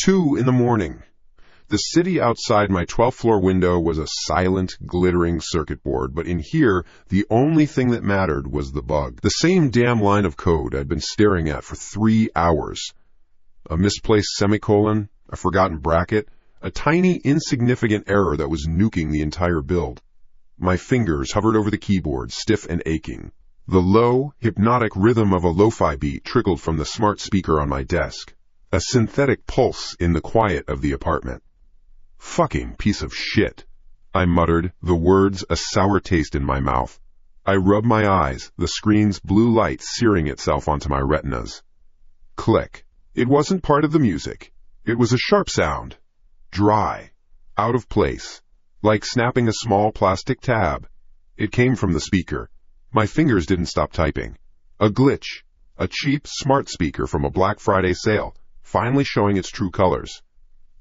2 in the morning. The city outside my 12th floor window was a silent, glittering circuit board, but in here, the only thing that mattered was the bug. The same damn line of code I'd been staring at for 3 hours. A misplaced semicolon, a forgotten bracket, a tiny, insignificant error that was nuking the entire build. My fingers hovered over the keyboard, stiff and aching. The low, hypnotic rhythm of a lo-fi beat trickled from the smart speaker on my desk, a synthetic pulse in the quiet of the apartment. "Fucking piece of shit," I muttered, the words a sour taste in my mouth. I rubbed my eyes, the screen's blue light searing itself onto my retinas. Click. It wasn't part of the music. It was a sharp sound. Dry. Out of place. Like snapping a small plastic tab. It came from the speaker. My fingers didn't stop typing. A glitch. A cheap, smart speaker from a Black Friday sale, finally showing its true colors.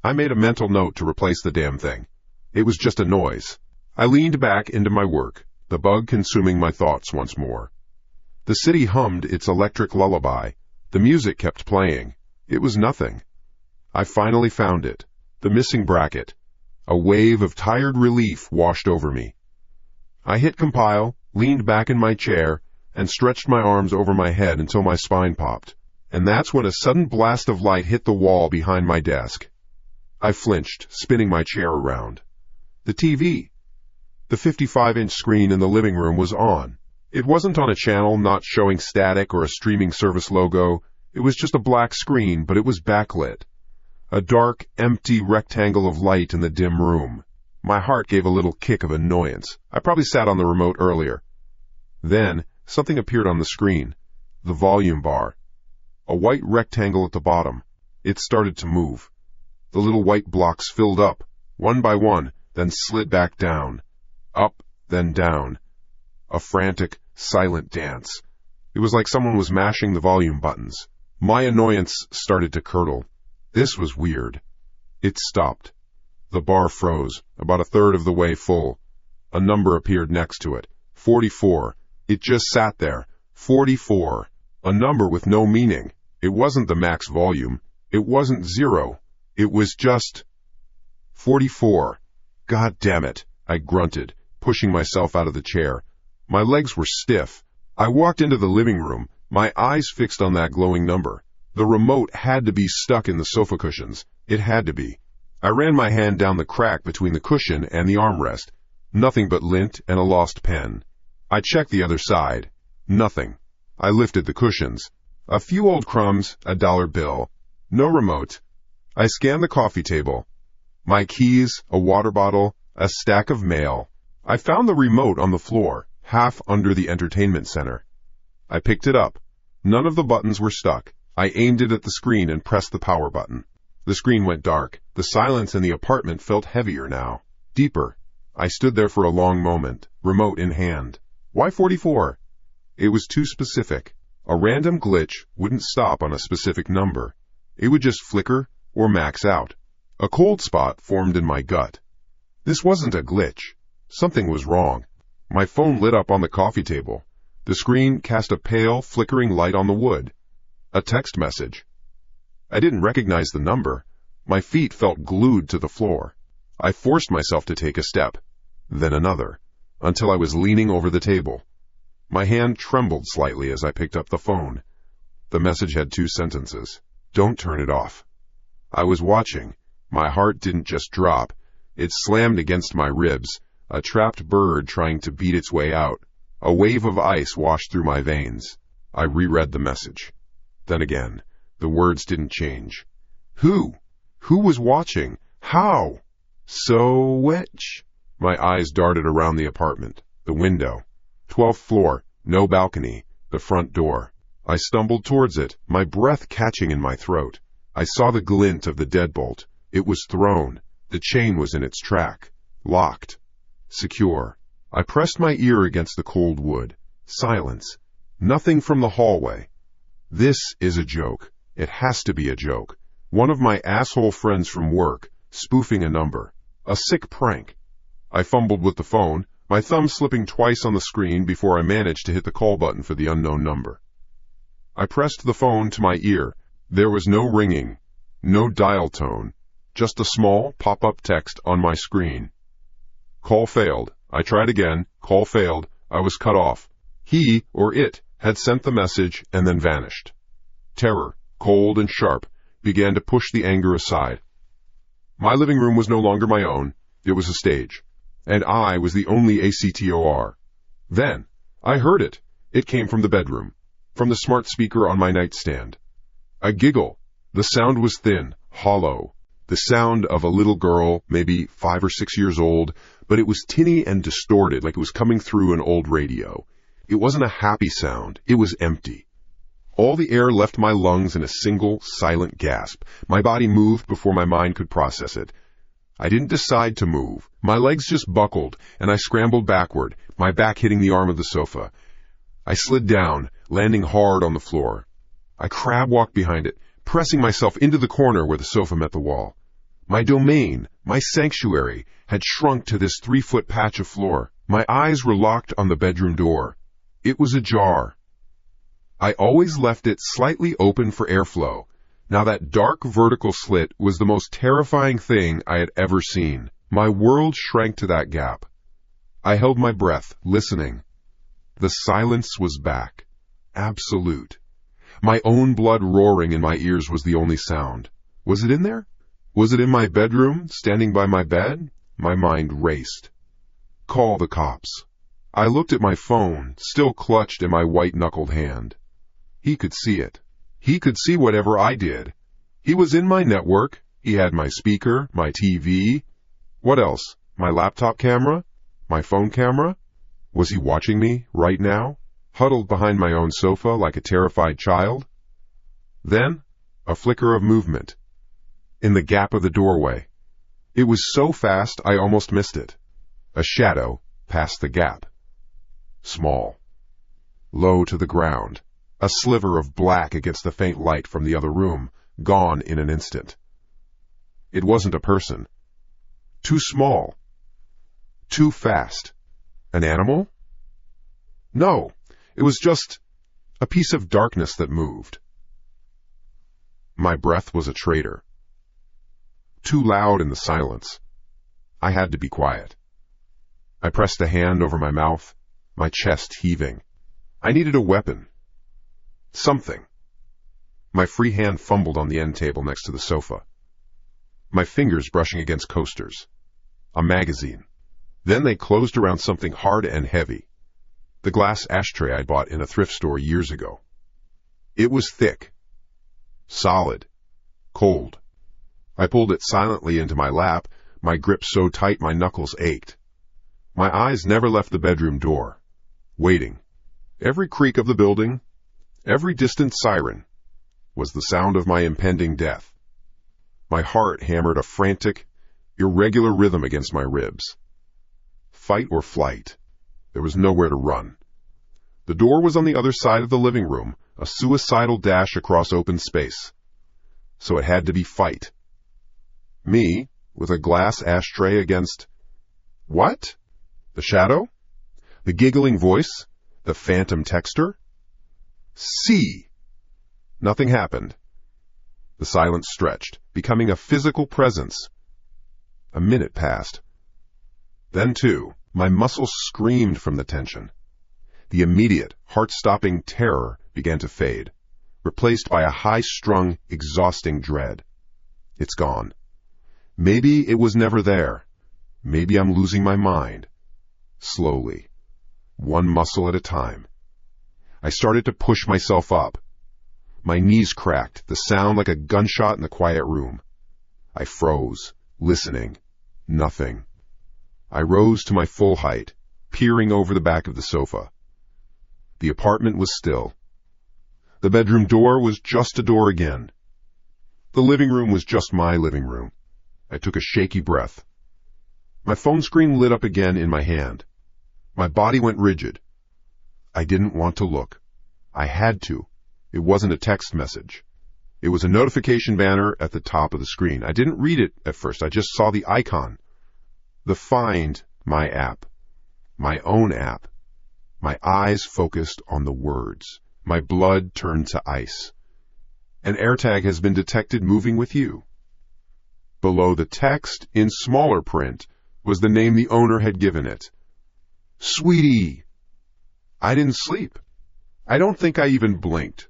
I made a mental note to replace the damn thing. It was just a noise. I leaned back into my work, the bug consuming my thoughts once more. The city hummed its electric lullaby. The music kept playing. It was nothing. I finally found it. The missing bracket. A wave of tired relief washed over me. I hit compile, leaned back in my chair, and stretched my arms over my head until my spine popped. And that's when a sudden blast of light hit the wall behind my desk. I flinched, spinning my chair around. The TV. The 55-inch screen in the living room was on. It wasn't on a channel not showing static or a streaming service logo. It was just a black screen, but it was backlit. A dark, empty rectangle of light in the dim room. My heart gave a little kick of annoyance. I probably sat on the remote earlier. Then, something appeared on the screen. The volume bar. A white rectangle at the bottom. It started to move. The little white blocks filled up, one by one, then slid back down. Up, then down. A frantic, silent dance. It was like someone was mashing the volume buttons. My annoyance started to curdle. This was weird. It stopped. The bar froze, about a third of the way full. A number appeared next to it. 44. It just sat there. 44. A number with no meaning. It wasn't the max volume. It wasn't 0. It was just 44. God damn it, I grunted, pushing myself out of the chair. My legs were stiff. I walked into the living room, my eyes fixed on that glowing number. The remote had to be stuck in the sofa cushions. It had to be. I ran my hand down the crack between the cushion and the armrest. Nothing but lint and a lost pen. I checked the other side. Nothing. I lifted the cushions. A few old crumbs, a $1 bill. No remote. I scanned the coffee table. My keys, a water bottle, a stack of mail. I found the remote on the floor, half under the entertainment center. I picked it up. None of the buttons were stuck. I aimed it at the screen and pressed the power button. The screen went dark. The silence in the apartment felt heavier now, deeper. I stood there for a long moment, remote in hand. Why 44? It was too specific. A random glitch wouldn't stop on a specific number. It would just flicker or max out. A cold spot formed in my gut. This wasn't a glitch. Something was wrong. My phone lit up on the coffee table. The screen cast a pale, flickering light on the wood. A text message. I didn't recognize the number. My feet felt glued to the floor. I forced myself to take a step, then another, until I was leaning over the table. My hand trembled slightly as I picked up the phone. The message had 2 sentences. Don't turn it off. I was watching. My heart didn't just drop. It slammed against my ribs, a trapped bird trying to beat its way out. A wave of ice washed through my veins. I reread the message. Then again, the words didn't change. Who? Who was watching? How? So which? My eyes darted around the apartment. The window. 12th floor. No balcony. The front door. I stumbled towards it, my breath catching in my throat. I saw the glint of the deadbolt. It was thrown. The chain was in its track. Locked. Secure. I pressed my ear against the cold wood. Silence. Nothing from the hallway. This is a joke. It has to be a joke. One of my asshole friends from work, spoofing a number. A sick prank. I fumbled with the phone, my thumb slipping twice on the screen before I managed to hit the call button for the unknown number. I pressed the phone to my ear. There was no ringing. No dial tone, just a small pop-up text on my screen. Call failed. I tried again. Call failed. I was cut off. He, or it, had sent the message and then vanished. Terror, cold and sharp, began to push the anger aside. My living room was no longer my own. It was a stage. And I was the only ACTOR. Then, I heard it. It came from the bedroom, from the smart speaker on my nightstand. A giggle. The sound was thin, hollow. The sound of a little girl, maybe 5 or 6 years old, but it was tinny and distorted, like it was coming through an old radio. It wasn't a happy sound. It was empty. All the air left my lungs in a single, silent gasp. My body moved before my mind could process it. I didn't decide to move. My legs just buckled, and I scrambled backward, my back hitting the arm of the sofa. I slid down, landing hard on the floor. I crab-walked behind it, pressing myself into the corner where the sofa met the wall. My domain, my sanctuary, had shrunk to this 3-foot patch of floor. My eyes were locked on the bedroom door. It was ajar. I always left it slightly open for airflow. Now that dark vertical slit was the most terrifying thing I had ever seen. My world shrank to that gap. I held my breath, listening. The silence was back. Absolute. My own blood roaring in my ears was the only sound. Was it in there? Was it in my bedroom, standing by my bed? My mind raced. Call the cops. I looked at my phone, still clutched in my white-knuckled hand. He could see it. He could see whatever I did. He was in my network. He had my speaker, my TV. What else? My laptop camera? My phone camera? Was he watching me right now, huddled behind my own sofa like a terrified child? Then, a flicker of movement. In the gap of the doorway. It was so fast I almost missed it. A shadow passed the gap. Small. Low to the ground. A sliver of black against the faint light from the other room, gone in an instant. It wasn't a person. Too small. Too fast. An animal? No, it was just a piece of darkness that moved. My breath was a traitor. Too loud in the silence. I had to be quiet. I pressed a hand over my mouth, my chest heaving. I needed a weapon. Something. My free hand fumbled on the end table next to the sofa. My fingers brushing against coasters. A magazine. Then they closed around something hard and heavy. The glass ashtray I bought in a thrift store years ago. It was thick. Solid. Cold. I pulled it silently into my lap, my grip so tight my knuckles ached. My eyes never left the bedroom door. Waiting. Every creak of the building, every distant siren, was the sound of my impending death. My heart hammered a frantic, irregular rhythm against my ribs. Fight or flight. There was nowhere to run. The door was on the other side of the living room, a suicidal dash across open space. So it had to be fight. Me, with a glass ashtray against... What? The shadow? The giggling voice? The phantom texter? See! Nothing happened. The silence stretched, becoming a physical presence. A minute passed. Then, too, my muscles screamed from the tension. The immediate, heart-stopping terror began to fade, replaced by a high-strung, exhausting dread. It's gone. Maybe it was never there. Maybe I'm losing my mind. Slowly. One muscle at a time. I started to push myself up. My knees cracked, the sound like a gunshot in the quiet room. I froze, listening. Nothing. I rose to my full height, peering over the back of the sofa. The apartment was still. The bedroom door was just a door again. The living room was just my living room. I took a shaky breath. My phone screen lit up again in my hand. My body went rigid. I didn't want to look. I had to. It wasn't a text message. It was a notification banner at the top of the screen. I didn't read it at first. I just saw the icon. The Find My app. My own app. My eyes focused on the words. My blood turned to ice. An AirTag has been detected moving with you. Below the text, in smaller print, was the name the owner had given it. Sweetie. I didn't sleep. I don't think I even blinked.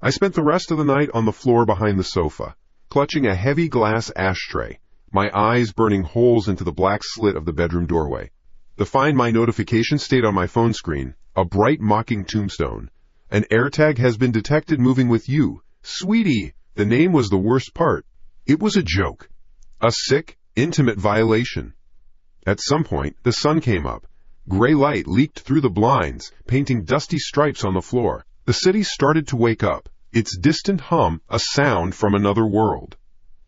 I spent the rest of the night on the floor behind the sofa, clutching a heavy glass ashtray, my eyes burning holes into the black slit of the bedroom doorway. The Find My notification stayed on my phone screen, a bright mocking tombstone. An AirTag has been detected moving with you. Sweetie. The name was the worst part. It was a joke. A sick, intimate violation. At some point, the sun came up. Gray light leaked through the blinds, painting dusty stripes on the floor. The city started to wake up, its distant hum a sound from another world.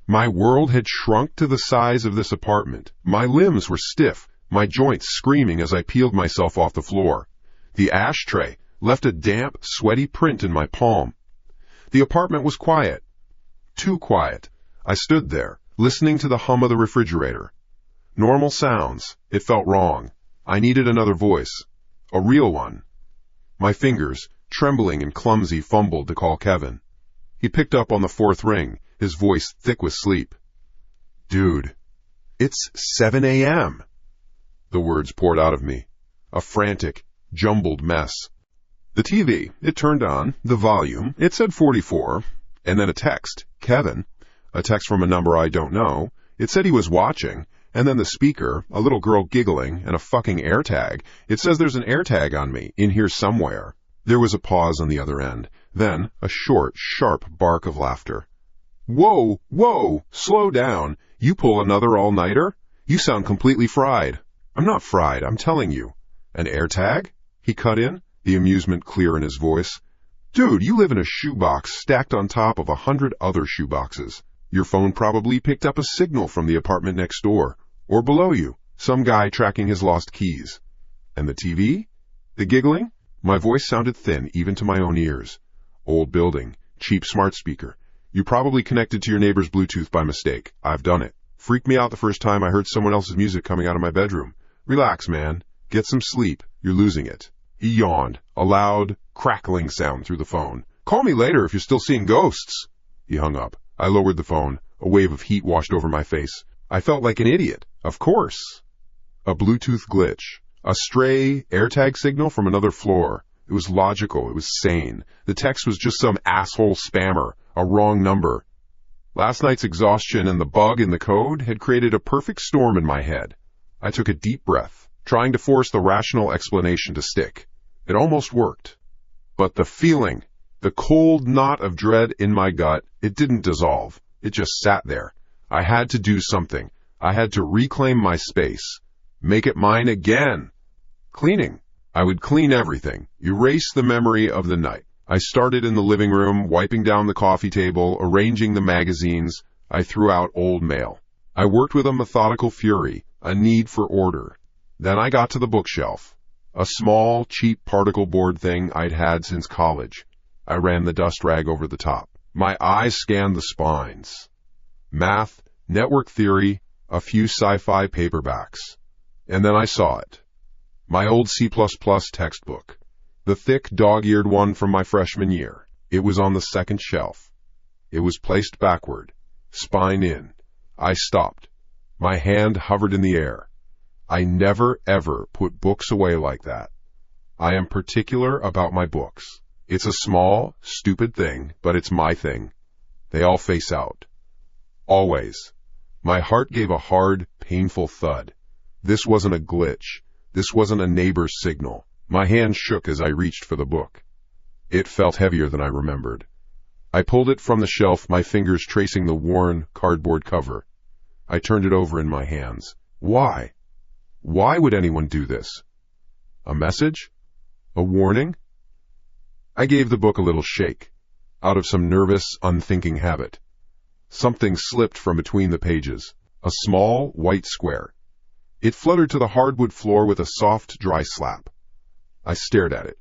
My world had shrunk to the size of this apartment. My limbs were stiff, my joints screaming as I peeled myself off the floor. The ashtray left a damp, sweaty print in my palm. The apartment was quiet. Too quiet. I stood there, listening to the hum of the refrigerator. Normal sounds. It felt wrong. I needed another voice. A real one. My fingers, trembling and clumsy, fumbled to call Kevin. He picked up on the fourth ring, his voice thick with sleep. Dude, it's 7 a.m. The words poured out of me. A frantic, jumbled mess. The TV, it turned on, the volume, it said 44, and then a text, Kevin, a text from a number I don't know. It said he was watching, and then the speaker, a little girl giggling, and a fucking AirTag. It says there's an AirTag on me, in here somewhere. There was a pause on the other end, then a short, sharp bark of laughter. Whoa, whoa, slow down. You pull another all-nighter? You sound completely fried. I'm not fried, I'm telling you. An AirTag? He cut in, the amusement clear in his voice. Dude, you live in a shoebox stacked on top of 100 other shoeboxes. Your phone probably picked up a signal from the apartment next door, or below you, some guy tracking his lost keys. And the TV? The giggling? My voice sounded thin even to my own ears. Old building, cheap smart speaker. You probably connected to your neighbor's Bluetooth by mistake. I've done it. Freaked me out the first time I heard someone else's music coming out of my bedroom. Relax, man. Get some sleep. You're losing it. He yawned, a loud, crackling sound through the phone. Call me later if you're still seeing ghosts. He hung up. I lowered the phone. A wave of heat washed over my face. I felt like an idiot. Of course. A Bluetooth glitch. A stray AirTag signal from another floor. It was logical. It was sane. The text was just some asshole spammer. A wrong number. Last night's exhaustion and the bug in the code had created a perfect storm in my head. I took a deep breath, trying to force the rational explanation to stick. It almost worked. But the feeling, the cold knot of dread in my gut, it didn't dissolve. It just sat there. I had to do something. I had to reclaim my space. Make it mine again. Cleaning. I would clean everything, erase the memory of the night. I started in the living room, wiping down the coffee table, arranging the magazines. I threw out old mail. I worked with a methodical fury, a need for order. Then I got to the bookshelf. A small, cheap particle board thing I'd had since college. I ran the dust rag over the top. My eyes scanned the spines. Math, network theory, a few sci-fi paperbacks. And then I saw it. My old C++ textbook. The thick, dog-eared one from my freshman year. It was on the second shelf. It was placed backward, spine in. I stopped. My hand hovered in the air. I never, ever put books away like that. I am particular about my books. It's a small, stupid thing, but it's my thing. They all face out. Always. My heart gave a hard, painful thud. This wasn't a glitch. This wasn't a neighbor's signal. My hand shook as I reached for the book. It felt heavier than I remembered. I pulled it from the shelf, my fingers tracing the worn cardboard cover. I turned it over in my hands. Why? Why would anyone do this? A message? A warning? I gave the book a little shake, out of some nervous, unthinking habit. Something slipped from between the pages, a small, white square. It fluttered to the hardwood floor with a soft, dry slap. I stared at it.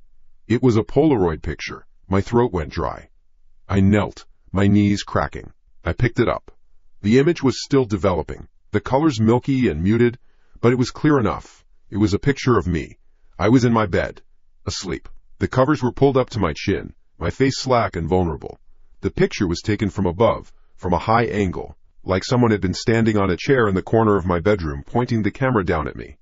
It was a Polaroid picture. My throat went dry. I knelt, my knees cracking. I picked it up. The image was still developing, the colors milky and muted, but it was clear enough. It was a picture of me. I was in my bed, asleep. The covers were pulled up to my chin, my face slack and vulnerable. The picture was taken from above, from a high angle, like someone had been standing on a chair in the corner of my bedroom, pointing the camera down at me.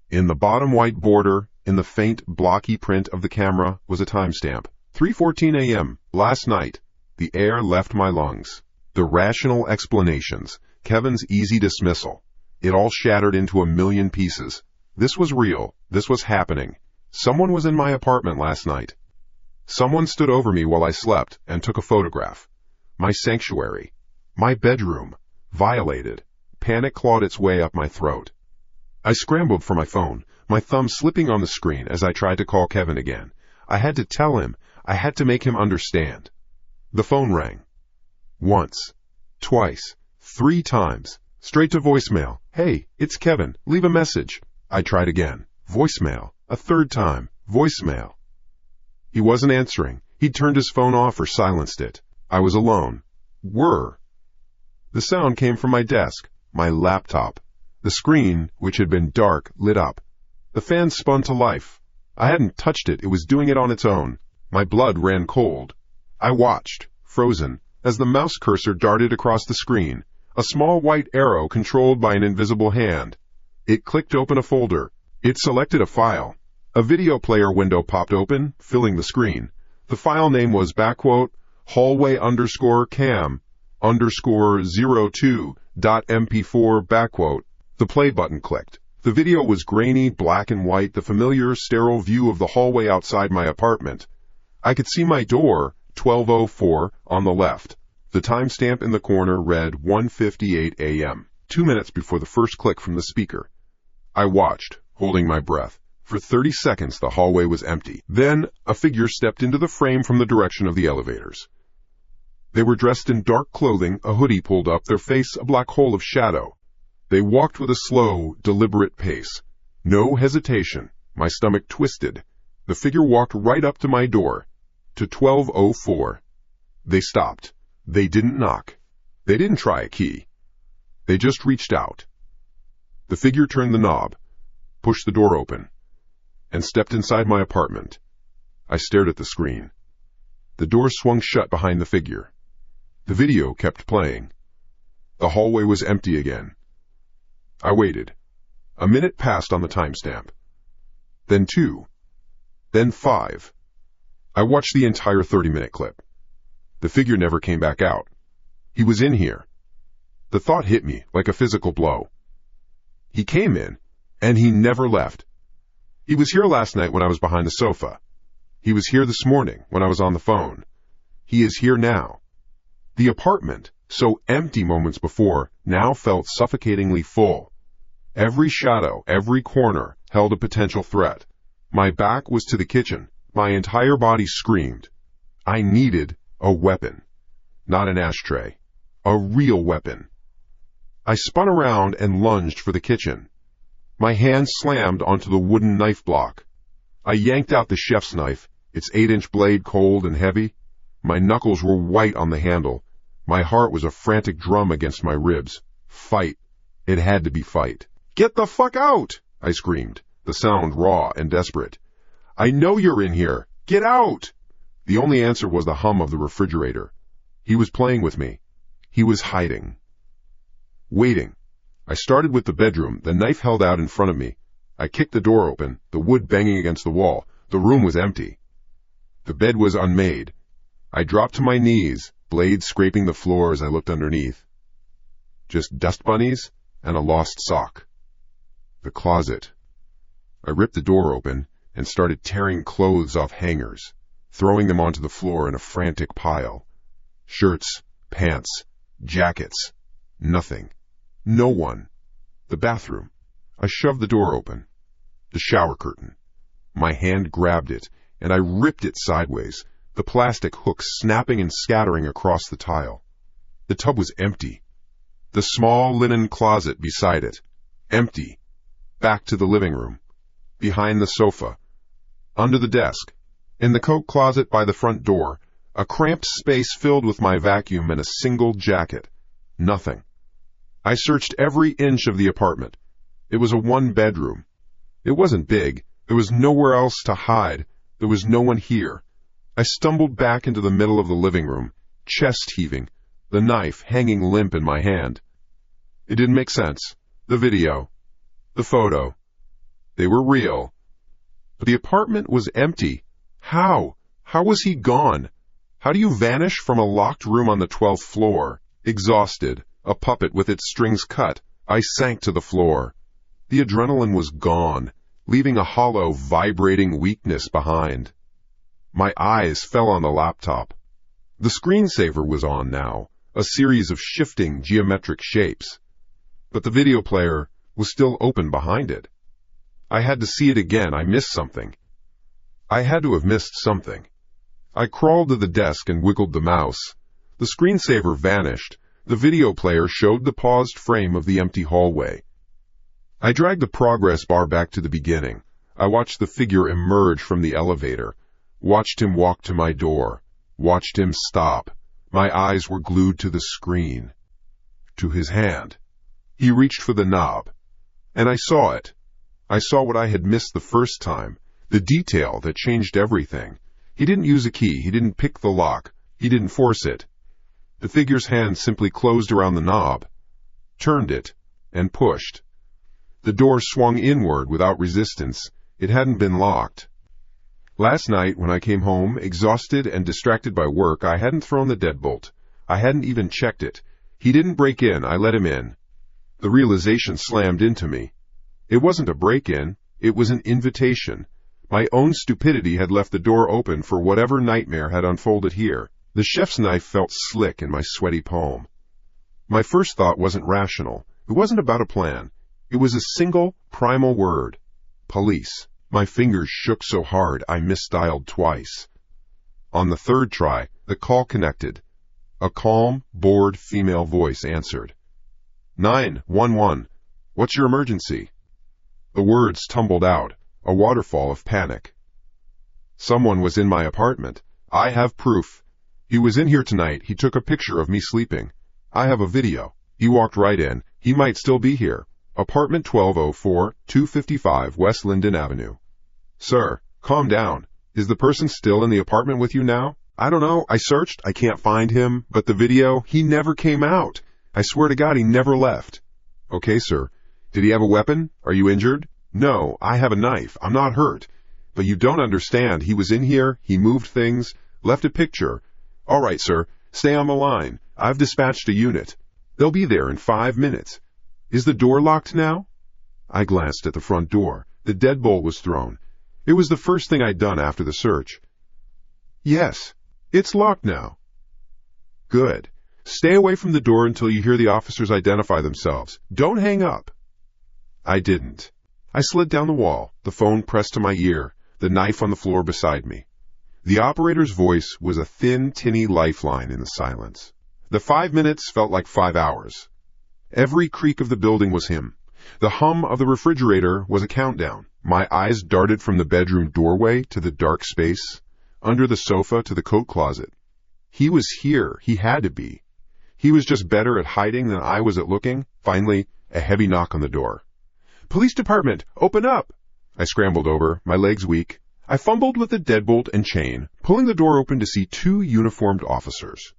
In the bottom white border, in the faint, blocky print of the camera, was a timestamp. 3:14 a.m. Last night. The air left my lungs. The rational explanations, Kevin's easy dismissal. It all shattered into a million pieces. This was real. This was happening. Someone was in my apartment last night. Someone stood over me while I slept and took a photograph. My sanctuary. My bedroom. Violated. Panic clawed its way up my throat. I scrambled for my phone, my thumb slipping on the screen as I tried to call Kevin again. I had to tell him. I had to make him understand. The phone rang. Once. Twice. 3 times. Straight to voicemail. Hey, it's Kevin. Leave a message. I tried again. Voicemail. A 3rd time. Voicemail. He wasn't answering. He'd turned his phone off or silenced it. I was alone. The sound came from my desk, my laptop. The screen, which had been dark, lit up. The fan spun to life. I hadn't touched it. It was doing it on its own. My blood ran cold. I watched, frozen, as the mouse cursor darted across the screen, a small white arrow controlled by an invisible hand. It clicked open a folder. It selected a file. A video player window popped open, filling the screen. The file name was hallway_cam_02.mp4. The play button clicked. The video was grainy, black and white, the familiar, sterile view of the hallway outside my apartment. I could see my door, 12:04, on the left. The timestamp in the corner read 1:58 a.m., 2 minutes before the first click from the speaker. I watched, holding my breath. For 30 seconds the hallway was empty. Then a figure stepped into the frame from the direction of the elevators. They were dressed in dark clothing, a hoodie pulled up, their face a black hole of shadow. They walked with a slow, deliberate pace. No hesitation. My stomach twisted. The figure walked right up to my door, to 12:04. They stopped. They didn't knock. They didn't try a key. They just reached out. The figure turned the knob, pushed the door open, and stepped inside my apartment. I stared at the screen. The door swung shut behind the figure. The video kept playing. The hallway was empty again. I waited. A minute passed on the timestamp. Then 2. Then 5. I watched the entire 30-minute clip. The figure never came back out. He was in here. The thought hit me like a physical blow. He came in, and he never left. He was here last night when I was behind the sofa. He was here this morning when I was on the phone. He is here now. The apartment, so empty moments before, now felt suffocatingly full. Every shadow, every corner, held a potential threat. My back was to the kitchen. My entire body screamed. I needed a weapon. Not an ashtray. A real weapon. I spun around and lunged for the kitchen. My hand slammed onto the wooden knife block. I yanked out the chef's knife, its 8-inch blade cold and heavy. My knuckles were white on the handle. My heart was a frantic drum against my ribs. Fight. It had to be fight. "Get the fuck out!" I screamed, the sound raw and desperate. "I know you're in here. Get out!" The only answer was the hum of the refrigerator. He was playing with me. He was hiding. Waiting. I started with the bedroom, the knife held out in front of me. I kicked the door open, the wood banging against the wall. The room was empty. The bed was unmade. I dropped to my knees, blades scraping the floor as I looked underneath. Just dust bunnies and a lost sock. The closet. I ripped the door open and started tearing clothes off hangers, throwing them onto the floor in a frantic pile. Shirts, pants, jackets. Nothing. No one. The bathroom. I shoved the door open. The shower curtain. My hand grabbed it, and I ripped it sideways, the plastic hooks snapping and scattering across the tile. The tub was empty. The small linen closet beside it. Empty. Back to the living room. Behind the sofa. Under the desk. In the coat closet by the front door. A cramped space filled with my vacuum and a single jacket. Nothing. I searched every inch of the apartment. It was a 1-bedroom. It wasn't big. There was nowhere else to hide. There was no one here. I stumbled back into the middle of the living room, chest heaving, the knife hanging limp in my hand. It didn't make sense. The video, the photo, they were real. But the apartment was empty. How? How was he gone? How do you vanish from a locked room on the 12th floor? Exhausted, a puppet with its strings cut, I sank to the floor. The adrenaline was gone, leaving a hollow, vibrating weakness behind. My eyes fell on the laptop. The screensaver was on now, a series of shifting geometric shapes. But the video player was still open behind it. I had to see it again. I missed something. I had to have missed something. I crawled to the desk and wiggled the mouse. The screensaver vanished. The video player showed the paused frame of the empty hallway. I dragged the progress bar back to the beginning. I watched the figure emerge from the elevator, watched him walk to my door, watched him stop. My eyes were glued to the screen, to his hand. He reached for the knob, and I saw it. I saw what I had missed the first time, the detail that changed everything. He didn't use a key, he didn't pick the lock, he didn't force it. The figure's hand simply closed around the knob, turned it, and pushed. The door swung inward without resistance. It hadn't been locked. Last night, when I came home, exhausted and distracted by work, I hadn't thrown the deadbolt. I hadn't even checked it. He didn't break in, I let him in. The realization slammed into me. It wasn't a break-in, it was an invitation. My own stupidity had left the door open for whatever nightmare had unfolded here. The chef's knife felt slick in my sweaty palm. My first thought wasn't rational. It wasn't about a plan. It was a single, primal word. Police. My fingers shook so hard I misdialed twice. On the third try, the call connected. A calm, bored female voice answered. 911. What's your emergency? The words tumbled out, a waterfall of panic. Someone was in my apartment. I have proof. He was in here tonight. He took a picture of me sleeping. I have a video. He walked right in. He might still be here. Apartment 1204, 255 West Linden Avenue. Sir, calm down. Is the person still in the apartment with you now? I don't know. I searched. I can't find him. But the video, he never came out. I swear to God, he never left. Okay, sir. Did he have a weapon? Are you injured? No, I have a knife. I'm not hurt. But you don't understand. He was in here. He moved things. Left a picture. All right, sir. Stay on the line. I've dispatched a unit. They'll be there in 5 minutes. Is the door locked now? I glanced at the front door. The deadbolt was thrown. It was the first thing I'd done after the search. Yes, it's locked now. Good. Stay away from the door until you hear the officers identify themselves. Don't hang up. I didn't. I slid down the wall, the phone pressed to my ear, the knife on the floor beside me. The operator's voice was a thin, tinny lifeline in the silence. The 5 minutes felt like 5 hours. Every creak of the building was him. The hum of the refrigerator was a countdown. My eyes darted from the bedroom doorway to the dark space, under the sofa to the coat closet. He was here. He had to be. He was just better at hiding than I was at looking. Finally, a heavy knock on the door. Police department, open up! I scrambled over, my legs weak. I fumbled with the deadbolt and chain, pulling the door open to see 2 uniformed officers.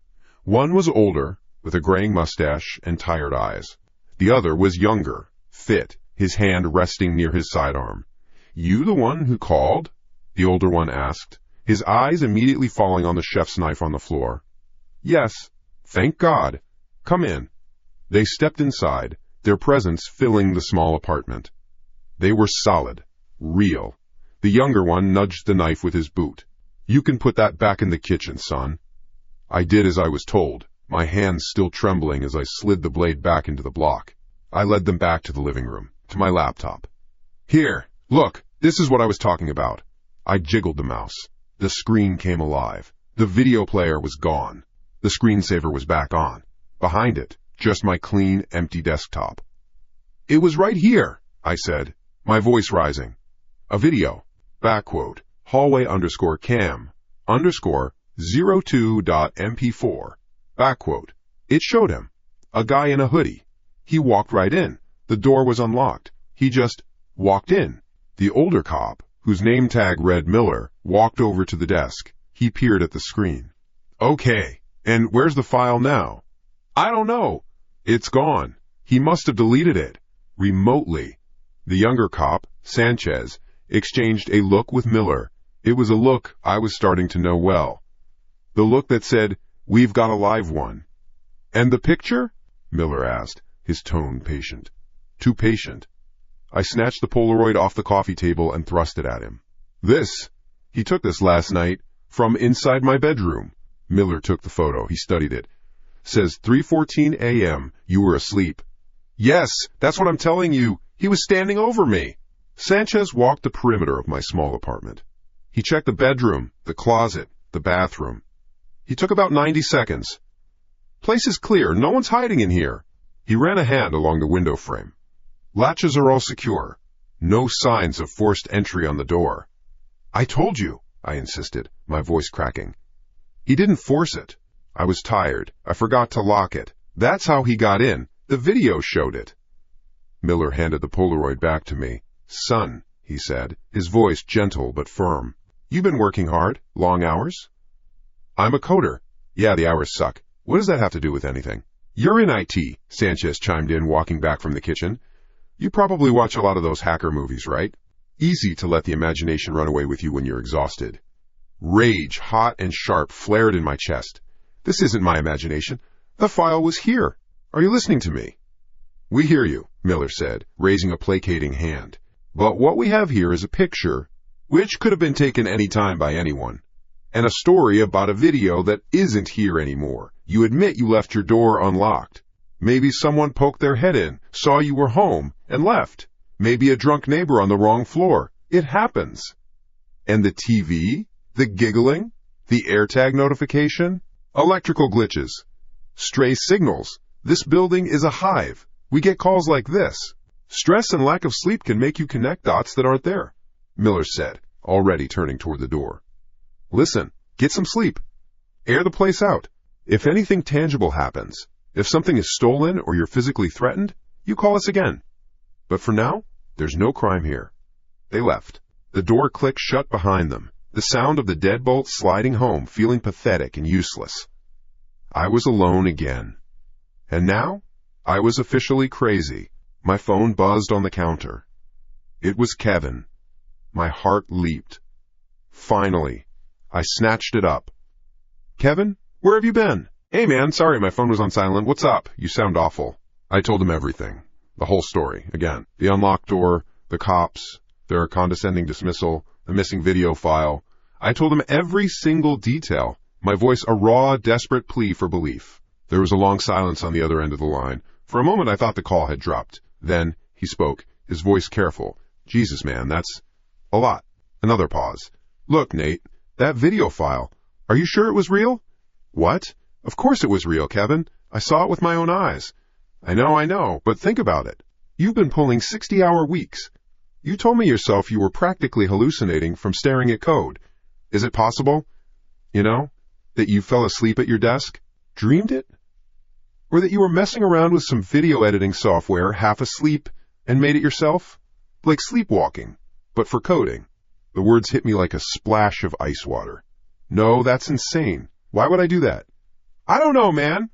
One was older, with a graying mustache and tired eyes. The other was younger, fit, his hand resting near his sidearm. You the one who called? The older one asked, his eyes immediately falling on the chef's knife on the floor. Yes. Thank God. Come in. They stepped inside, their presence filling the small apartment. They were solid, real. The younger one nudged the knife with his boot. You can put that back in the kitchen, son. I did as I was told, my hands still trembling as I slid the blade back into the block. I led them back to the living room, to my laptop. Here, look, this is what I was talking about. I jiggled the mouse. The screen came alive. The video player was gone. The screensaver was back on. Behind it, just my clean, empty desktop. It was right here, I said, my voice rising. A video. Backquote. Hallway_cam. _02.mp4. Backquote. It showed him. A guy in a hoodie. He walked right in. The door was unlocked. He just walked in. The older cop, whose name tag read Miller, walked over to the desk. He peered at the screen. Okay, And where's the file now? I don't know. It's gone. He must have deleted it. Remotely. The younger cop, Sanchez, exchanged a look with Miller. It was a look I was starting to know well. The look that said, "We've got a live one." "And the picture?" Miller asked, his tone patient. Too patient. I snatched the Polaroid off the coffee table and thrust it at him. He took this last night, from inside my bedroom." Miller took the photo. He studied it. "Says 3:14 a.m. You were asleep." "Yes, that's what I'm telling you. He was standing over me." Sanchez walked the perimeter of my small apartment. He checked the bedroom, the closet, the bathroom. He took about 90 seconds. "Place is clear. No one's hiding in here." He ran a hand along the window frame. "Latches are all secure. No signs of forced entry on the door." "I told you," I insisted, my voice cracking. "He didn't force it. I was tired. I forgot to lock it. That's how he got in. The video showed it." Miller handed the Polaroid back to me. "Son," he said, his voice gentle but firm. "You've been working hard? Long hours?" "I'm a coder." "Yeah, the hours suck. What does that have to do with anything?" "You're in IT," Sanchez chimed in, walking back from the kitchen. "You probably watch a lot of those hacker movies, right? Easy to let the imagination run away with you when you're exhausted." Rage, hot and sharp, flared in my chest. "This isn't my imagination. The file was here. Are you listening to me?" "We hear you," Miller said, raising a placating hand. "But what we have here is a picture, which could have been taken any time by anyone, and a story about a video that isn't here anymore. You admit you left your door unlocked. Maybe someone poked their head in, saw you were home, and left. Maybe a drunk neighbor on the wrong floor. It happens." "And the TV? The giggling? The AirTag notification? Electrical glitches. Stray signals. This building is a hive. We get calls like this. Stress and lack of sleep can make you connect dots that aren't there," Miller said, already turning toward the door. "Listen, get some sleep. Air the place out. If anything tangible happens, if something is stolen or you're physically threatened, you call us again. But for now, there's no crime here." They left. The door clicked shut behind them, the sound of the deadbolt sliding home feeling pathetic and useless. I was alone again. And now, I was officially crazy. My phone buzzed on the counter. It was Kevin. My heart leaped. Finally, I snatched it up. "Kevin, where have you been?" "Hey man, sorry my phone was on silent. What's up? You sound awful." I told him everything. The whole story, again. The unlocked door, the cops, their condescending dismissal, the missing video file. I told him every single detail, my voice a raw, desperate plea for belief. There was a long silence on the other end of the line. For a moment I thought the call had dropped. Then he spoke, his voice careful. "Jesus, man, that's a lot." Another pause. "Look, Nate, that video file, are you sure it was real?" "What? Of course it was real, Kevin. I saw it with my own eyes." I know, but think about it. You've been pulling 60-hour weeks. You told me yourself you were practically hallucinating from staring at code. Is it possible, that you fell asleep at your desk, dreamed it? Or that you were messing around with some video editing software, half asleep, and made it yourself? Like sleepwalking, but for coding." The words hit me like a splash of ice water. "No, that's insane. Why would I do that?" "I don't know, man."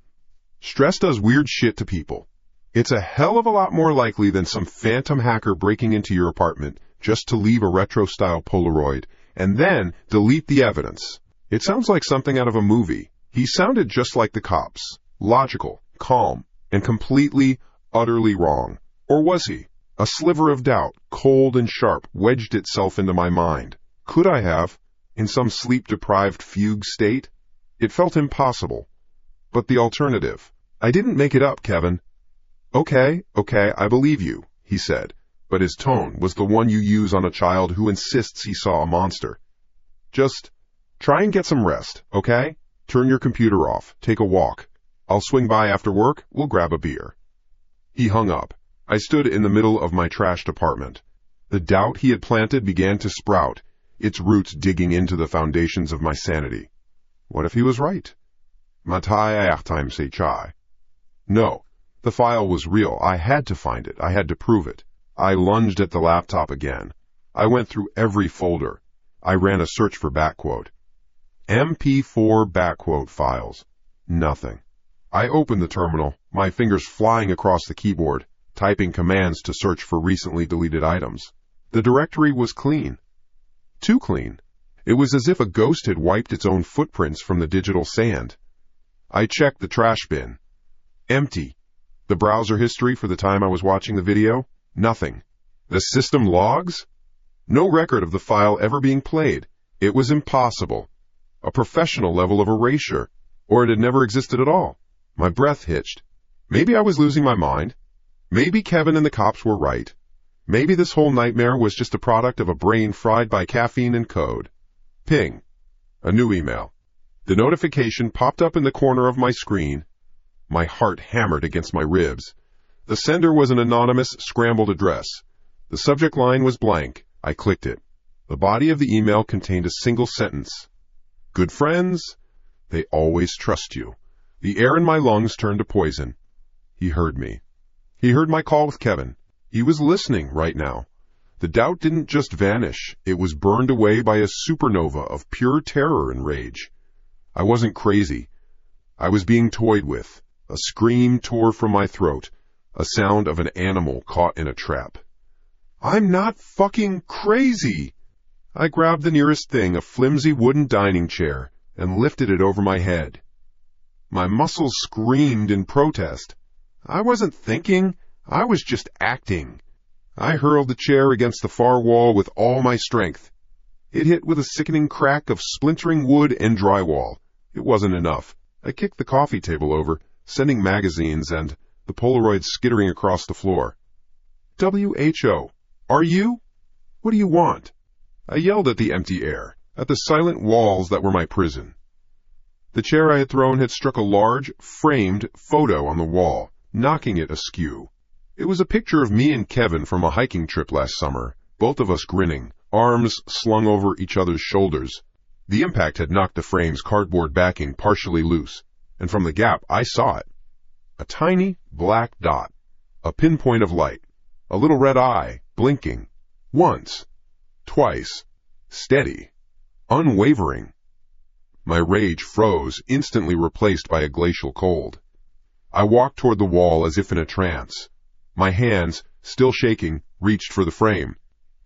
Stress does weird shit to people. It's a hell of a lot more likely than some phantom hacker breaking into your apartment just to leave a retro-style Polaroid and then delete the evidence. It sounds like something out of a movie. He sounded just like the cops. Logical, calm, and completely, utterly wrong. Or was he? A sliver of doubt, cold and sharp, wedged itself into my mind. Could I have, in some sleep-deprived fugue state? It felt impossible. But the alternative. "I didn't make it up, Kevin." Okay, I believe you," he said, but his tone was the one you use on a child who insists he saw a monster. "Just try and get some rest, okay? Turn your computer off, take a walk. I'll swing by after work, we'll grab a beer." He hung up. I stood in the middle of my trashed apartment. The doubt he had planted began to sprout, its roots digging into the foundations of my sanity. What if he was right? Matai time say chai. No, the file was real. I had to find it. I had to prove it. I lunged at the laptop again. I went through every folder. I ran a search for backquote. MP4 backquote files. Nothing. I opened the terminal, my fingers flying across the keyboard, typing commands to search for recently deleted items. The directory was clean. Too clean. It was as if a ghost had wiped its own footprints from the digital sand. I checked the trash bin. Empty. The browser history for the time I was watching the video? Nothing. The system logs? No record of the file ever being played. It was impossible. A professional level of erasure. Or it had never existed at all. My breath hitched. Maybe I was losing my mind. Maybe Kevin and the cops were right. Maybe this whole nightmare was just a product of a brain fried by caffeine and code. Ping. A new email. The notification popped up in the corner of my screen. My heart hammered against my ribs. The sender was an anonymous, scrambled address. The subject line was blank. I clicked it. The body of the email contained a single sentence. Good friends, they always trust you. The air in my lungs turned to poison. He heard me. He heard my call with Kevin. He was listening right now. The doubt didn't just vanish. It was burned away by a supernova of pure terror and rage. I wasn't crazy. I was being toyed with. A scream tore from my throat. A sound of an animal caught in a trap. I'm not fucking crazy! I grabbed the nearest thing, a flimsy wooden dining chair, and lifted it over my head. My muscles screamed in protest. I wasn't thinking. I was just acting. I hurled the chair against the far wall with all my strength. It hit with a sickening crack of splintering wood and drywall. It wasn't enough. I kicked the coffee table over, sending magazines and the Polaroid skittering across the floor. WHO, are you? What do you want? I yelled at the empty air, at the silent walls that were my prison. The chair I had thrown had struck a large, framed photo on the wall, knocking it askew. It was a picture of me and Kevin from a hiking trip last summer, both of us grinning, arms slung over each other's shoulders. The impact had knocked the frame's cardboard backing partially loose, and from the gap I saw it. A tiny, black dot, a pinpoint of light, a little red eye, blinking. Once, twice, steady, unwavering. My rage froze, instantly replaced by a glacial cold. I walked toward the wall as if in a trance. My hands, still shaking, reached for the frame.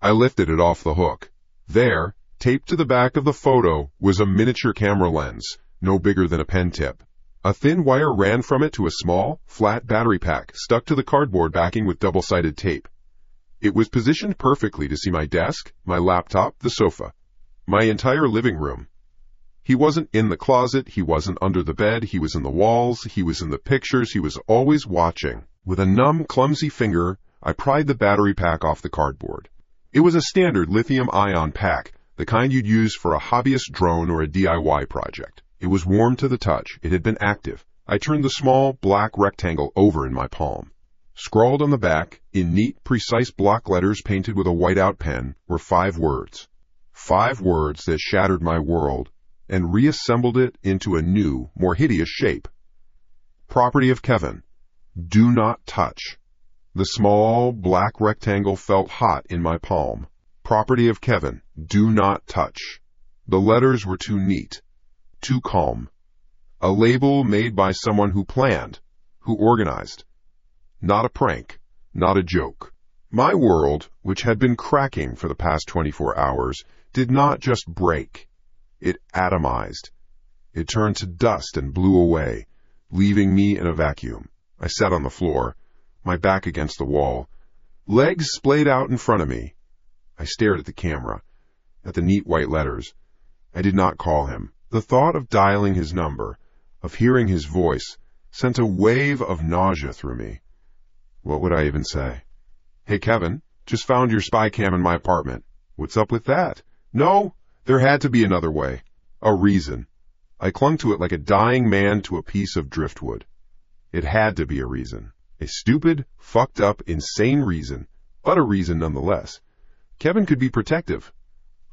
I lifted it off the hook. There, taped to the back of the photo, was a miniature camera lens, no bigger than a pen tip. A thin wire ran from it to a small, flat battery pack stuck to the cardboard backing with double-sided tape. It was positioned perfectly to see my desk, my laptop, the sofa, my entire living room. He wasn't in the closet, he wasn't under the bed, he was in the walls, he was in the pictures, he was always watching. With a numb, clumsy finger, I pried the battery pack off the cardboard. It was a standard lithium-ion pack, the kind you'd use for a hobbyist drone or a DIY project. It was warm to the touch, it had been active. I turned the small, black rectangle over in my palm. Scrawled on the back, in neat, precise block letters painted with a whiteout pen, were 5 words. 5 words that shattered my world and reassembled it into a new, more hideous shape. Property of Kevin. Do not touch. The small, black rectangle felt hot in my palm. Property of Kevin. Do not touch. The letters were too neat, too calm. A label made by someone who planned, who organized. Not a prank, not a joke. My world, which had been cracking for the past 24 hours, did not just break. It atomized. It turned to dust and blew away, leaving me in a vacuum. I sat on the floor, my back against the wall, legs splayed out in front of me. I stared at the camera, at the neat white letters. I did not call him. The thought of dialing his number, of hearing his voice, sent a wave of nausea through me. What would I even say? Hey, Kevin, just found your spy cam in my apartment. What's up with that? No, there had to be another way. A reason. I clung to it like a dying man to a piece of driftwood. It had to be a reason. A stupid, fucked up, insane reason, but a reason nonetheless. Kevin could be protective.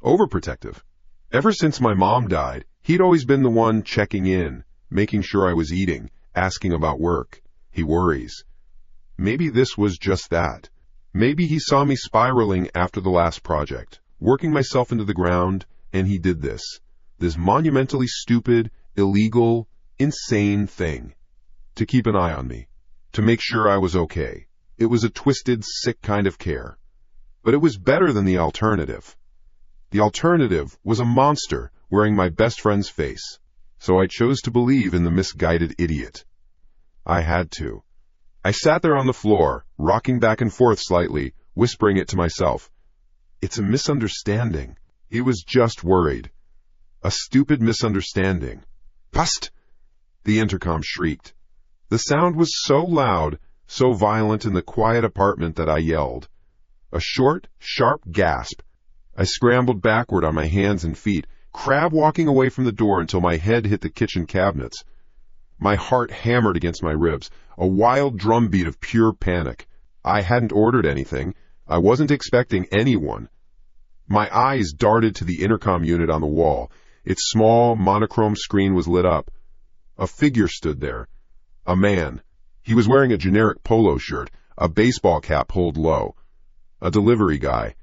Overprotective. Ever since my mom died, he'd always been the one checking in, making sure I was eating, asking about work. He worries. Maybe this was just that. Maybe he saw me spiraling after the last project, working myself into the ground, and he did this. This monumentally stupid, illegal, insane thing. To keep an eye on me. To make sure I was okay. It was a twisted, sick kind of care. But it was better than the alternative. The alternative was a monster wearing my best friend's face. So I chose to believe in the misguided idiot. I had to. I sat there on the floor, rocking back and forth slightly, whispering it to myself. It's a misunderstanding. He was just worried. A stupid misunderstanding. Psst! The intercom shrieked. The sound was so loud, so violent in the quiet apartment that I yelled. A short, sharp gasp. I scrambled backward on my hands and feet, crab-walking away from the door until my head hit the kitchen cabinets. My heart hammered against my ribs, a wild drumbeat of pure panic. I hadn't ordered anything. I wasn't expecting anyone. My eyes darted to the intercom unit on the wall. Its small, monochrome screen was lit up. A figure stood there. A man. He was wearing a generic polo shirt, a baseball cap pulled low. A delivery guy.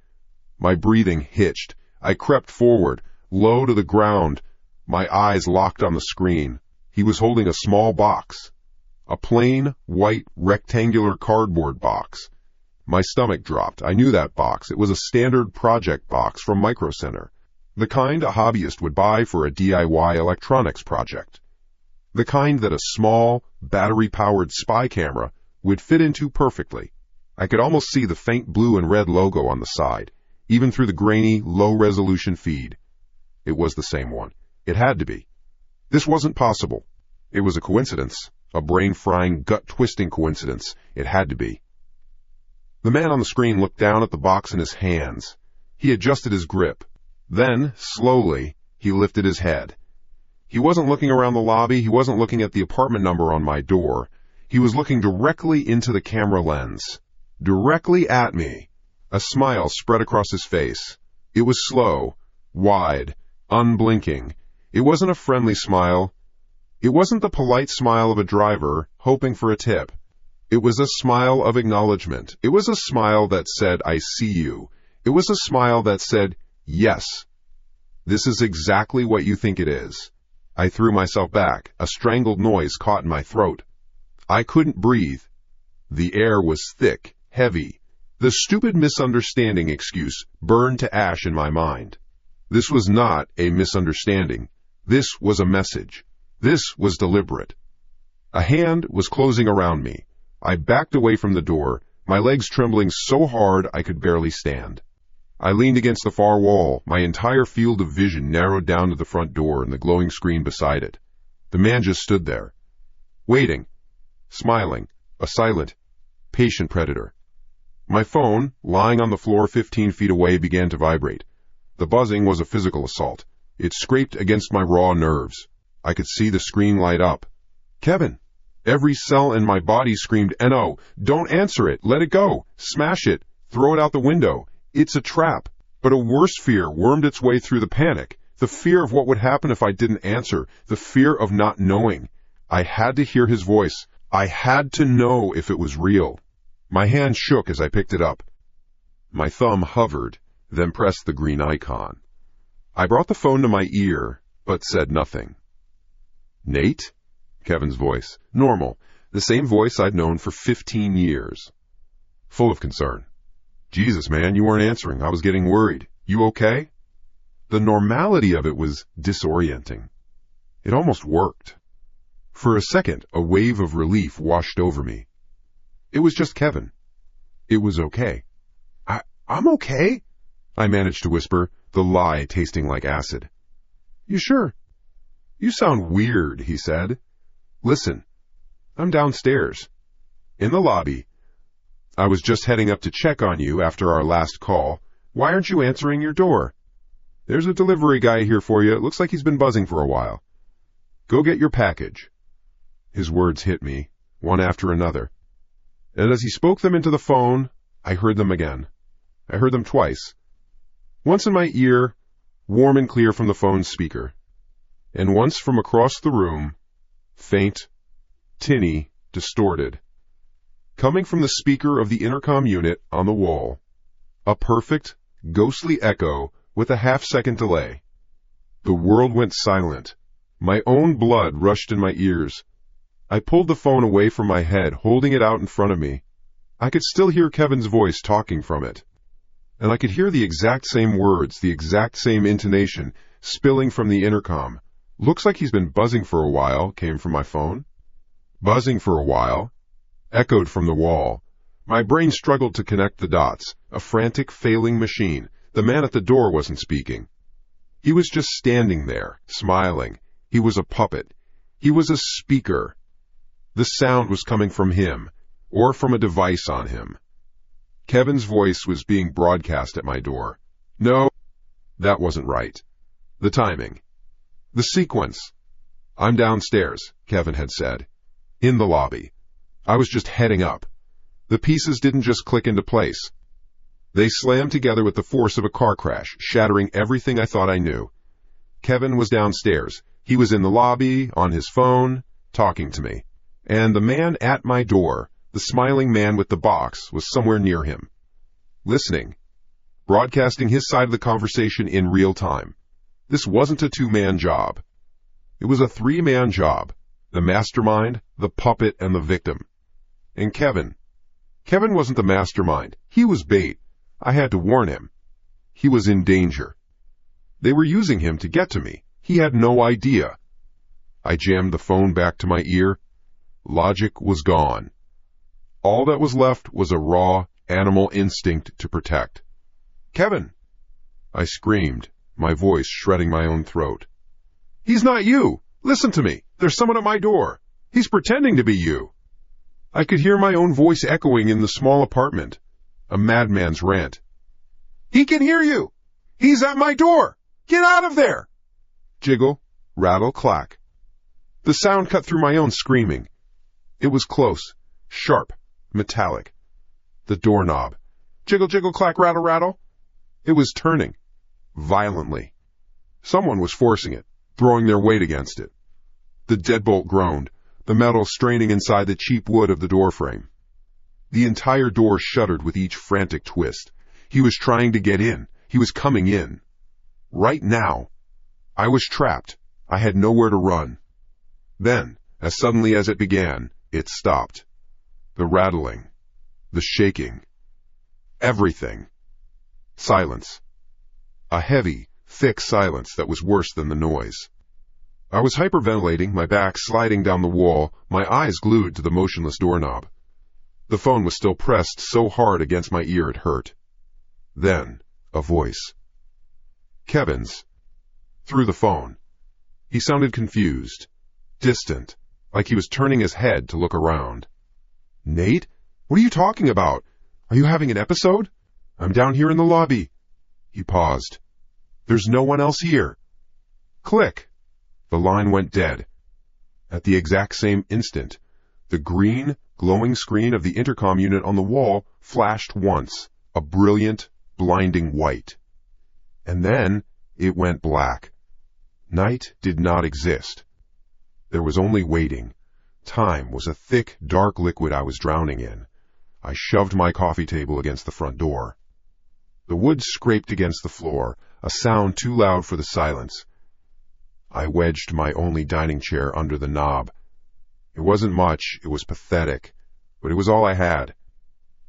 My breathing hitched. I crept forward, low to the ground. My eyes locked on the screen. He was holding a small box. A plain, white, rectangular cardboard box. My stomach dropped. I knew that box. It was a standard project box from Micro Center. The kind a hobbyist would buy for a DIY electronics project. The kind that a small, battery-powered spy camera would fit into perfectly. I could almost see the faint blue and red logo on the side, even through the grainy, low-resolution feed. It was the same one. It had to be. This wasn't possible. It was a coincidence, a brain-frying, gut-twisting coincidence. It had to be. The man on the screen looked down at the box in his hands. He adjusted his grip. Then, slowly, he lifted his head. He wasn't looking around the lobby. He wasn't looking at the apartment number on my door. He was looking directly into the camera lens. Directly at me. A smile spread across his face. It was slow, wide, unblinking. It wasn't a friendly smile. It wasn't the polite smile of a driver hoping for a tip. It was a smile of acknowledgement. It was a smile that said, I see you. It was a smile that said, yes. This is exactly what you think it is. I threw myself back. A strangled noise caught in my throat. I couldn't breathe. The air was thick, heavy. The stupid misunderstanding excuse burned to ash in my mind. This was not a misunderstanding. This was a message. This was deliberate. A hand was closing around me. I backed away from the door, my legs trembling so hard I could barely stand. I leaned against the far wall, my entire field of vision narrowed down to the front door and the glowing screen beside it. The man just stood there, waiting, smiling, a silent, patient predator. My phone, lying on the floor 15 feet away, began to vibrate. The buzzing was a physical assault. It scraped against my raw nerves. I could see the screen light up. Kevin! Every cell in my body screamed, "No, don't answer it, let it go, smash it, throw it out the window. It's a trap." But a worse fear wormed its way through the panic, the fear of what would happen if I didn't answer, the fear of not knowing. I had to hear his voice. I had to know if it was real. My hand shook as I picked it up. My thumb hovered, then pressed the green icon. I brought the phone to my ear, but said nothing. Nate? Kevin's voice. Normal. The same voice I'd known for 15 years. Full of concern. Jesus, man, you weren't answering. I was getting worried. You okay? The normality of it was disorienting. It almost worked. For a second, a wave of relief washed over me. It was just Kevin. It was okay. I'm okay, I managed to whisper, the lie tasting like acid. You sure? You sound weird, he said. Listen, I'm downstairs, in the lobby. I was just heading up to check on you after our last call. Why aren't you answering your door? There's a delivery guy here for you. It looks like he's been buzzing for a while. Go get your package. His words hit me, one after another. And as he spoke them into the phone, I heard them again. I heard them twice. Once in my ear, warm and clear from the phone's speaker. And once from across the room, faint, tinny, distorted. Coming from the speaker of the intercom unit on the wall. A perfect, ghostly echo with a half-second delay. The world went silent. My own blood rushed in my ears. I pulled the phone away from my head, holding it out in front of me. I could still hear Kevin's voice talking from it. And I could hear the exact same words, the exact same intonation, spilling from the intercom. "Looks like he's been buzzing for a while," came from my phone. "Buzzing for a while," echoed from the wall. My brain struggled to connect the dots. A frantic, failing machine. The man at the door wasn't speaking. He was just standing there, smiling. He was a puppet. He was a speaker. The sound was coming from him, or from a device on him. Kevin's voice was being broadcast at my door. No, that wasn't right. The timing. The sequence. "I'm downstairs," Kevin had said. In the lobby. I was just heading up. The pieces didn't just click into place. They slammed together with the force of a car crash, shattering everything I thought I knew. Kevin was downstairs. He was in the lobby, on his phone, talking to me. And the man at my door, the smiling man with the box, was somewhere near him. Listening. Broadcasting his side of the conversation in real time. This wasn't a two-man job. It was a three-man job. The mastermind, the puppet, and the victim. And Kevin. Kevin wasn't the mastermind. He was bait. I had to warn him. He was in danger. They were using him to get to me. He had no idea. I jammed the phone back to my ear. Logic was gone. All that was left was a raw, animal instinct to protect. "Kevin!" I screamed, my voice shredding my own throat. "He's not you! Listen to me! There's someone at my door! He's pretending to be you!" I could hear my own voice echoing in the small apartment. A madman's rant. "He can hear you! He's at my door! Get out of there!" Jiggle, rattle, clack. The sound cut through my own screaming. It was close, sharp, metallic. The doorknob. Jiggle, jiggle, clack, rattle, rattle. It was turning. Violently. Someone was forcing it, throwing their weight against it. The deadbolt groaned, the metal straining inside the cheap wood of the doorframe. The entire door shuddered with each frantic twist. He was trying to get in. He was coming in. Right now. I was trapped. I had nowhere to run. Then, as suddenly as it began, it stopped. The rattling. The shaking. Everything. Silence. A heavy, thick silence that was worse than the noise. I was hyperventilating, my back sliding down the wall, my eyes glued to the motionless doorknob. The phone was still pressed so hard against my ear it hurt. Then, a voice. Kevin's. Through the phone. He sounded confused, distant, like he was turning his head to look around. "Nate? What are you talking about? Are you having an episode? I'm down here in the lobby." He paused. "There's no one else here." Click. The line went dead. At the exact same instant, the green, glowing screen of the intercom unit on the wall flashed once, a brilliant, blinding white. And then it went black. Night did not exist. There was only waiting. Time was a thick, dark liquid I was drowning in. I shoved my coffee table against the front door. The wood scraped against the floor, a sound too loud for the silence. I wedged my only dining chair under the knob. It wasn't much, it was pathetic, but it was all I had.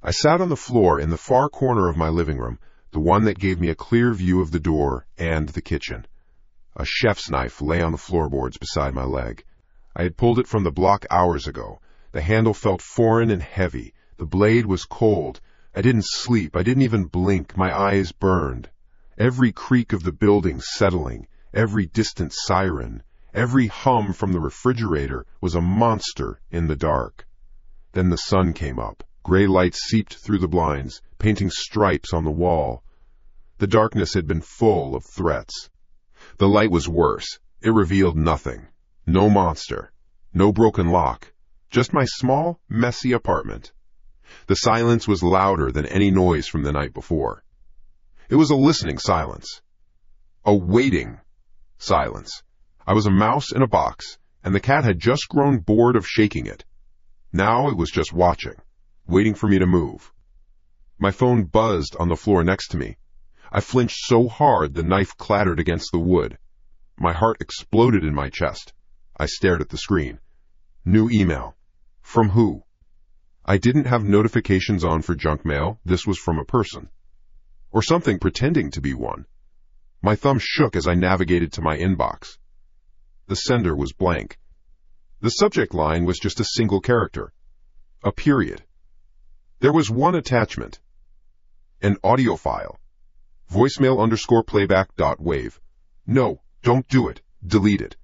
I sat on the floor in the far corner of my living room, the one that gave me a clear view of the door and the kitchen. A chef's knife lay on the floorboards beside my leg. I had pulled it from the block hours ago. The handle felt foreign and heavy. The blade was cold. I didn't sleep. I didn't even blink. My eyes burned. Every creak of the building settling, every distant siren, every hum from the refrigerator was a monster in the dark. Then the sun came up. Gray light seeped through the blinds, painting stripes on the wall. The darkness had been full of threats. The light was worse. It revealed nothing. No monster. No broken lock. Just my small, messy apartment. The silence was louder than any noise from the night before. It was a listening silence. A waiting silence. I was a mouse in a box, and the cat had just grown bored of shaking it. Now it was just watching, waiting for me to move. My phone buzzed on the floor next to me. I flinched so hard the knife clattered against the wood. My heart exploded in my chest. I stared at the screen. New email. From who? I didn't have notifications on for junk mail. This was from a person. Or something pretending to be one. My thumb shook as I navigated to my inbox. The sender was blank. The subject line was just a single character. A period. There was one attachment. An audio file. Voicemail_playback.wave. No, don't do it. Delete it.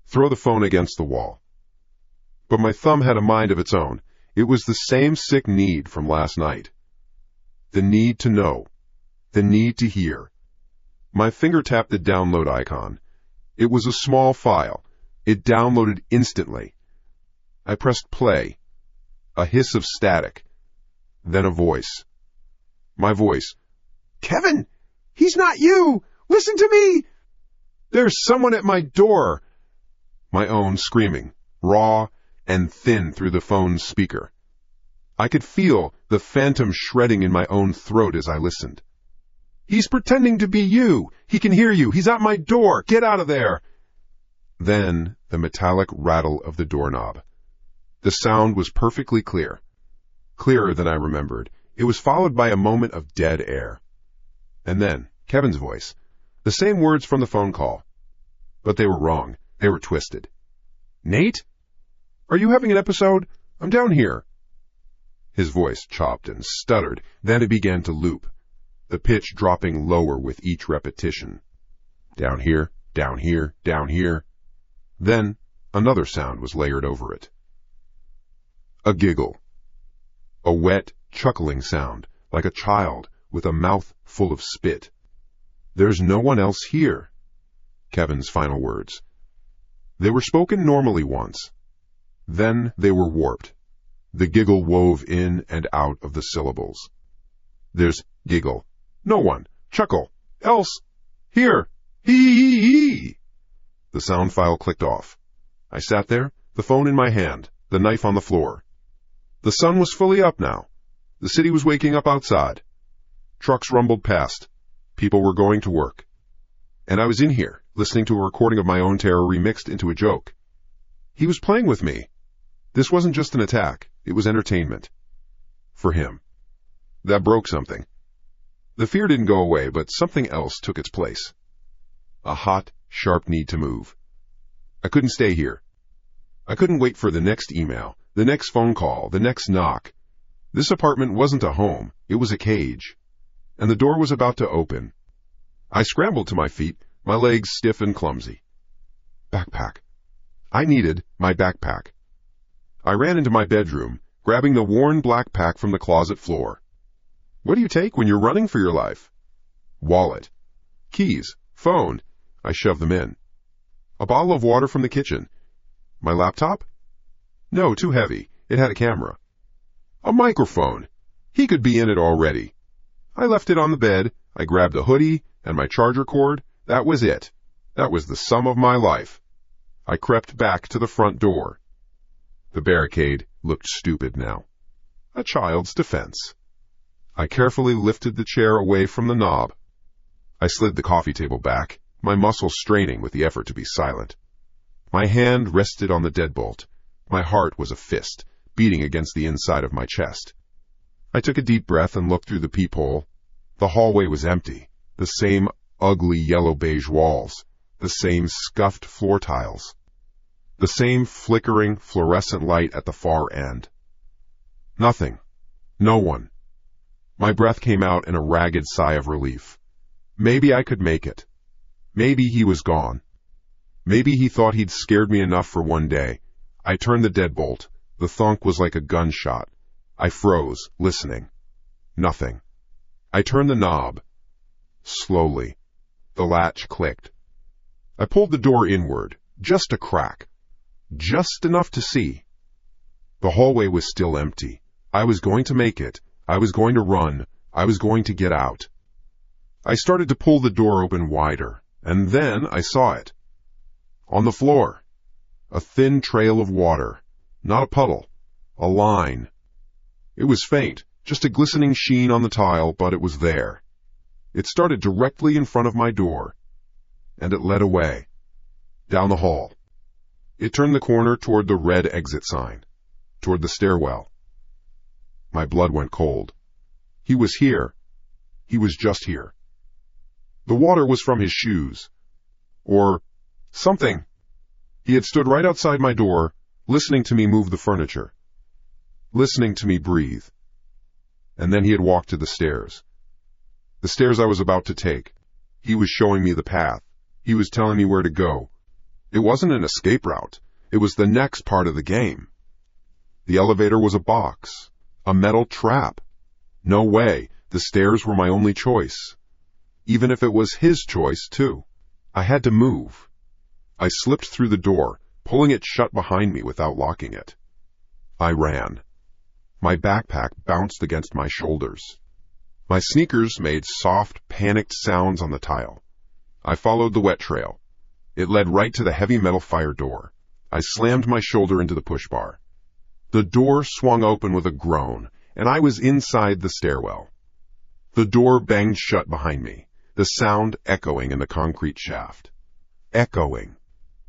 Throw the phone against the wall. But my thumb had a mind of its own. It was the same sick need from last night. The need to know. The need to hear. My finger tapped the download icon. It was a small file. It downloaded instantly. I pressed play. A hiss of static. Then a voice. My voice. Kevin! He's not you! Listen to me! There's someone at my door! My own screaming, raw and thin through the phone's speaker. I could feel the phantom shredding in my own throat as I listened. He's pretending to be you! He can hear you! He's at my door! Get out of there! Then the metallic rattle of the doorknob. The sound was perfectly clear. Clearer than I remembered. It was followed by a moment of dead air. And then, Kevin's voice. The same words from the phone call. But they were wrong. They were twisted. Nate? Are you having an episode? I'm down here. His voice chopped and stuttered. Then it began to loop, the pitch dropping lower with each repetition. Down here, down here, down here. Then another sound was layered over it. A giggle. A wet, chuckling sound, like a child with a mouth full of spit. There's no one else here. Kevin's final words. They were spoken normally once. Then they were warped. The giggle wove in and out of the syllables. There's giggle. No one. Chuckle. Else. Here. Hee. The sound file clicked off. I sat there, the phone in my hand, the knife on the floor. The sun was fully up now. The city was waking up outside. Trucks rumbled past. People were going to work. And I was in here, listening to a recording of my own terror remixed into a joke. He was playing with me. This wasn't just an attack. It was entertainment. For him. That broke something. The fear didn't go away, but something else took its place. A hot, sharp need to move. I couldn't stay here. I couldn't wait for the next email, the next phone call, the next knock. This apartment wasn't a home. It was a cage. And the door was about to open. I scrambled to my feet, my legs stiff and clumsy. Backpack. I needed my backpack. I ran into my bedroom, grabbing the worn black pack from the closet floor. What do you take when you're running for your life? Wallet. Keys. Phone. I shoved them in. A bottle of water from the kitchen. My laptop? No, too heavy. It had a camera. A microphone. He could be in it already. I left it on the bed. I grabbed a hoodie and my charger cord. That was it. That was the sum of my life. I crept back to the front door. The barricade looked stupid now. A child's defense. I carefully lifted the chair away from the knob. I slid the coffee table back, my muscles straining with the effort to be silent. My hand rested on the deadbolt. My heart was a fist, beating against the inside of my chest. I took a deep breath and looked through the peephole. The hallway was empty. The same ugly yellow-beige walls. The same scuffed floor tiles. The same flickering, fluorescent light at the far end. Nothing. No one. My breath came out in a ragged sigh of relief. Maybe I could make it. Maybe he was gone. Maybe he thought he'd scared me enough for one day. I turned the deadbolt. The thunk was like a gunshot. I froze, listening. Nothing. I turned the knob. Slowly. The latch clicked. I pulled the door inward, just a crack. Just enough to see. The hallway was still empty. I was going to make it. I was going to run. I was going to get out. I started to pull the door open wider, and then I saw it. On the floor. A thin trail of water. Not a puddle. A line. It was faint, just a glistening sheen on the tile, but it was there. It started directly in front of my door, and it led away. down the hall. It turned the corner toward the red exit sign, toward the stairwell. My blood went cold. He was here. He was just here. The water was from his shoes. Or something. He had stood right outside my door, listening to me move the furniture, listening to me breathe. And then he had walked to the stairs. The stairs I was about to take. He was showing me the path. He was telling me where to go. It wasn't an escape route. It was the next part of the game. The elevator was a box, a metal trap. No way. The stairs were my only choice. Even if it was his choice, too. I had to move. I slipped through the door, pulling it shut behind me without locking it. I ran. My backpack bounced against my shoulders. My sneakers made soft, panicked sounds on the tile. I followed the wet trail. It led right to the heavy metal fire door. I slammed my shoulder into the push bar. The door swung open with a groan, and I was inside the stairwell. The door banged shut behind me, the sound echoing in the concrete shaft. Echoing.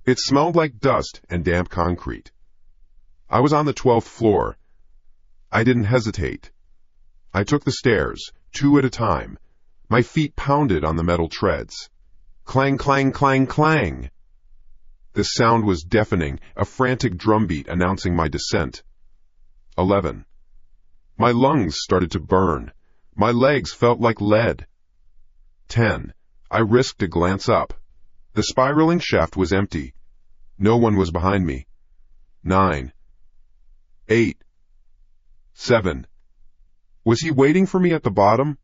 It smelled like dust and damp concrete. I was on the 12th floor. I didn't hesitate. I took the stairs, 2 at a time. My feet pounded on the metal treads. Clang, clang, clang, clang. The sound was deafening, a frantic drumbeat announcing my descent. 11. My lungs started to burn. My legs felt like lead. 10. I risked a glance up. The spiraling shaft was empty. No one was behind me. 9. 8. 7. Was he waiting for me at the bottom?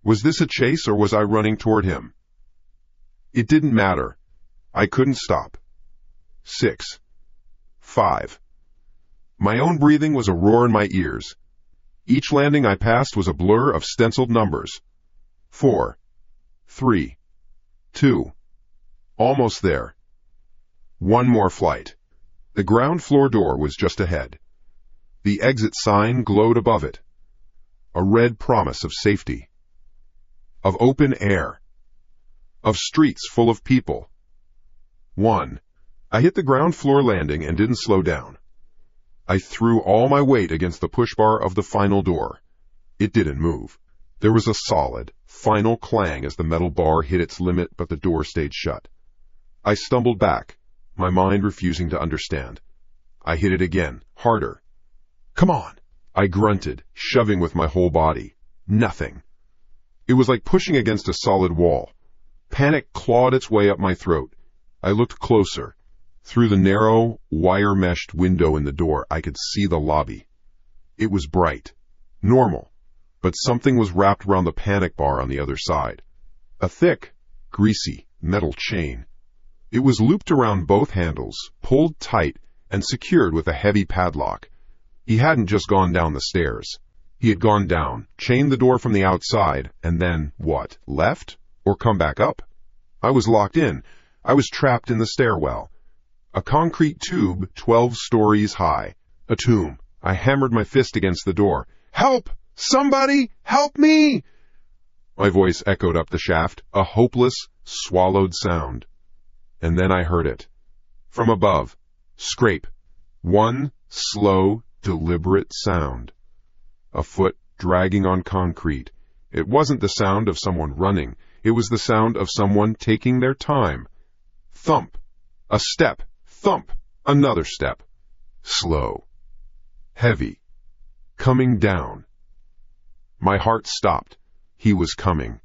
Was this a chase or was I running toward him? It didn't matter. I couldn't stop. 6. 5. My own breathing was a roar in my ears. Each landing I passed was a blur of stenciled numbers. 4. 3. 2. Almost there. One more flight. The ground floor door was just ahead. The exit sign glowed above it. A red promise of safety. Of open air. Of streets full of people. 1. I hit the ground floor landing and didn't slow down. I threw all my weight against the push bar of the final door. It didn't move. There was a solid, final clang as the metal bar hit its limit, but the door stayed shut. I stumbled back, my mind refusing to understand. I hit it again, harder. Come on, I grunted, shoving with my whole body. Nothing. It was like pushing against a solid wall. Panic clawed its way up my throat. I looked closer. Through the narrow, wire-meshed window in the door, I could see the lobby. It was bright. Normal. But something was wrapped around the panic bar on the other side. A thick, greasy, metal chain. It was looped around both handles, pulled tight, and secured with a heavy padlock. He hadn't just gone down the stairs. He had gone down, chained the door from the outside, and then, what, left? Or come back up? I was locked in. I was trapped in the stairwell. A concrete tube 12 stories high. A tomb. I hammered my fist against the door. Help! Somebody! Help me! My voice echoed up the shaft, a hopeless, swallowed sound. And then I heard it. From above. Scrape. One slow, deliberate sound. A foot dragging on concrete. It wasn't the sound of someone running. It was the sound of someone taking their time. Thump. A step. Thump. Another step. Slow. Heavy. Coming down. My heart stopped. He was coming.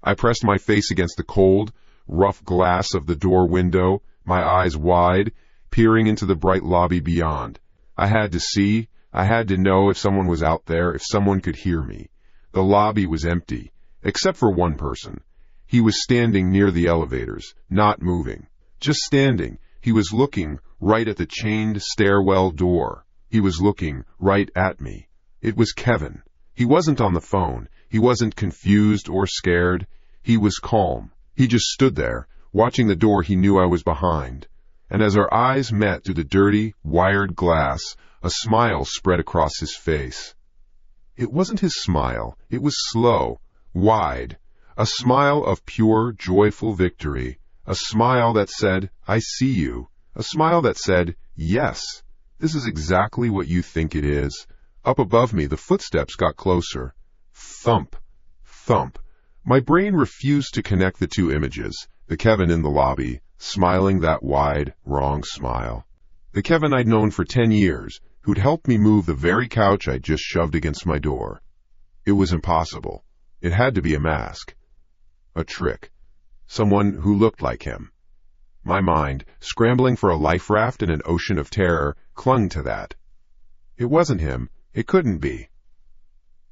I pressed my face against the cold, rough glass of the door window, my eyes wide, peering into the bright lobby beyond. I had to see. I had to know if someone was out there, if someone could hear me. The lobby was empty, except for one person. He was standing near the elevators, not moving. Just standing. He was looking right at the chained stairwell door. He was looking right at me. It was Kevin. He wasn't on the phone. He wasn't confused or scared. He was calm. He just stood there, watching the door he knew I was behind. And as our eyes met through the dirty, wired glass, a smile spread across his face. It wasn't his smile. It was slow, wide, a smile of pure, joyful victory, A smile that said, "I see you." A smile that said, "Yes, this is exactly what you think it is." Up above me, the footsteps got closer. Thump, thump. My brain refused to connect the two images. The Kevin in the lobby, smiling that wide, wrong smile. The Kevin I'd known for 10 years, who'd helped me move the very couch I'd just shoved against my door. It was impossible. It had to be a mask. A trick. Someone who looked like him. My mind, scrambling for a life raft in an ocean of terror, clung to that. It wasn't him. It couldn't be.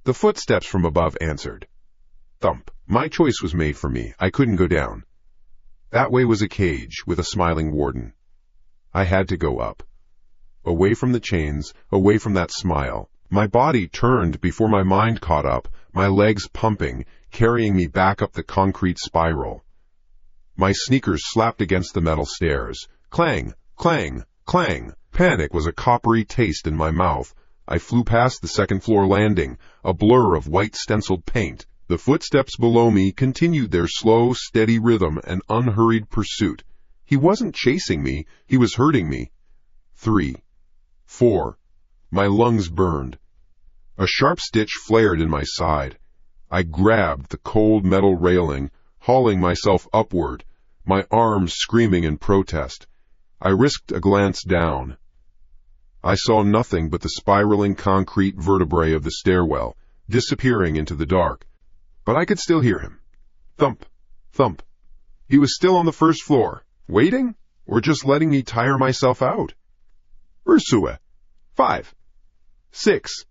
The footsteps from above answered. Thump. My choice was made for me. I couldn't go down. That way was a cage with a smiling warden. I had to go up. Away from the chains, away from that smile. My body turned before my mind caught up, my legs pumping, carrying me back up the concrete spiral. My sneakers slapped against the metal stairs. Clang, clang, clang. Panic was a coppery taste in my mouth. I flew past the second-floor landing, a blur of white stenciled paint. The footsteps below me continued their slow, steady rhythm and unhurried pursuit. He wasn't chasing me, he was hurting me. 3, 4. My lungs burned. A sharp stitch flared in my side. I grabbed the cold metal railing, hauling myself upward, my arms screaming in protest. I risked a glance down. I saw nothing but the spiraling concrete vertebrae of the stairwell, disappearing into the dark. But I could still hear him. Thump, thump. He was still on the first floor, waiting, or just letting me tire myself out. Ursua. 5, 6.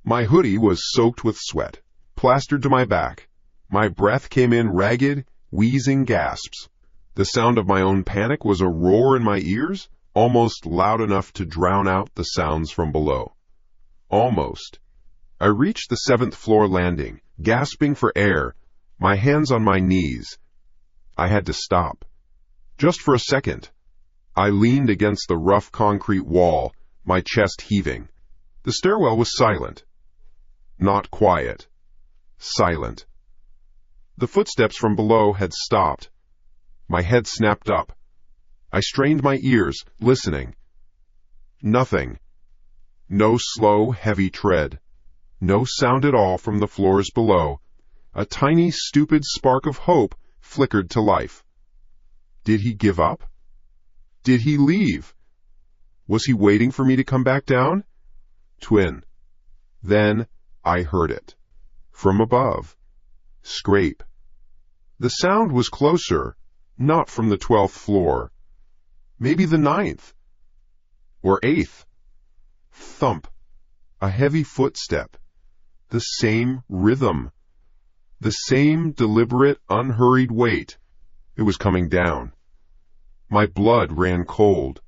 My hoodie was soaked with sweat, plastered to my back. My breath came in ragged, wheezing gasps. The sound of my own panic was a roar in my ears, almost loud enough to drown out the sounds from below. Almost. I reached the 7th floor landing, gasping for air, my hands on my knees. I had to stop. Just for a second. I leaned against the rough concrete wall, my chest heaving. The stairwell was silent. Not quiet. Silent. The footsteps from below had stopped. My head snapped up. I strained my ears, listening. Nothing. No slow, heavy tread. No sound at all from the floors below. A tiny, stupid spark of hope flickered to life. Did he give up? Did he leave? Was he waiting for me to come back down? Twin. Then I heard it. From above. Scrape. The sound was closer, not from the 12th floor. Maybe the 9th. Or 8th. Thump. A heavy footstep. The same rhythm. The same deliberate, unhurried weight. It was coming down. My blood ran cold.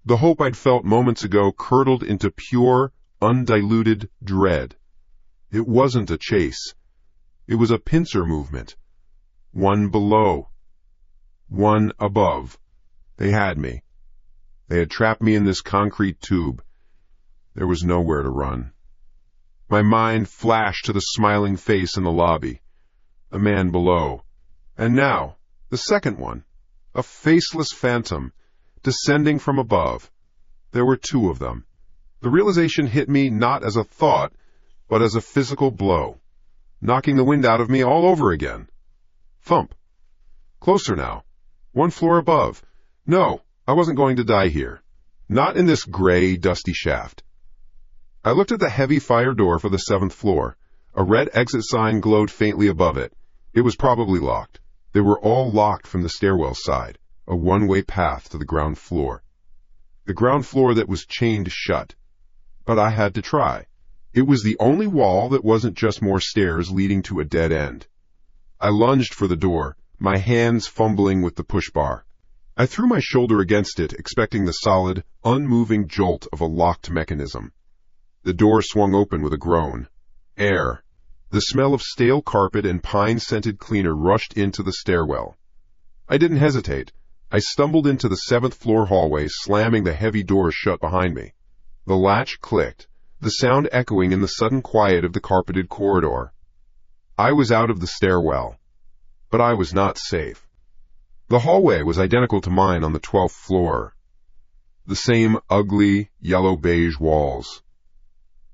The hope I'd felt moments ago curdled into pure, undiluted dread. It wasn't a chase. It was a pincer movement. One below. One above. They had me. They had trapped me in this concrete tube. There was nowhere to run. My mind flashed to the smiling face in the lobby. A man below. And now, the second one. A faceless phantom, descending from above. There were 2 of them. The realization hit me not as a thought, but as a physical blow, knocking the wind out of me all over again. Thump. Closer now. 1 floor above. No, I wasn't going to die here. Not in this gray, dusty shaft. I looked at the heavy fire door for the 7th floor. A red exit sign glowed faintly above it. It was probably locked. They were all locked from the stairwell side, a one-way path to the ground floor. The ground floor that was chained shut. But I had to try. It was the only wall that wasn't just more stairs leading to a dead end. I lunged for the door, my hands fumbling with the push bar. I threw my shoulder against it, expecting the solid, unmoving jolt of a locked mechanism. The door swung open with a groan. Air. The smell of stale carpet and pine-scented cleaner rushed into the stairwell. I didn't hesitate. I stumbled into the 7th floor hallway, slamming the heavy doors shut behind me. The latch clicked, the sound echoing in the sudden quiet of the carpeted corridor. I was out of the stairwell, but I was not safe. The hallway was identical to mine on the 12th floor. The same ugly, yellow-beige walls.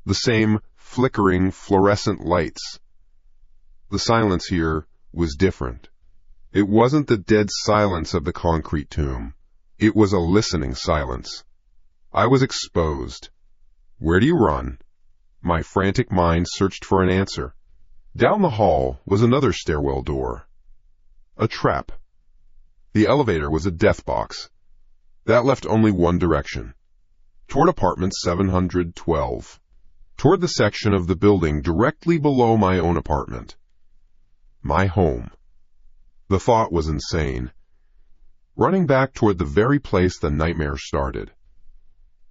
The same flickering, fluorescent lights. The silence here was different. It wasn't the dead silence of the concrete tomb. It was a listening silence. I was exposed. Where do you run? My frantic mind searched for an answer. Down the hall was another stairwell door. A trap. The elevator was a death box. That left only one direction. Toward apartment 712. Toward the section of the building directly below my own apartment. My home. The thought was insane. Running back toward the very place the nightmare started.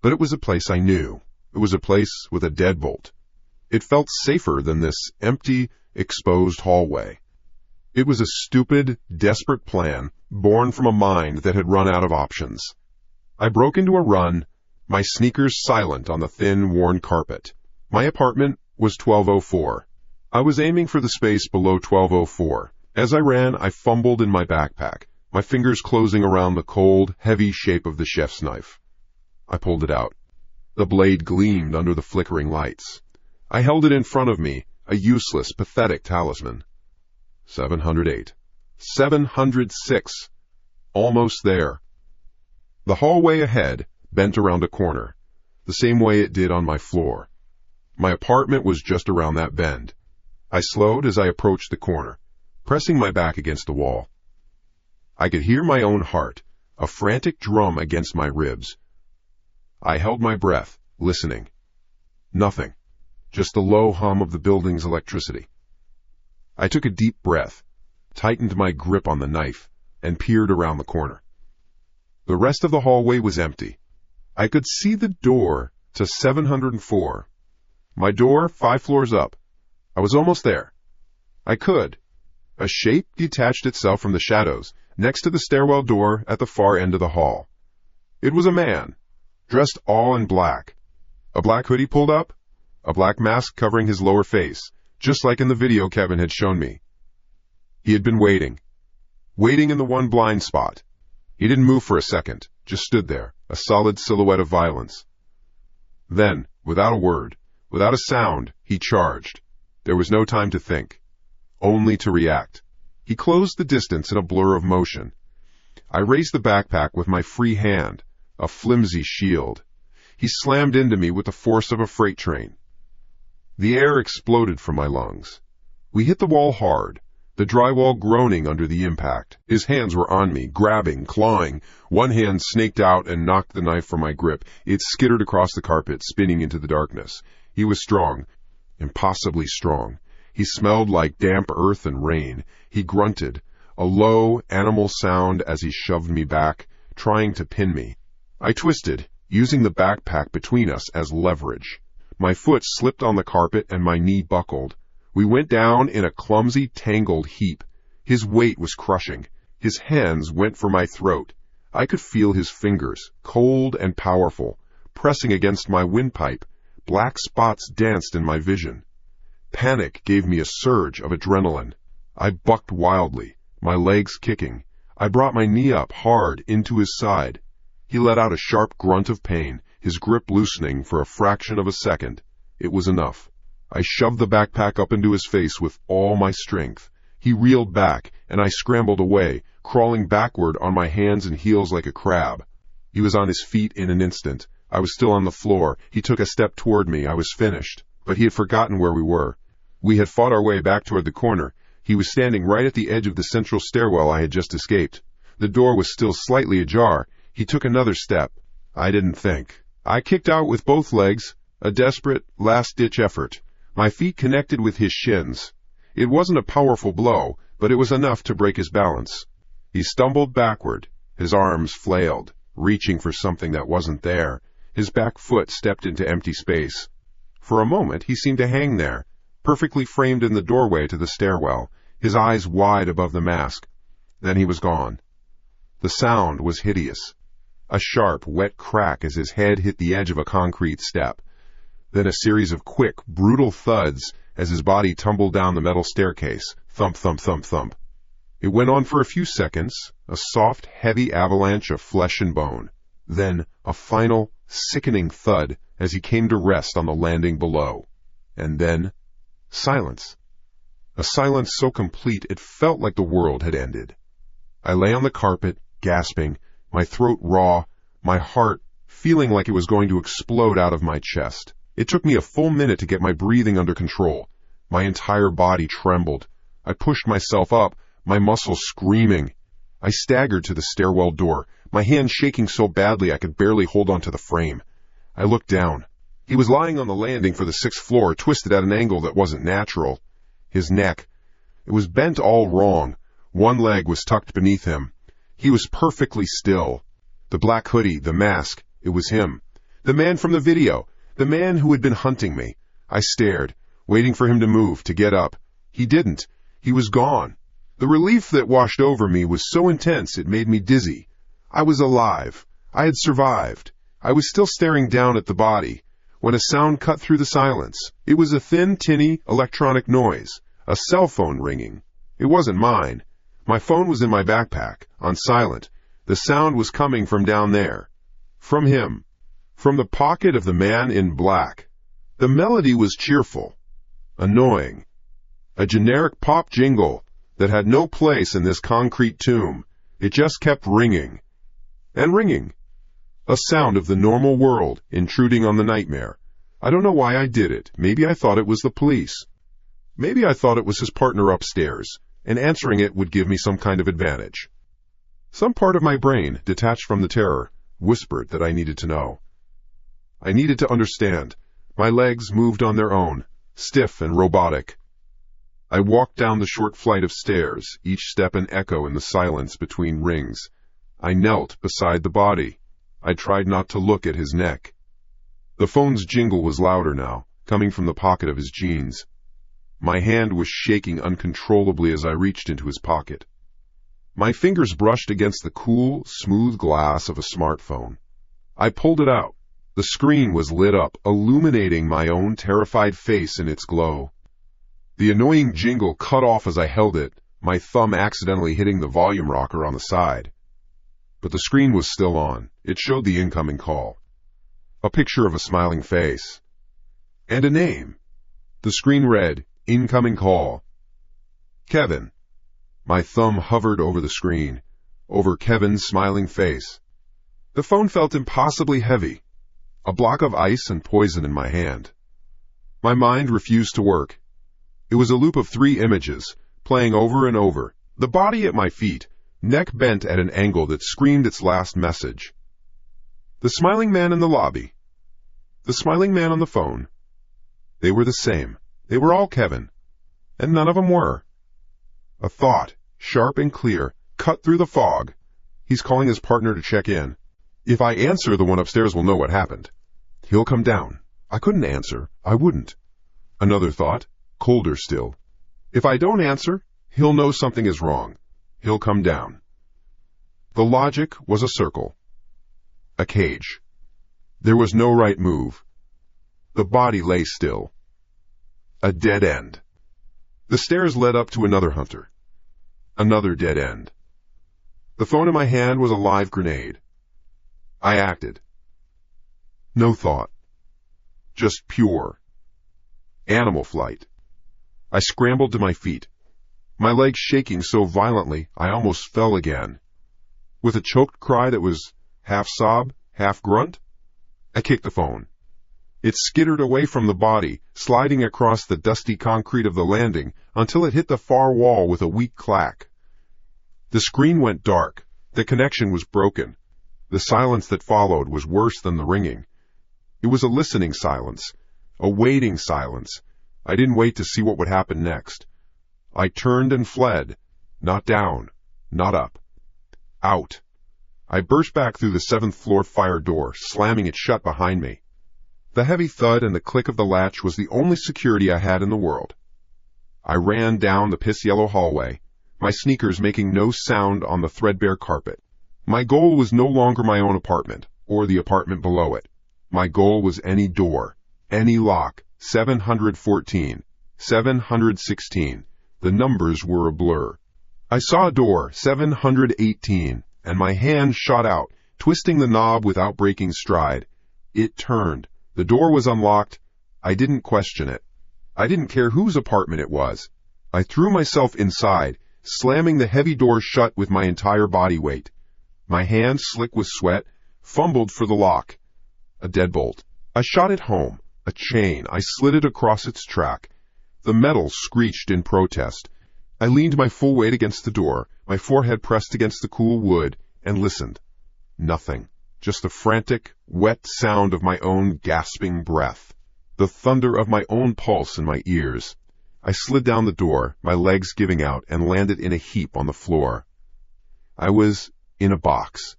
But it was a place I knew. It was a place with a deadbolt. It felt safer than this empty, exposed hallway. It was a stupid, desperate plan born from a mind that had run out of options. I broke into a run, my sneakers silent on the thin, worn carpet. My apartment was 1204. I was aiming for the space below 1204. As I ran, I fumbled in my backpack, my fingers closing around the cold, heavy shape of the chef's knife. I pulled it out. The blade gleamed under the flickering lights. I held it in front of me, a useless, pathetic talisman. 708. 706. Almost there. The hallway ahead bent around a corner, the same way it did on my floor. My apartment was just around that bend. I slowed as I approached the corner, pressing my back against the wall. I could hear my own heart, a frantic drum against my ribs. I held my breath, listening. Nothing. Just the low hum of the building's electricity. I took a deep breath, tightened my grip on the knife, and peered around the corner. The rest of the hallway was empty. I could see the door to 704. My door 5 floors up. I was almost there. I could. A shape detached itself from the shadows next to the stairwell door at the far end of the hall. It was a man, dressed all in black. A black hoodie pulled up, a black mask covering his lower face, just like in the video Kevin had shown me. He had been waiting in the one blind spot. He didn't move for a second, just stood there, a solid silhouette of violence. Then, without a word, without a sound, he charged. There was no time to think, only to react. He closed the distance in a blur of motion. I raised the backpack with my free hand, a flimsy shield. He slammed into me with the force of a freight train. The air exploded from my lungs. We hit the wall hard, the drywall groaning under the impact. His hands were on me, grabbing, clawing. One hand snaked out and knocked the knife from my grip. It skittered across the carpet, spinning into the darkness. He was strong, impossibly strong. He smelled like damp earth and rain. He grunted, a low, animal sound as he shoved me back, trying to pin me. I twisted, using the backpack between us as leverage. My foot slipped on the carpet and my knee buckled. We went down in a clumsy, tangled heap. His weight was crushing. His hands went for my throat. I could feel his fingers, cold and powerful, pressing against my windpipe. Black spots danced in my vision. Panic gave me a surge of adrenaline. I bucked wildly, my legs kicking. I brought my knee up hard into his side. He let out a sharp grunt of pain, his grip loosening for a fraction of a second. It was enough. I shoved the backpack up into his face with all my strength. He reeled back, and I scrambled away, crawling backward on my hands and heels like a crab. He was on his feet in an instant. I was still on the floor. He took a step toward me. I was finished. But he had forgotten where we were. We had fought our way back toward the corner. He was standing right at the edge of the central stairwell I had just escaped. The door was still slightly ajar. He took another step. I didn't think. I kicked out with both legs, a desperate, last-ditch effort. My feet connected with his shins. It wasn't a powerful blow, but it was enough to break his balance. He stumbled backward. His arms flailed, reaching for something that wasn't there. His back foot stepped into empty space. For a moment, he seemed to hang there, perfectly framed in the doorway to the stairwell, his eyes wide above the mask. Then he was gone. The sound was hideous. A sharp, wet crack as his head hit the edge of a concrete step. Then a series of quick, brutal thuds as his body tumbled down the metal staircase. Thump, thump, thump, thump. It went on for a few seconds, a soft, heavy avalanche of flesh and bone. Then a final, sickening thud as he came to rest on the landing below. And then silence. A silence so complete it felt like the world had ended. I lay on the carpet, gasping, my throat raw, my heart feeling like it was going to explode out of my chest. It took me a full minute to get my breathing under control. My entire body trembled. I pushed myself up, my muscles screaming. I staggered to the stairwell door, my hand shaking so badly I could barely hold onto the frame. I looked down. He was lying on the landing for the 6th floor, twisted at an angle that wasn't natural. His neck, it was bent all wrong. One leg was tucked beneath him. He was perfectly still. The black hoodie, the mask, it was him. The man from the video, the man who had been hunting me. I stared, waiting for him to move, to get up. He didn't. He was gone. The relief that washed over me was so intense it made me dizzy. I was alive. I had survived. I was still staring down at the body, when a sound cut through the silence. It was a thin, tinny, electronic noise, a cell phone ringing. It wasn't mine. My phone was in my backpack, on silent. The sound was coming from down there. From him. From the pocket of the man in black. The melody was cheerful. Annoying. A generic pop jingle that had no place in this concrete tomb. It just kept ringing. And ringing. A sound of the normal world intruding on the nightmare. I don't know why I did it. Maybe I thought it was the police. Maybe I thought it was his partner upstairs, and answering it would give me some kind of advantage. Some part of my brain, detached from the terror, whispered that I needed to know. I needed to understand. My legs moved on their own, stiff and robotic. I walked down the short flight of stairs, each step an echo in the silence between rings. I knelt beside the body. I tried not to look at his neck. The phone's jingle was louder now, coming from the pocket of his jeans. My hand was shaking uncontrollably as I reached into his pocket. My fingers brushed against the cool, smooth glass of a smartphone. I pulled it out. The screen was lit up, illuminating my own terrified face in its glow. The annoying jingle cut off as I held it, my thumb accidentally hitting the volume rocker on the side. But the screen was still on. It showed the incoming call. A picture of a smiling face. And a name. The screen read, "Incoming call." Kevin. My thumb hovered over the screen, over Kevin's smiling face. The phone felt impossibly heavy, a block of ice and poison in my hand. My mind refused to work. It was a loop of 3 images, playing over and over. The body at my feet, neck bent at an angle that screamed its last message. The smiling man in the lobby. The smiling man on the phone. They were the same. They were all Kevin. And none of them were. A thought, sharp and clear, cut through the fog. He's calling his partner to check in. If I answer, the one upstairs will know what happened. He'll come down. I couldn't answer. I wouldn't. Another thought, colder still. If I don't answer, he'll know something is wrong. He'll come down. The logic was a circle. A cage. There was no right move. The body lay still. A dead end. The stairs led up to another hunter. Another dead end. The phone in my hand was a live grenade. I acted. No thought. Just pure animal flight. I scrambled to my feet, my legs shaking so violently I almost fell again. With a choked cry that was half sob, half grunt, I kicked the phone. It skittered away from the body, sliding across the dusty concrete of the landing until it hit the far wall with a weak clack. The screen went dark. The connection was broken. The silence that followed was worse than the ringing. It was a listening silence, a waiting silence. I didn't wait to see what would happen next. I turned and fled, not down, not up. Out. I burst back through the 7th floor fire door, slamming it shut behind me. The heavy thud and the click of the latch was the only security I had in the world. I ran down the piss-yellow hallway, my sneakers making no sound on the threadbare carpet. My goal was no longer my own apartment, or the apartment below it. My goal was any door, any lock, 714, 716. The numbers were a blur. I saw a door, 718, and my hand shot out, twisting the knob without breaking stride. It turned. The door was unlocked. I didn't question it. I didn't care whose apartment it was. I threw myself inside, slamming the heavy door shut with my entire body weight. My hand, slick with sweat, fumbled for the lock. A deadbolt. I shot it home. A chain. I slid it across its track. The metal screeched in protest. I leaned my full weight against the door, my forehead pressed against the cool wood, and listened. Nothing. Just the frantic, wet sound of my own gasping breath. The thunder of my own pulse in my ears. I slid down the door, my legs giving out, and landed in a heap on the floor. I was in a box.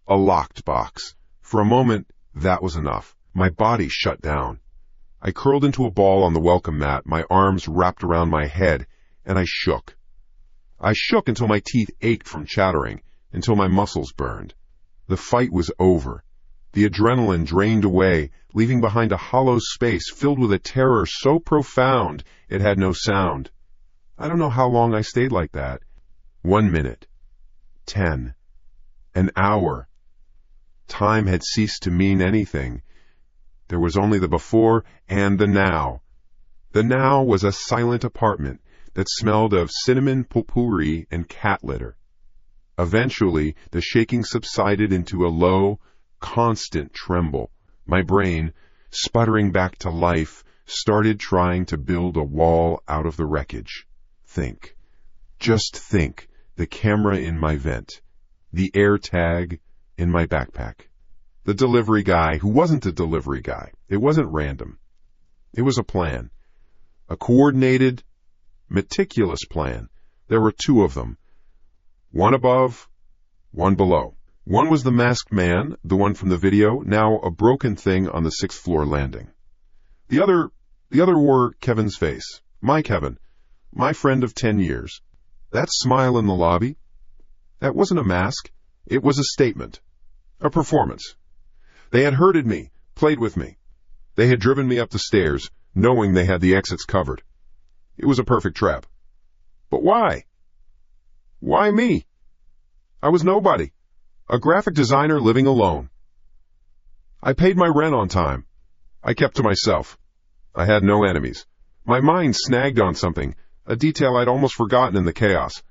A locked box. For a moment, that was enough. My body shut down. I curled into a ball on the welcome mat, my arms wrapped around my head, and I shook. I shook until my teeth ached from chattering, until my muscles burned. The fight was over. The adrenaline drained away, leaving behind a hollow space filled with a terror so profound it had no sound. I don't know how long I stayed like that. 1 minute. 10. An hour. Time had ceased to mean anything. There was only the before and the now. The now was a silent apartment that smelled of cinnamon potpourri and cat litter. Eventually, the shaking subsided into a low, constant tremble. My brain, sputtering back to life, started trying to build a wall out of the wreckage. Think. Just think. The camera in my vent. The air tag in my backpack. The delivery guy who wasn't a delivery guy. It wasn't random. It was a plan. A coordinated, meticulous plan. There were 2 of them. One above, one below. One was the masked man, the one from the video, now a broken thing on the 6th floor landing. The other wore Kevin's face. My Kevin. My friend of 10 years. That smile in the lobby, that wasn't a mask. It was a statement. A performance. They had herded me, played with me. They had driven me up the stairs, knowing they had the exits covered. It was a perfect trap. But why? Why me? I was nobody. A graphic designer living alone. I paid my rent on time. I kept to myself. I had no enemies. My mind snagged on something, a detail I'd almost forgotten in the chaos.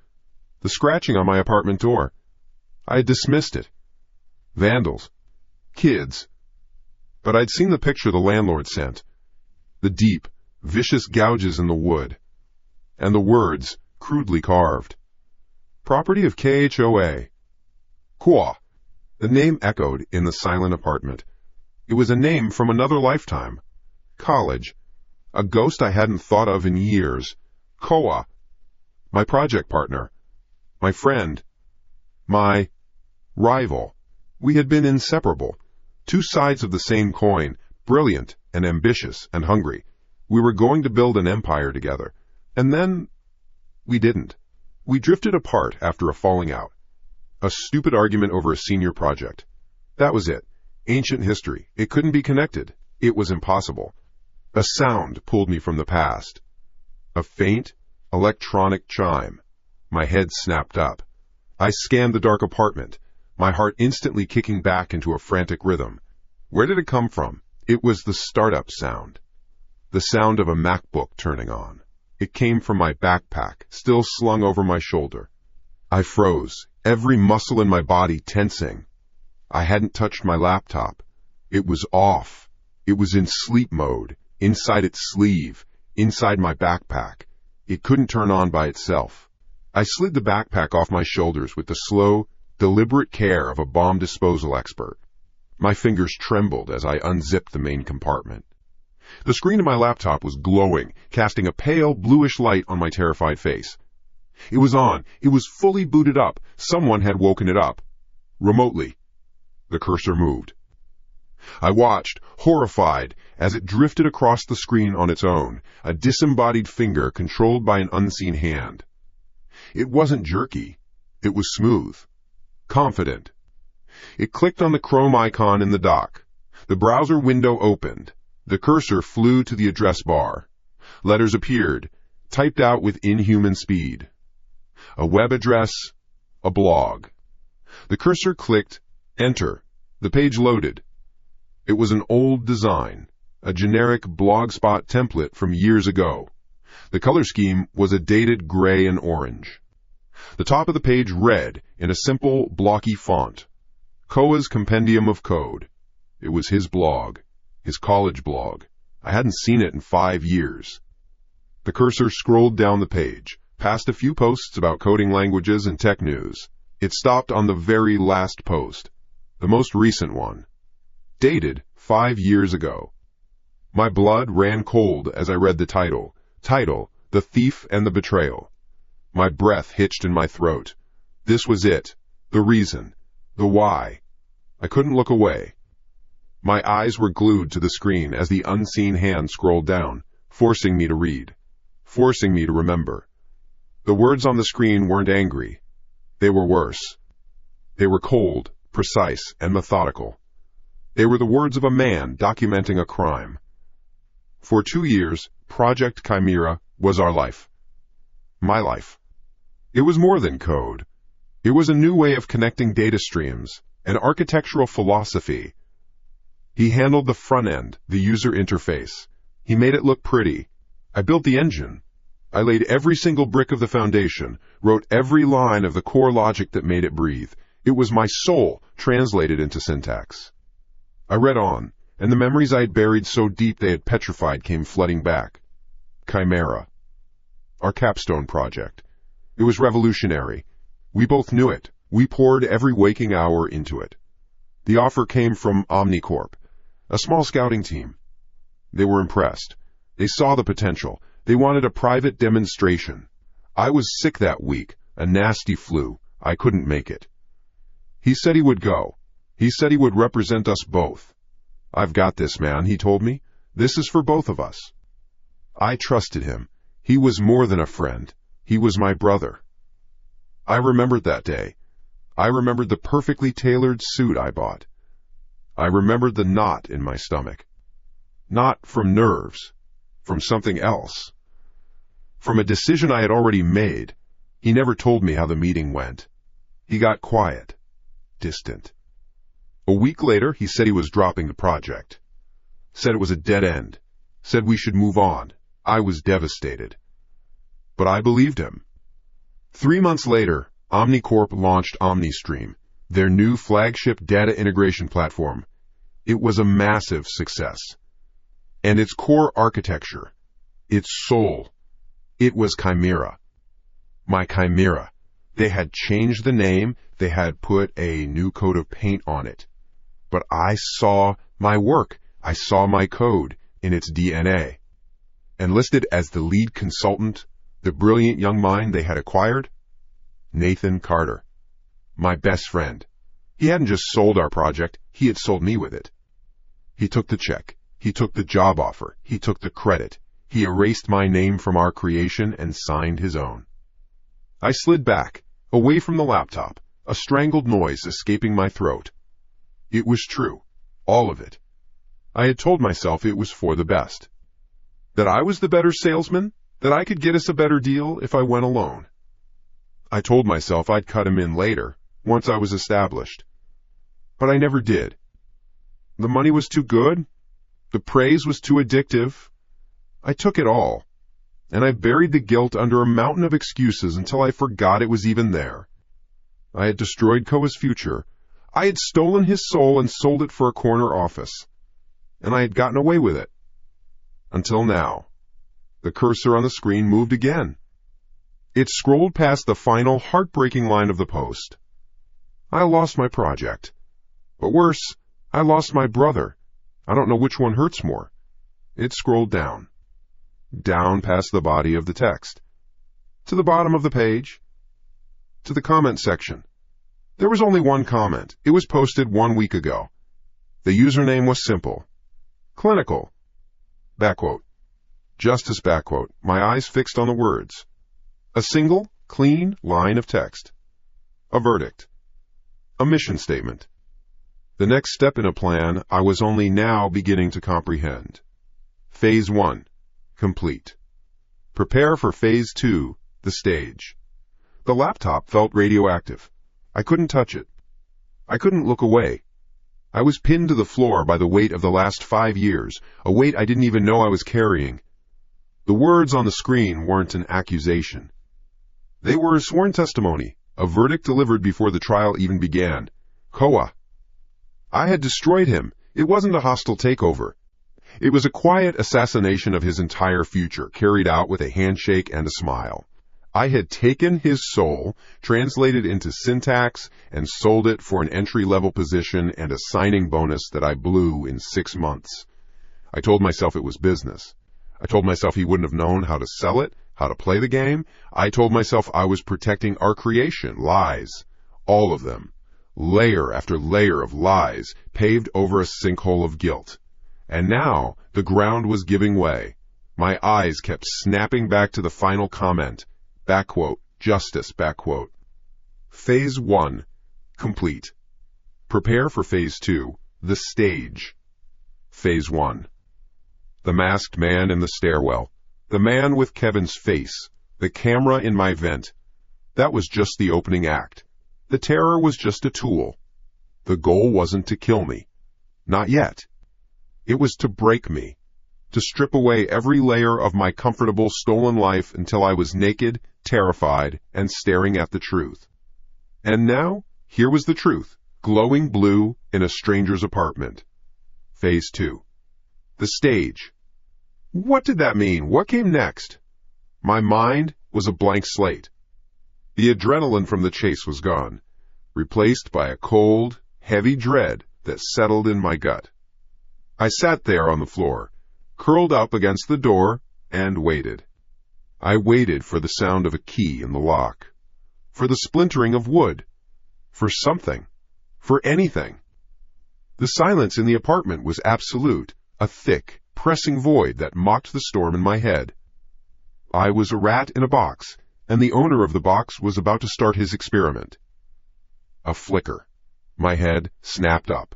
The scratching on my apartment door. I had dismissed it. Vandals. Kids. But I'd seen the picture the landlord sent. The deep, vicious gouges in the wood. And the words, crudely carved. Property of KHOA. Kwa. The name echoed in the silent apartment. It was a name from another lifetime. College. A ghost I hadn't thought of in years. Koa. My project partner. My friend. My rival. We had been inseparable. 2 sides of the same coin, brilliant and ambitious and hungry. We were going to build an empire together. And then we didn't. We drifted apart after a falling out. A stupid argument over a senior project. That was it. Ancient history. It couldn't be connected. It was impossible. A sound pulled me from the past. A faint, electronic chime. My head snapped up. I scanned the dark apartment, my heart instantly kicking back into a frantic rhythm. Where did it come from? It was the startup sound. The sound of a MacBook turning on. It came from my backpack, still slung over my shoulder. I froze, every muscle in my body tensing. I hadn't touched my laptop. It was off. It was in sleep mode, inside its sleeve, inside my backpack. It couldn't turn on by itself. I slid the backpack off my shoulders with the slow, deliberate care of a bomb disposal expert. My fingers trembled as I unzipped the main compartment. The screen of my laptop was glowing, casting a pale, bluish light on my terrified face. It was on. It was fully booted up. Someone had woken it up. Remotely. The cursor moved. I watched, horrified, as it drifted across the screen on its own, a disembodied finger controlled by an unseen hand. It wasn't jerky. It was smooth. Confident. It clicked on the Chrome icon in the dock. The browser window opened. The cursor flew to the address bar. Letters appeared, typed out with inhuman speed. A web address, a blog. The cursor clicked enter. The page loaded. It was an old design, a generic Blogspot template from years ago. The color scheme was a dated gray and orange. The top of the page read in a simple, blocky font, Koa's Compendium of Code. It was his blog, his college blog. I hadn't seen it in 5 years. The cursor scrolled down the page, past a few posts about coding languages and tech news. It stopped on the very last post, the most recent one, dated 5 years ago. My blood ran cold as I read the title, The Thief and the Betrayal. My breath hitched in my throat. This was it, the reason, the why. I couldn't look away. My eyes were glued to the screen as the unseen hand scrolled down, forcing me to read, forcing me to remember. The words on the screen weren't angry. They were worse. They were cold, precise, and methodical. They were the words of a man documenting a crime. For 2 years, Project Chimera was our life. My life. It was more than code. It was a new way of connecting data streams, an architectural philosophy. He handled the front end, the user interface. He made it look pretty. I built the engine. I laid every single brick of the foundation, wrote every line of the core logic that made it breathe. It was my soul translated into syntax. I read on, and the memories I had buried so deep they had petrified came flooding back. Chimera. Our capstone project. It was revolutionary. We both knew it. We poured every waking hour into it. The offer came from Omnicorp, a small scouting team. They were impressed. They saw the potential. They wanted a private demonstration. I was sick that week, a nasty flu. I couldn't make it. He said he would go. He said he would represent us both. I've got this, man, he told me. This is for both of us. I trusted him. He was more than a friend. He was my brother. I remembered that day. I remembered the perfectly tailored suit I bought. I remembered the knot in my stomach. Not from nerves, from something else. From a decision I had already made. He never told me how the meeting went. He got quiet, distant. A week later, he said he was dropping the project. Said it was a dead end. Said we should move on. I was devastated. But I believed him. 3 months later, Omnicorp launched OmniStream, their new flagship data integration platform. It was a massive success. And its core architecture, its soul, it was Chimera. My Chimera. They had changed the name, they had put a new coat of paint on it. But I saw my work, I saw my code in its DNA. And listed as the lead consultant, the brilliant young mind they had acquired, Nathan Carter, my best friend. He hadn't just sold our project, he had sold me with it. He took the check, he took the job offer, he took the credit. He erased my name from our creation and signed his own. I slid back, away from the laptop, a strangled noise escaping my throat. It was true, all of it. I had told myself it was for the best. That I was the better salesman, that I could get us a better deal if I went alone. I told myself I'd cut him in later, once I was established. But I never did. The money was too good. The praise was too addictive. I took it all, and I buried the guilt under a mountain of excuses until I forgot it was even there. I had destroyed Koa's future. I had stolen his soul and sold it for a corner office. And I had gotten away with it. Until now. The cursor on the screen moved again. It scrolled past the final heartbreaking line of the post. I lost my project. But worse, I lost my brother. I don't know which one hurts more. It scrolled down. Down past the body of the text. To the bottom of the page. To the comment section. There was only one comment. It was posted 1 week ago. The username was simple. Clinical. Backquote. Justice backquote. My eyes fixed on the words. A single, clean line of text. A verdict. A mission statement. The next step in a plan I was only now beginning to comprehend. Phase 1. Complete. Prepare for Phase 2, the stage. The laptop felt radioactive. I couldn't touch it. I couldn't look away. I was pinned to the floor by the weight of the last 5 years, a weight I didn't even know I was carrying. The words on the screen weren't an accusation. They were a sworn testimony, a verdict delivered before the trial even began. Koa. I had destroyed him. It wasn't a hostile takeover. It was a quiet assassination of his entire future, carried out with a handshake and a smile. I had taken his soul, translated into syntax, and sold it for an entry-level position and a signing bonus that I blew in 6 months. I told myself it was business. I told myself he wouldn't have known how to sell it, how to play the game. I told myself I was protecting our creation, lies. All of them. Layer after layer of lies, paved over a sinkhole of guilt. And now, the ground was giving way. My eyes kept snapping back to the final comment. Backquote, justice, backquote. Phase 1, complete. Prepare for Phase 2, the stage. Phase 1. The masked man in the stairwell. The man with Kevin's face. The camera in my vent. That was just the opening act. The terror was just a tool. The goal wasn't to kill me. Not yet. It was to break me. To strip away every layer of my comfortable, stolen life until I was naked, terrified, and staring at the truth. And now, here was the truth, glowing blue in a stranger's apartment. Phase 2. The stage. What did that mean? What came next? My mind was a blank slate. The adrenaline from the chase was gone, replaced by a cold, heavy dread that settled in my gut. I sat there on the floor, curled up against the door, and waited. I waited for the sound of a key in the lock, for the splintering of wood, for something, for anything. The silence in the apartment was absolute, a thick, pressing void that mocked the storm in my head. I was a rat in a box, and the owner of the box was about to start his experiment. A flicker. My head snapped up.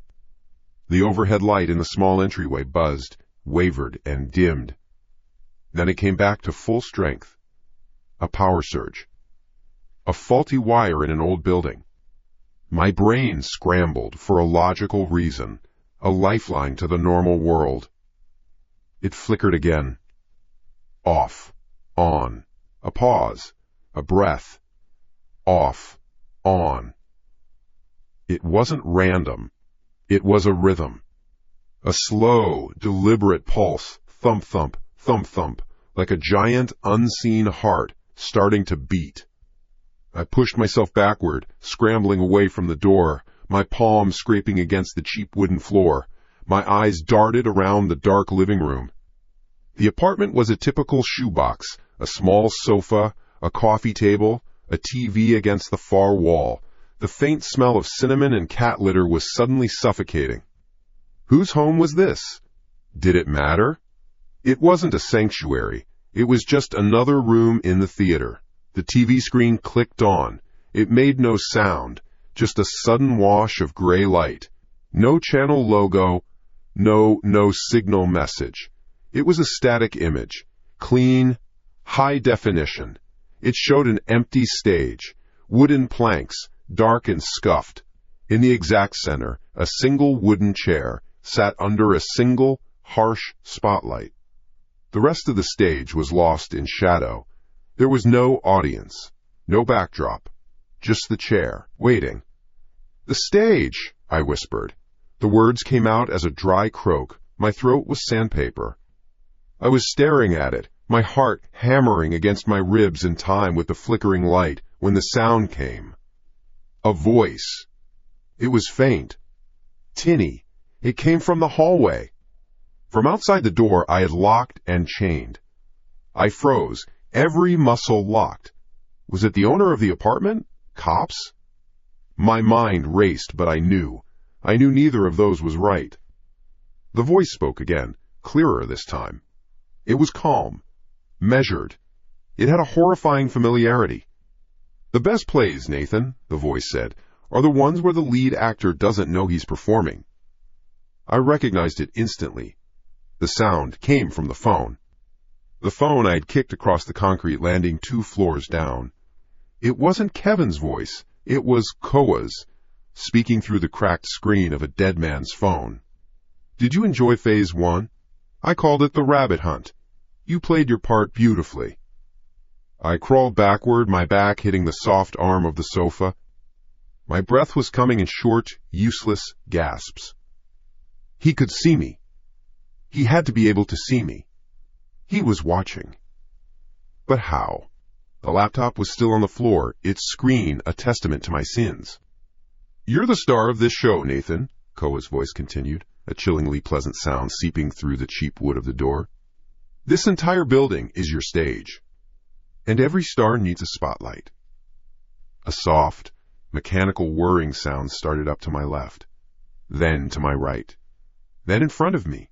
The overhead light in the small entryway buzzed, wavered, and dimmed. Then it came back to full strength. A power surge. A faulty wire in an old building. My brain scrambled for a logical reason, a lifeline to the normal world. It flickered again. Off. On. A pause. A breath. Off. On. It wasn't random. It was a rhythm. A slow, deliberate pulse, thump-thump, thump-thump, like a giant, unseen heart starting to beat. I pushed myself backward, scrambling away from the door, my palms scraping against the cheap wooden floor. My eyes darted around the dark living room. The apartment was a typical shoebox, a small sofa, a coffee table, a TV against the far wall. The faint smell of cinnamon and cat litter was suddenly suffocating. Whose home was this? Did it matter? It wasn't a sanctuary. It was just another room in the theater. The TV screen clicked on. It made no sound, just a sudden wash of gray light. No channel logo, no signal message. It was a static image, clean, high definition. It showed an empty stage, wooden planks, dark and scuffed. In the exact center, a single wooden chair sat under a single, harsh spotlight. The rest of the stage was lost in shadow. There was no audience, no backdrop, just the chair, waiting. "The stage," I whispered. The words came out as a dry croak. My throat was sandpaper. I was staring at it, my heart hammering against my ribs in time with the flickering light, when the sound came. A voice. It was faint, tinny. It came from the hallway. From outside the door I had locked and chained. I froze, every muscle locked. Was it the owner of the apartment? Cops? My mind raced, but I knew. I knew neither of those was right. The voice spoke again, clearer this time. It was calm, measured. It had a horrifying familiarity. "The best plays, Nathan," the voice said, "are the ones where the lead actor doesn't know he's performing." I recognized it instantly. The sound came from the phone. The phone I had kicked across the concrete landing 2 floors down. It wasn't Kevin's voice. It was Koa's, speaking through the cracked screen of a dead man's phone. "Did you enjoy Phase 1? I called it the rabbit hunt. You played your part beautifully." I crawled backward, my back hitting the soft arm of the sofa. My breath was coming in short, useless gasps. He could see me. He had to be able to see me. He was watching. But how? The laptop was still on the floor, its screen a testament to my sins. "You're the star of this show, Nathan," Koa's voice continued, a chillingly pleasant sound seeping through the cheap wood of the door. "This entire building is your stage. And every star needs a spotlight." A soft, mechanical whirring sound started up to my left, then to my right, then in front of me.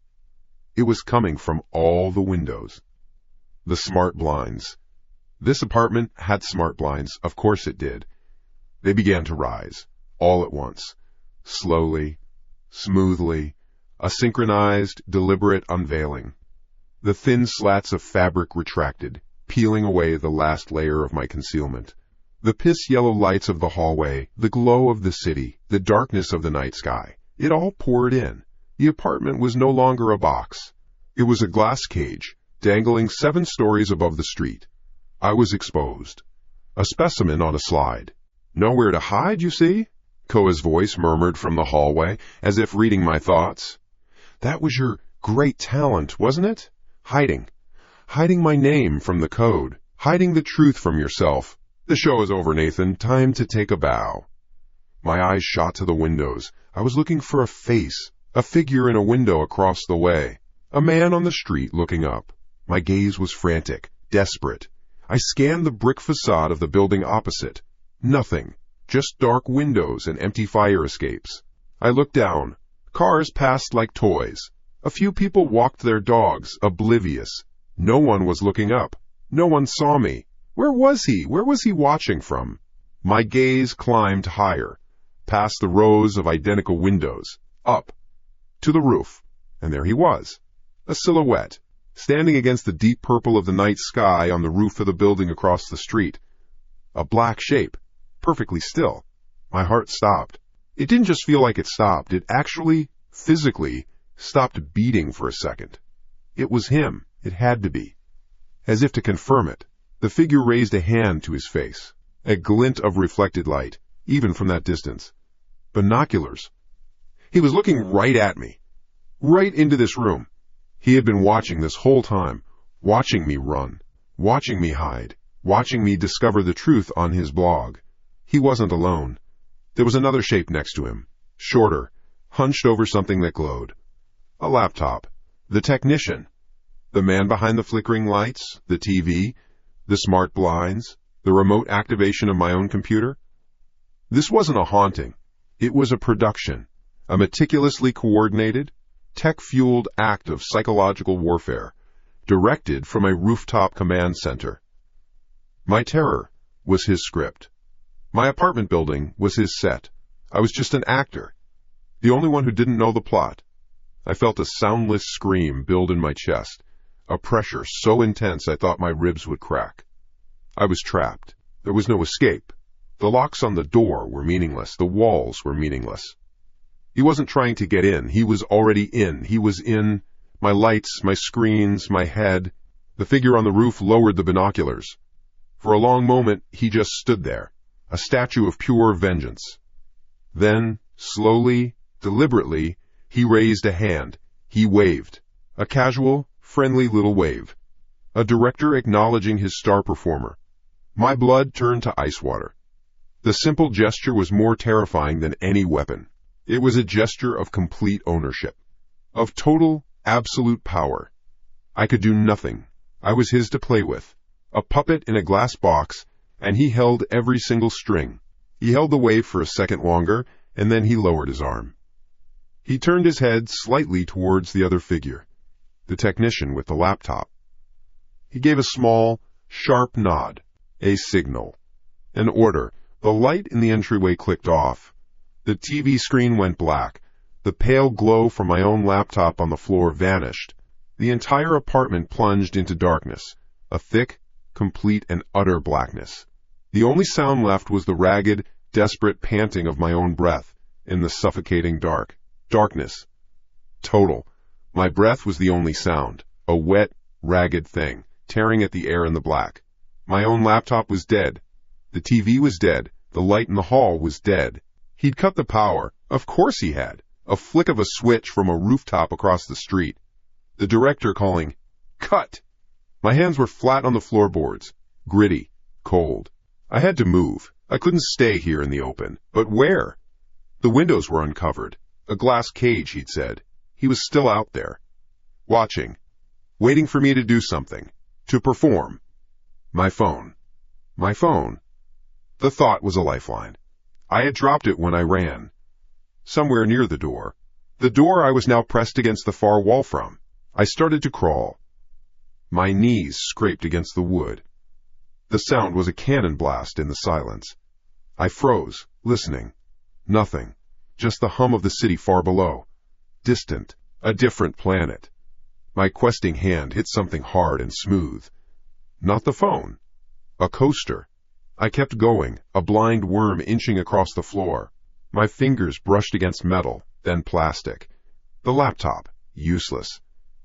It was coming from all the windows. The smart blinds. This apartment had smart blinds, of course it did. They began to rise, all at once, slowly, smoothly, a synchronized, deliberate unveiling. The thin slats of fabric retracted, peeling away the last layer of my concealment. The piss-yellow lights of the hallway, the glow of the city, the darkness of the night sky, it all poured in. The apartment was no longer a box. It was a glass cage, dangling 7 stories above the street. I was exposed. A specimen on a slide. "Nowhere to hide, you see?" Koa's voice murmured from the hallway, as if reading my thoughts. "That was your great talent, wasn't it? Hiding. Hiding my name from the code. Hiding the truth from yourself. The show is over, Nathan. Time to take a bow." My eyes shot to the windows. I was looking for a face, a figure in a window across the way. A man on the street looking up. My gaze was frantic, desperate. I scanned the brick facade of the building opposite. Nothing. Just dark windows and empty fire escapes. I looked down. Cars passed like toys. A few people walked their dogs, oblivious. No one was looking up. No one saw me. Where was he? Where was he watching from? My gaze climbed higher, past the rows of identical windows, up, to the roof. And there he was, a silhouette, standing against the deep purple of the night sky on the roof of the building across the street. A black shape, perfectly still. My heart stopped. It didn't just feel like it stopped. It actually, physically, stopped beating for a second. It was him. It had to be. As if to confirm it, the figure raised a hand to his face, a glint of reflected light, even from that distance. Binoculars. He was looking right at me, right into this room. He had been watching this whole time, watching me run, watching me hide, watching me discover the truth on his blog. He wasn't alone. There was another shape next to him, shorter, hunched over something that glowed. A laptop. The technician. The man behind the flickering lights, the TV, the smart blinds, the remote activation of my own computer. This wasn't a haunting. It was a production, a meticulously coordinated, tech-fueled act of psychological warfare, directed from a rooftop command center. My terror was his script. My apartment building was his set. I was just an actor, the only one who didn't know the plot. I felt a soundless scream build in my chest, a pressure so intense I thought my ribs would crack. I was trapped. There was no escape. The locks on the door were meaningless. The walls were meaningless. He wasn't trying to get in. He was already in. He was in my lights, my screens, my head. The figure on the roof lowered the binoculars. For a long moment, he just stood there, a statue of pure vengeance. Then, slowly, deliberately, he raised a hand. He waved. A casual, friendly little wave. A director acknowledging his star performer. My blood turned to ice water. The simple gesture was more terrifying than any weapon. It was a gesture of complete ownership, of total, absolute power. I could do nothing. I was his to play with, a puppet in a glass box, and he held every single string. He held the wave for a second longer, and then he lowered his arm. He turned his head slightly towards the other figure, the technician with the laptop. He gave a small, sharp nod, a signal, an order. The light in the entryway clicked off. The TV screen went black. The pale glow from my own laptop on the floor vanished. The entire apartment plunged into darkness, a thick, complete, and utter blackness. The only sound left was the ragged, desperate panting of my own breath in the suffocating dark. Darkness. Total. My breath was the only sound, a wet, ragged thing, tearing at the air in the black. My own laptop was dead. The TV was dead. The light in the hall was dead. He'd cut the power. Of course he had. A flick of a switch from a rooftop across the street. The director calling, "Cut!" My hands were flat on the floorboards, gritty, cold. I had to move. I couldn't stay here in the open. But where? The windows were uncovered. A glass cage, he'd said. He was still out there, watching, waiting for me to do something, to perform. My phone. My phone. The thought was a lifeline. I had dropped it when I ran. Somewhere near the door. The door I was now pressed against the far wall from. I started to crawl. My knees scraped against the wood. The sound was a cannon blast in the silence. I froze, listening. Nothing. Just the hum of the city far below. Distant. A different planet. My questing hand hit something hard and smooth. Not the phone. A coaster. I kept going, a blind worm inching across the floor. My fingers brushed against metal, then plastic. The laptop. Useless.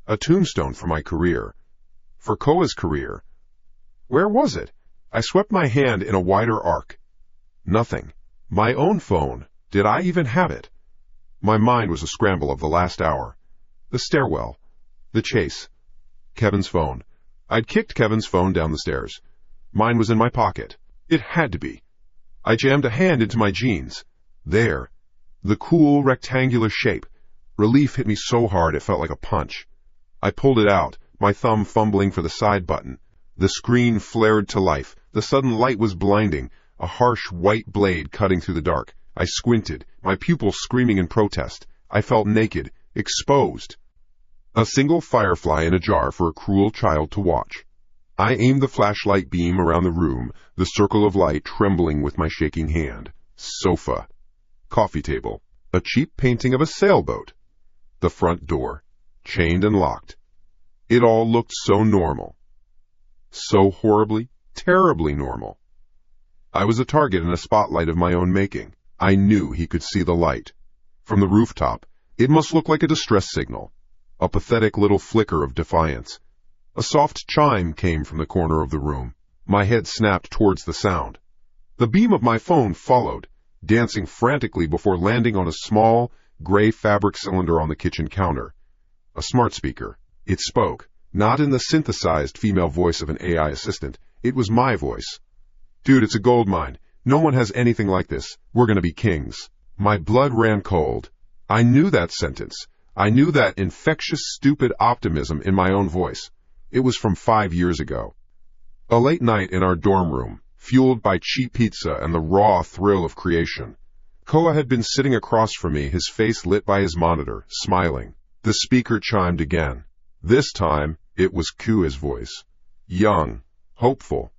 A tombstone for my career. For Koa's career. Where was it? I swept my hand in a wider arc. Nothing. My own phone. Did I even have it? My mind was a scramble of the last hour. The stairwell. The chase. Kevin's phone. I'd kicked Kevin's phone down the stairs. Mine was in my pocket. It had to be. I jammed a hand into my jeans. There. The cool, rectangular shape. Relief hit me so hard it felt like a punch. I pulled it out, my thumb fumbling for the side button. The screen flared to life. The sudden light was blinding, a harsh white blade cutting through the dark. I squinted, my pupils screaming in protest. I felt naked, exposed. A single firefly in a jar for a cruel child to watch. I aimed the flashlight beam around the room, the circle of light trembling with my shaking hand. Sofa. Coffee table. A cheap painting of a sailboat. The front door. Chained and locked. It all looked so normal. So horribly, terribly normal. I was a target in a spotlight of my own making. I knew he could see the light. From the rooftop, it must look like a distress signal. A pathetic little flicker of defiance. A soft chime came from the corner of the room. My head snapped towards the sound. The beam of my phone followed, dancing frantically before landing on a small, gray fabric cylinder on the kitchen counter. A smart speaker. It spoke, not in the synthesized female voice of an AI assistant. It was my voice. "Dude, it's a gold mine. No one has anything like this. We're gonna be kings." My blood ran cold. I knew that sentence. I knew that infectious, stupid optimism in my own voice. It was from 5 years ago. A late night in our dorm room, fueled by cheap pizza and the raw thrill of creation. Koa had been sitting across from me, his face lit by his monitor, smiling. The speaker chimed again. This time, it was Kua's voice. Young, hopeful.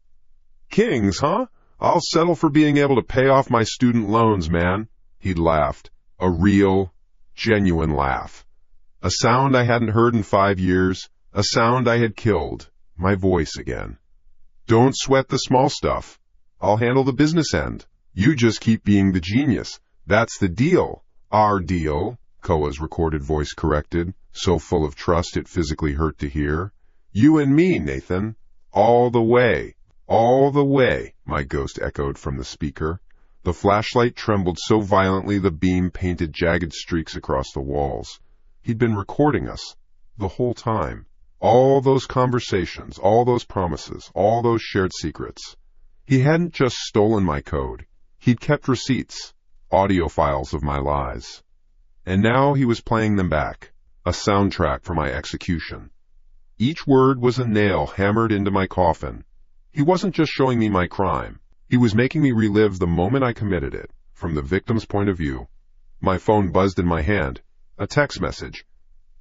"Kings, huh? I'll settle for being able to pay off my student loans, man." He'd laughed. A real, genuine laugh. A sound I hadn't heard in 5 years. A sound I had killed. My voice again. "Don't sweat the small stuff. I'll handle the business end. You just keep being the genius. That's the deal." "Our deal," Koa's recorded voice corrected, so full of trust it physically hurt to hear. "You and me, Nathan. All the way. All the way," my ghost echoed from the speaker. The flashlight trembled so violently the beam painted jagged streaks across the walls. He'd been recording us. The whole time. All those conversations, all those promises, all those shared secrets. He hadn't just stolen my code. He'd kept receipts, audio files of my lies. And now he was playing them back, a soundtrack for my execution. Each word was a nail hammered into my coffin. He wasn't just showing me my crime. He was making me relive the moment I committed it, from the victim's point of view. My phone buzzed in my hand. A text message.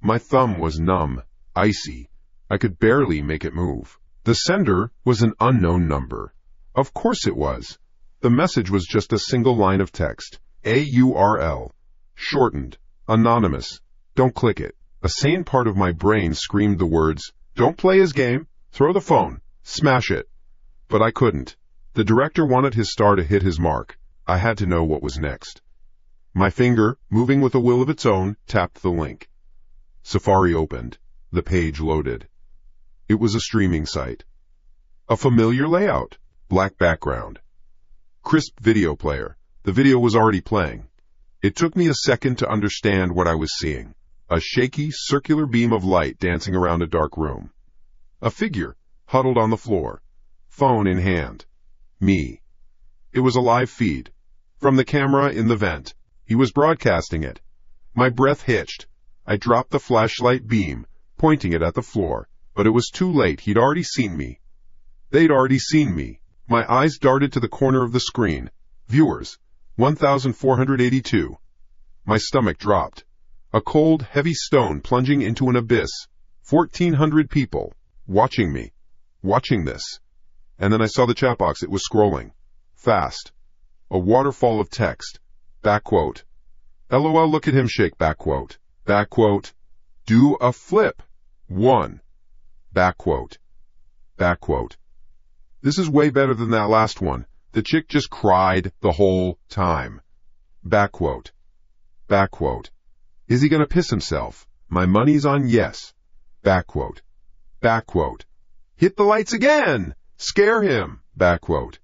My thumb was numb, icy. I could barely make it move. The sender was an unknown number. Of course it was. The message was just a single line of text. AURL. Shortened. Anonymous. Don't click it. A sane part of my brain screamed the words, "Don't play his game. Throw the phone. Smash it." But I couldn't. The director wanted his star to hit his mark. I had to know what was next. My finger, moving with a will of its own, tapped the link. Safari opened. The page loaded. It was a streaming site. A familiar layout. Black background. Crisp video player. The video was already playing. It took me a second to understand what I was seeing. A shaky, circular beam of light dancing around a dark room. A figure, huddled on the floor. Phone in hand. Me. It was a live feed. From the camera in the vent. He was broadcasting it. My breath hitched. I dropped the flashlight beam, pointing it at the floor, but it was too late. He'd already seen me. They'd already seen me. My eyes darted to the corner of the screen. Viewers, 1,482. My stomach dropped. A cold, heavy stone plunging into an abyss. 1,400 people. Watching me. Watching this. And then I saw the chat box. It was scrolling. Fast. A waterfall of text. Back quote. LOL, look at him shake. Back quote. Back quote. Do a flip. 1. Back quote. Back quote. This is way better than that last one. The chick just cried the whole time. Back quote. Back quote. Is he gonna piss himself? My money's on yes. Back quote. Back quote. Hit the lights again! Scare him! Back quote.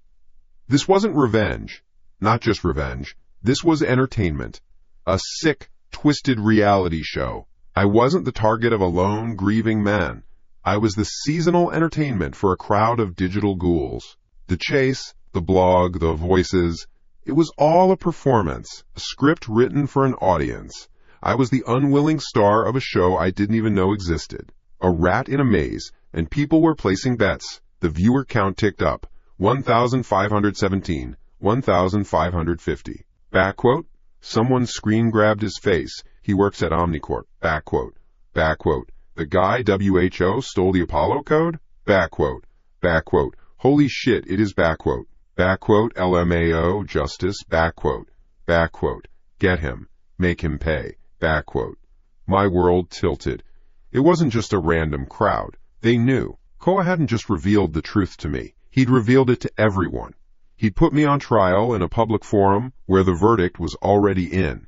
This wasn't revenge. Not just revenge. This was entertainment. A sick, twisted reality show. I wasn't the target of a lone, grieving man. I was the seasonal entertainment for a crowd of digital ghouls. The chase, the blog, the voices, it was all a performance, a script written for an audience. I was the unwilling star of a show I didn't even know existed. A rat in a maze, and people were placing bets. The viewer count ticked up. 1,517, 1,550. Back quote. Someone screen grabbed his face. He works at Omnicorp. Back quote. Back quote. The guy WHO stole the Apollo code? Back quote. Back quote. Holy shit, it is back quote. Back quote. LMAO, justice. Back quote. Back quote. Get him. Make him pay. Back quote. My world tilted. It wasn't just a random crowd. They knew. Koa hadn't just revealed the truth to me. He'd revealed it to everyone. He'd put me on trial in a public forum where the verdict was already in.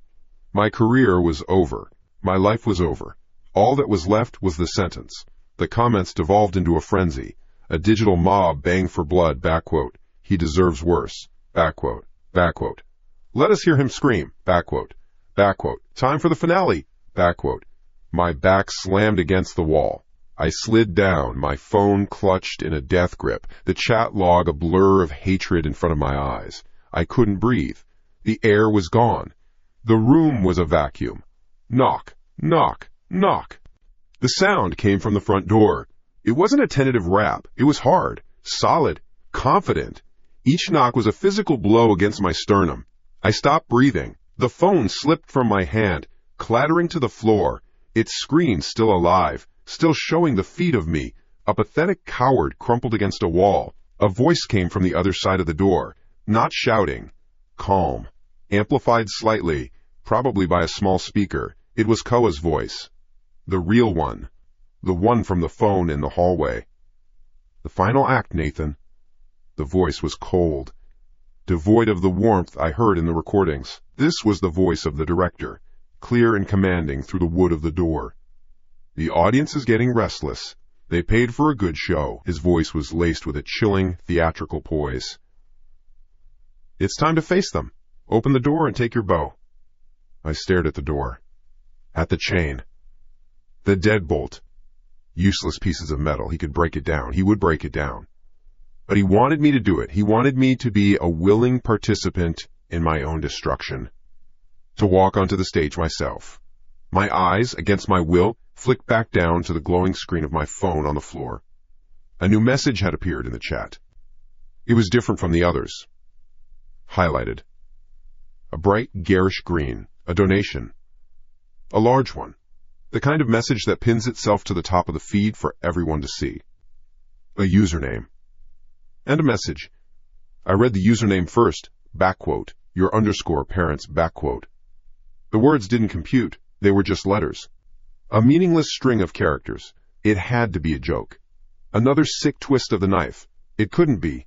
My career was over. My life was over. All that was left was the sentence. The comments devolved into a frenzy. A digital mob banged for blood. Back quote. He deserves worse. Back quote. Back quote. Let us hear him scream. Back quote. Back quote. Time for the finale. Back quote. My back slammed against the wall. I slid down, my phone clutched in a death grip, the chat log a blur of hatred in front of my eyes. I couldn't breathe. The air was gone. The room was a vacuum. Knock, knock, knock. The sound came from the front door. It wasn't a tentative rap. It was hard, solid, confident. Each knock was a physical blow against my sternum. I stopped breathing. The phone slipped from my hand, clattering to the floor, its screen still alive, still showing the feed of me, a pathetic coward crumpled against a wall. A voice came from the other side of the door, not shouting, calm, amplified slightly, probably by a small speaker. It was Koa's voice. The real one. The one from the phone in the hallway. The final act, Nathan. The voice was cold, devoid of the warmth I heard in the recordings. This was the voice of the director, clear and commanding through the wood of the door. The audience is getting restless. They paid for a good show. His voice was laced with a chilling, theatrical poise. It's time to face them. Open the door and take your bow. I stared at the door. At the chain. The deadbolt. Useless pieces of metal. He could break it down. He would break it down. But he wanted me to do it. He wanted me to be a willing participant in my own destruction. To walk onto the stage myself. My eyes, against my will, flicked back down to the glowing screen of my phone on the floor. A new message had appeared in the chat. It was different from the others. Highlighted. A bright, garish green. A donation. A large one. The kind of message that pins itself to the top of the feed for everyone to see. A username. And a message. I read the username first. Back quote. Your underscore parents. Back quote. The words didn't compute. They were just letters. A meaningless string of characters. It had to be a joke. Another sick twist of the knife. It couldn't be.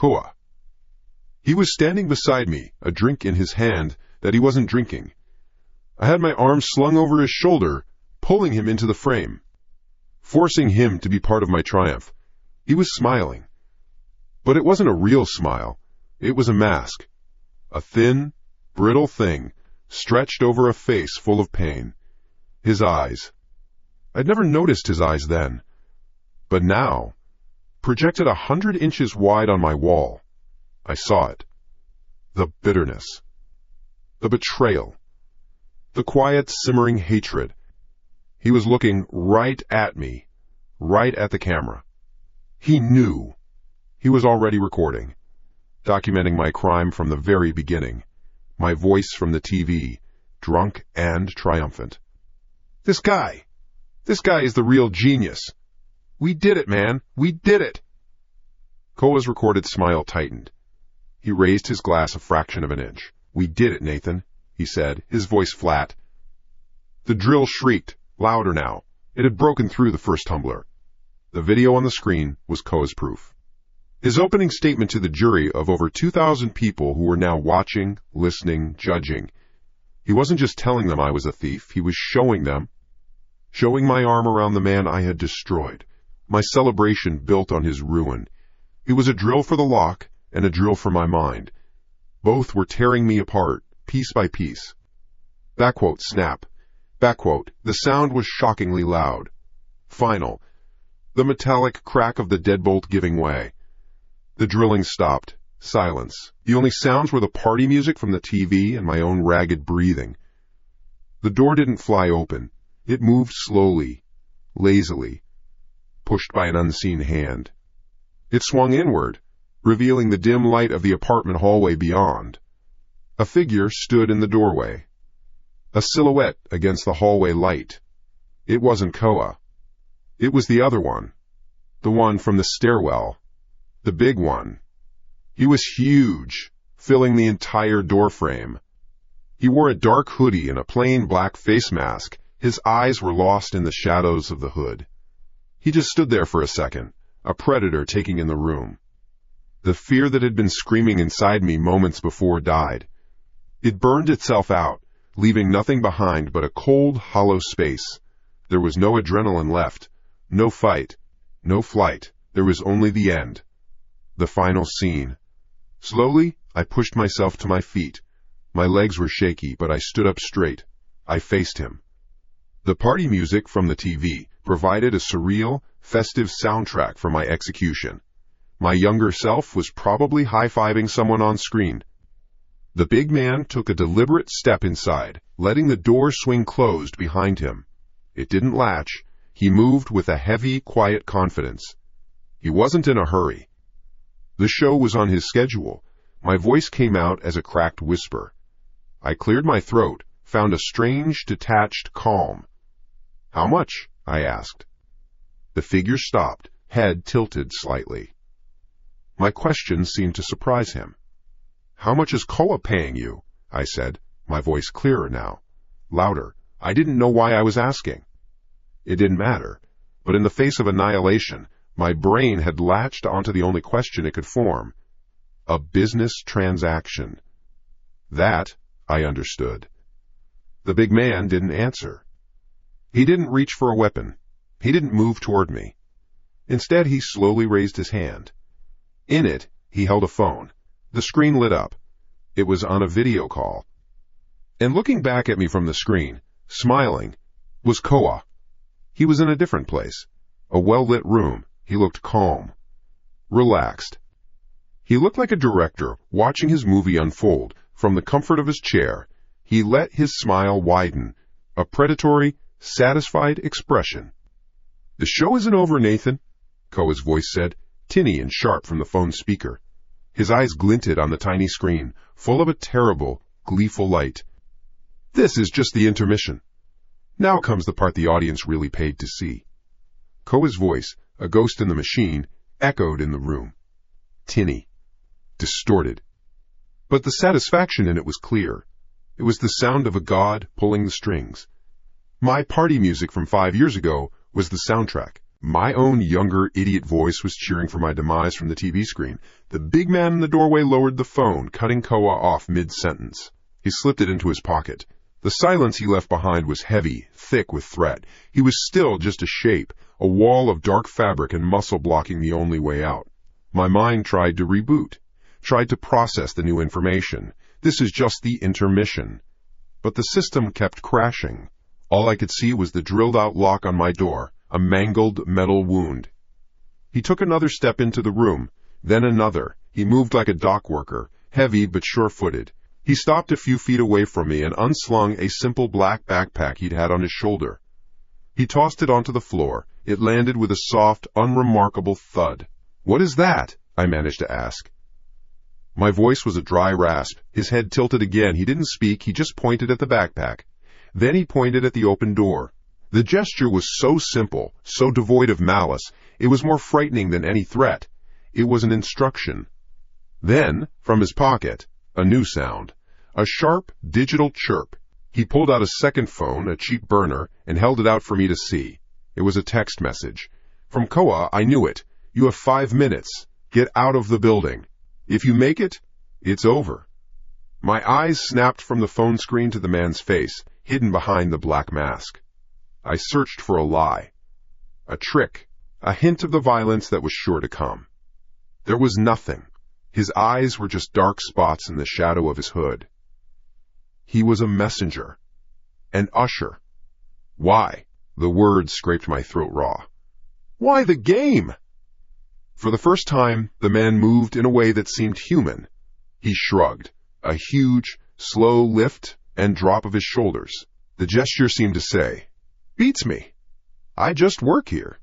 Koa. He was standing beside me, a drink in his hand that he wasn't drinking. I had my arm slung over his shoulder, pulling him into the frame, forcing him to be part of my triumph. He was smiling. But it wasn't a real smile. It was a mask. A thin, brittle thing stretched over a face full of pain. His eyes. I'd never noticed his eyes then. But now, projected 100 inches wide on my wall, I saw it. The bitterness. The betrayal. The quiet, simmering hatred. He was looking right at me, right at the camera. He knew. He was already recording, documenting my crime from the very beginning, my voice from the TV, drunk and triumphant. This guy is the real genius. We did it, man. We did it. Koa's recorded smile tightened. He raised his glass a fraction of an inch. We did it, Nathan, he said, his voice flat. The drill shrieked, louder now. It had broken through the first tumbler. The video on the screen was Koa's proof. His opening statement to the jury of over 2,000 people who were now watching, listening, judging. He wasn't just telling them I was a thief, he was showing them. Showing my arm around the man I had destroyed. My celebration built on his ruin. It was a drill for the lock and a drill for my mind. Both were tearing me apart, piece by piece. Backquote, snap. Backquote, the sound was shockingly loud. Final. The metallic crack of the deadbolt giving way. The drilling stopped. Silence. The only sounds were the party music from the TV and my own ragged breathing. The door didn't fly open. It moved slowly, lazily, pushed by an unseen hand. It swung inward, revealing the dim light of the apartment hallway beyond. A figure stood in the doorway. A silhouette against the hallway light. It wasn't Koa. It was the other one. The one from the stairwell. The big one. He was huge, filling the entire doorframe. He wore a dark hoodie and a plain black face mask. His eyes were lost in the shadows of the hood. He just stood there for a second, a predator taking in the room. The fear that had been screaming inside me moments before died. It burned itself out, leaving nothing behind but a cold, hollow space. There was no adrenaline left, no fight, no flight. There was only the end. The final scene. Slowly, I pushed myself to my feet. My legs were shaky, but I stood up straight. I faced him. The party music from the TV provided a surreal, festive soundtrack for my execution. My younger self was probably high-fiving someone on screen. The big man took a deliberate step inside, letting the door swing closed behind him. It didn't latch. He moved with a heavy, quiet confidence. He wasn't in a hurry. The show was on his schedule. My voice came out as a cracked whisper. I cleared my throat, found a strange, detached calm. How much? I asked. The figure stopped, head tilted slightly. My question seemed to surprise him. How much is Koa paying you? I said, my voice clearer now, louder. I didn't know why I was asking. It didn't matter, but in the face of annihilation, my brain had latched onto the only question it could form. A business transaction. That I understood. The big man didn't answer. He didn't reach for a weapon. He didn't move toward me. Instead, he slowly raised his hand. In it, he held a phone. The screen lit up. It was on a video call. And looking back at me from the screen, smiling, was Koa. He was in a different place. A well-lit room. He looked calm. Relaxed. He looked like a director watching his movie unfold from the comfort of his chair. He let his smile widen. A predatory, satisfied expression. The show isn't over, Nathan, Koa's voice said, tinny and sharp from the phone speaker. His eyes glinted on the tiny screen, full of a terrible, gleeful light. This is just the intermission. Now comes the part the audience really paid to see. Koa's voice, a ghost in the machine, echoed in the room. Tinny. Distorted. But the satisfaction in it was clear. It was the sound of a god pulling the strings. My party music from 5 years ago was the soundtrack. My own younger idiot voice was cheering for my demise from the TV screen. The big man in the doorway lowered the phone, cutting Koa off mid-sentence. He slipped it into his pocket. The silence he left behind was heavy, thick with threat. He was still just a shape, a wall of dark fabric and muscle blocking the only way out. My mind tried to reboot, tried to process the new information. This is just the intermission. But the system kept crashing. All I could see was the drilled-out lock on my door, a mangled metal wound. He took another step into the room, then another. He moved like a dock worker, heavy but sure-footed. He stopped a few feet away from me and unslung a simple black backpack he'd had on his shoulder. He tossed it onto the floor. It landed with a soft, unremarkable thud. "What is that?" I managed to ask. My voice was a dry rasp. His head tilted again. He didn't speak. He just pointed at the backpack. Then he pointed at the open door. The gesture was so simple, so devoid of malice, it was more frightening than any threat. It was an instruction. Then, from his pocket, a new sound. A sharp, digital chirp. He pulled out a second phone, a cheap burner, and held it out for me to see. It was a text message. From Koa, I knew it. "You have 5 minutes. Get out of the building. If you make it, it's over." My eyes snapped from the phone screen to the man's face, hidden behind the black mask. I searched for a lie, a trick, a hint of the violence that was sure to come. There was nothing. His eyes were just dark spots in the shadow of his hood. He was a messenger, an usher. Why? The words scraped my throat raw. Why the game? For the first time, the man moved in a way that seemed human. He shrugged, a huge, slow lift and drop of his shoulders. The gesture seemed to say, "Beats me. I just work here."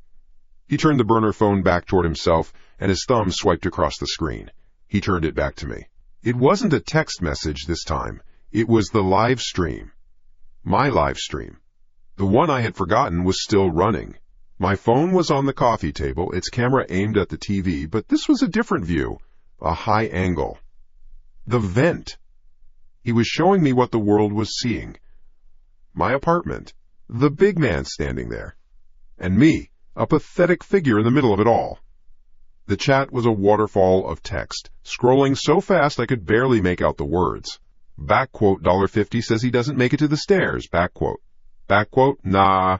He turned the burner phone back toward himself, and his thumb swiped across the screen. He turned it back to me. It wasn't a text message this time. It was the live stream. My live stream. The one I had forgotten was still running. My phone was on the coffee table, its camera aimed at the TV, but this was a different view, a high angle. The vent. He was showing me what the world was seeing. My apartment. The big man standing there. And me, a pathetic figure in the middle of it all. The chat was a waterfall of text, scrolling so fast I could barely make out the words. Backquote, $50 says he doesn't make it to the stairs, backquote. Backquote, nah.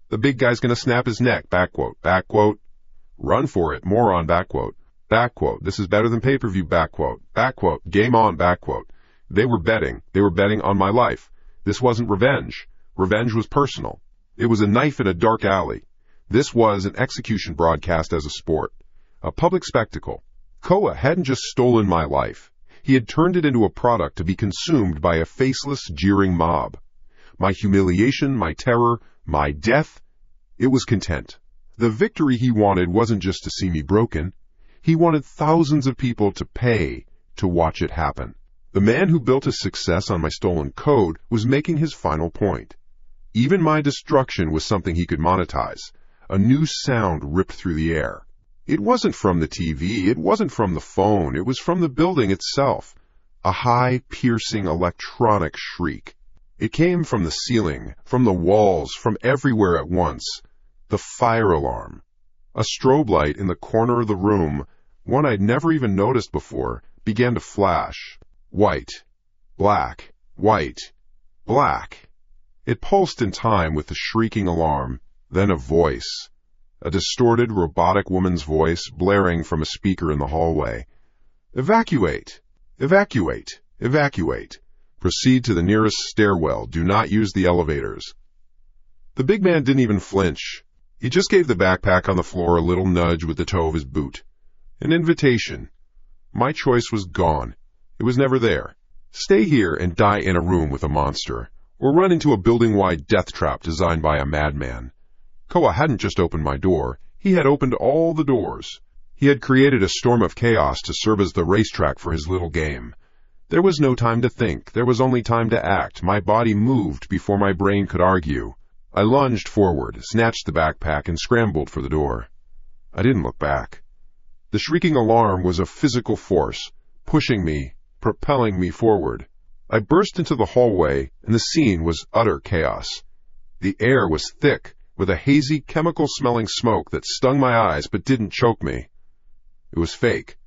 The big guy's gonna snap his neck, backquote. Backquote, run for it, moron, backquote. Backquote, this is better than pay-per-view, backquote. Backquote, game on, backquote. They were betting on my life. This wasn't revenge. Revenge was personal. It was a knife in a dark alley. This was an execution broadcast as a sport. A public spectacle. Koa hadn't just stolen my life. He had turned it into a product to be consumed by a faceless, jeering mob. My humiliation, my terror, my death, it was content. The victory he wanted wasn't just to see me broken. He wanted thousands of people to pay to watch it happen. The man who built his success on my stolen code was making his final point. Even my destruction was something he could monetize. A new sound ripped through the air. It wasn't from the TV, it wasn't from the phone, it was from the building itself. A high, piercing electronic shriek. It came from the ceiling, from the walls, from everywhere at once. The fire alarm. A strobe light in the corner of the room, one I'd never even noticed before, began to flash. White, black, white, black. It pulsed in time with the shrieking alarm, then a voice. A distorted, robotic woman's voice blaring from a speaker in the hallway. Evacuate! Evacuate! Evacuate! Proceed to the nearest stairwell. Do not use the elevators. The big man didn't even flinch. He just gave the backpack on the floor a little nudge with the toe of his boot. An invitation. My choice was gone. It was never there. Stay here and die in a room with a monster, or run into a building-wide death trap designed by a madman. Koa hadn't just opened my door. He had opened all the doors. He had created a storm of chaos to serve as the racetrack for his little game. There was no time to think. There was only time to act. My body moved before my brain could argue. I lunged forward, snatched the backpack, and scrambled for the door. I didn't look back. The shrieking alarm was a physical force, pushing me, propelling me forward. I burst into the hallway, and the scene was utter chaos. The air was thick, with a hazy, chemical-smelling smoke that stung my eyes but didn't choke me. It was fake.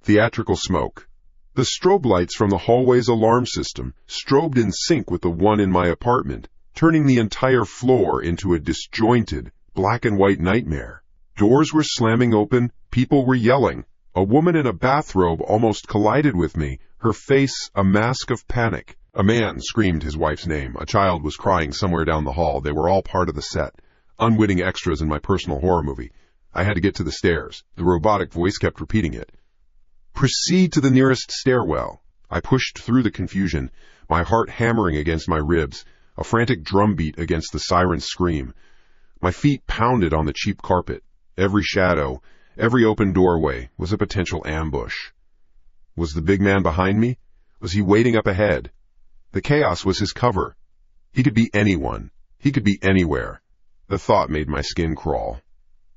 Theatrical smoke. The strobe lights from the hallway's alarm system strobed in sync with the one in my apartment, turning the entire floor into a disjointed, black-and-white nightmare. Doors were slamming open, people were yelling. A woman in a bathrobe almost collided with me, her face a mask of panic. A man screamed his wife's name. A child was crying somewhere down the hall. They were all part of the set. Unwitting extras in my personal horror movie. I had to get to the stairs. The robotic voice kept repeating it. Proceed to the nearest stairwell. I pushed through the confusion, my heart hammering against my ribs, a frantic drumbeat against the siren's scream. My feet pounded on the cheap carpet. Every shadow, every open doorway was a potential ambush. Was the big man behind me? Was he waiting up ahead? The chaos was his cover. He could be anyone. He could be anywhere. The thought made my skin crawl.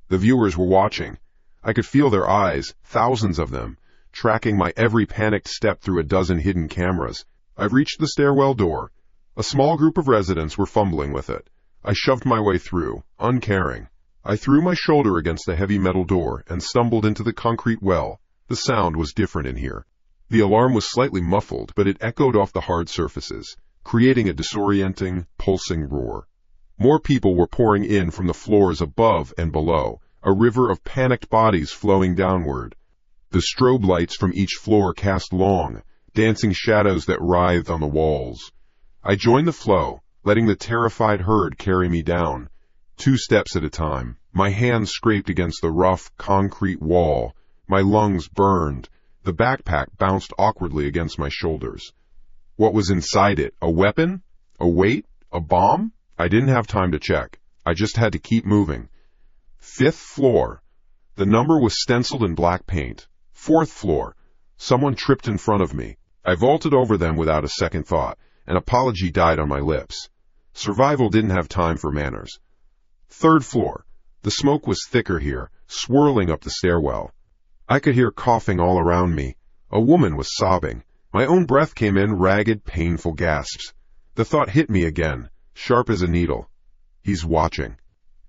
The viewers were watching. I could feel their eyes, thousands of them, tracking my every panicked step through a dozen hidden cameras. I reached the stairwell door. A small group of residents were fumbling with it. I shoved my way through, uncaring. I threw my shoulder against the heavy metal door and stumbled into the concrete well. The sound was different in here. The alarm was slightly muffled, but it echoed off the hard surfaces, creating a disorienting, pulsing roar. More people were pouring in from the floors above and below, a river of panicked bodies flowing downward. The strobe lights from each floor cast long, dancing shadows that writhed on the walls. I joined the flow, letting the terrified herd carry me down. 2 steps at a time, my hands scraped against the rough, concrete wall. My lungs burned. The backpack bounced awkwardly against my shoulders. What was inside it? A weapon? A weight? A bomb? I didn't have time to check. I just had to keep moving. 5th floor. The number was stenciled in black paint. 4th floor. Someone tripped in front of me. I vaulted over them without a second thought. An apology died on my lips. Survival didn't have time for manners. 3rd floor. The smoke was thicker here, swirling up the stairwell. I could hear coughing all around me. A woman was sobbing. My own breath came in ragged, painful gasps. The thought hit me again, sharp as a needle. He's watching.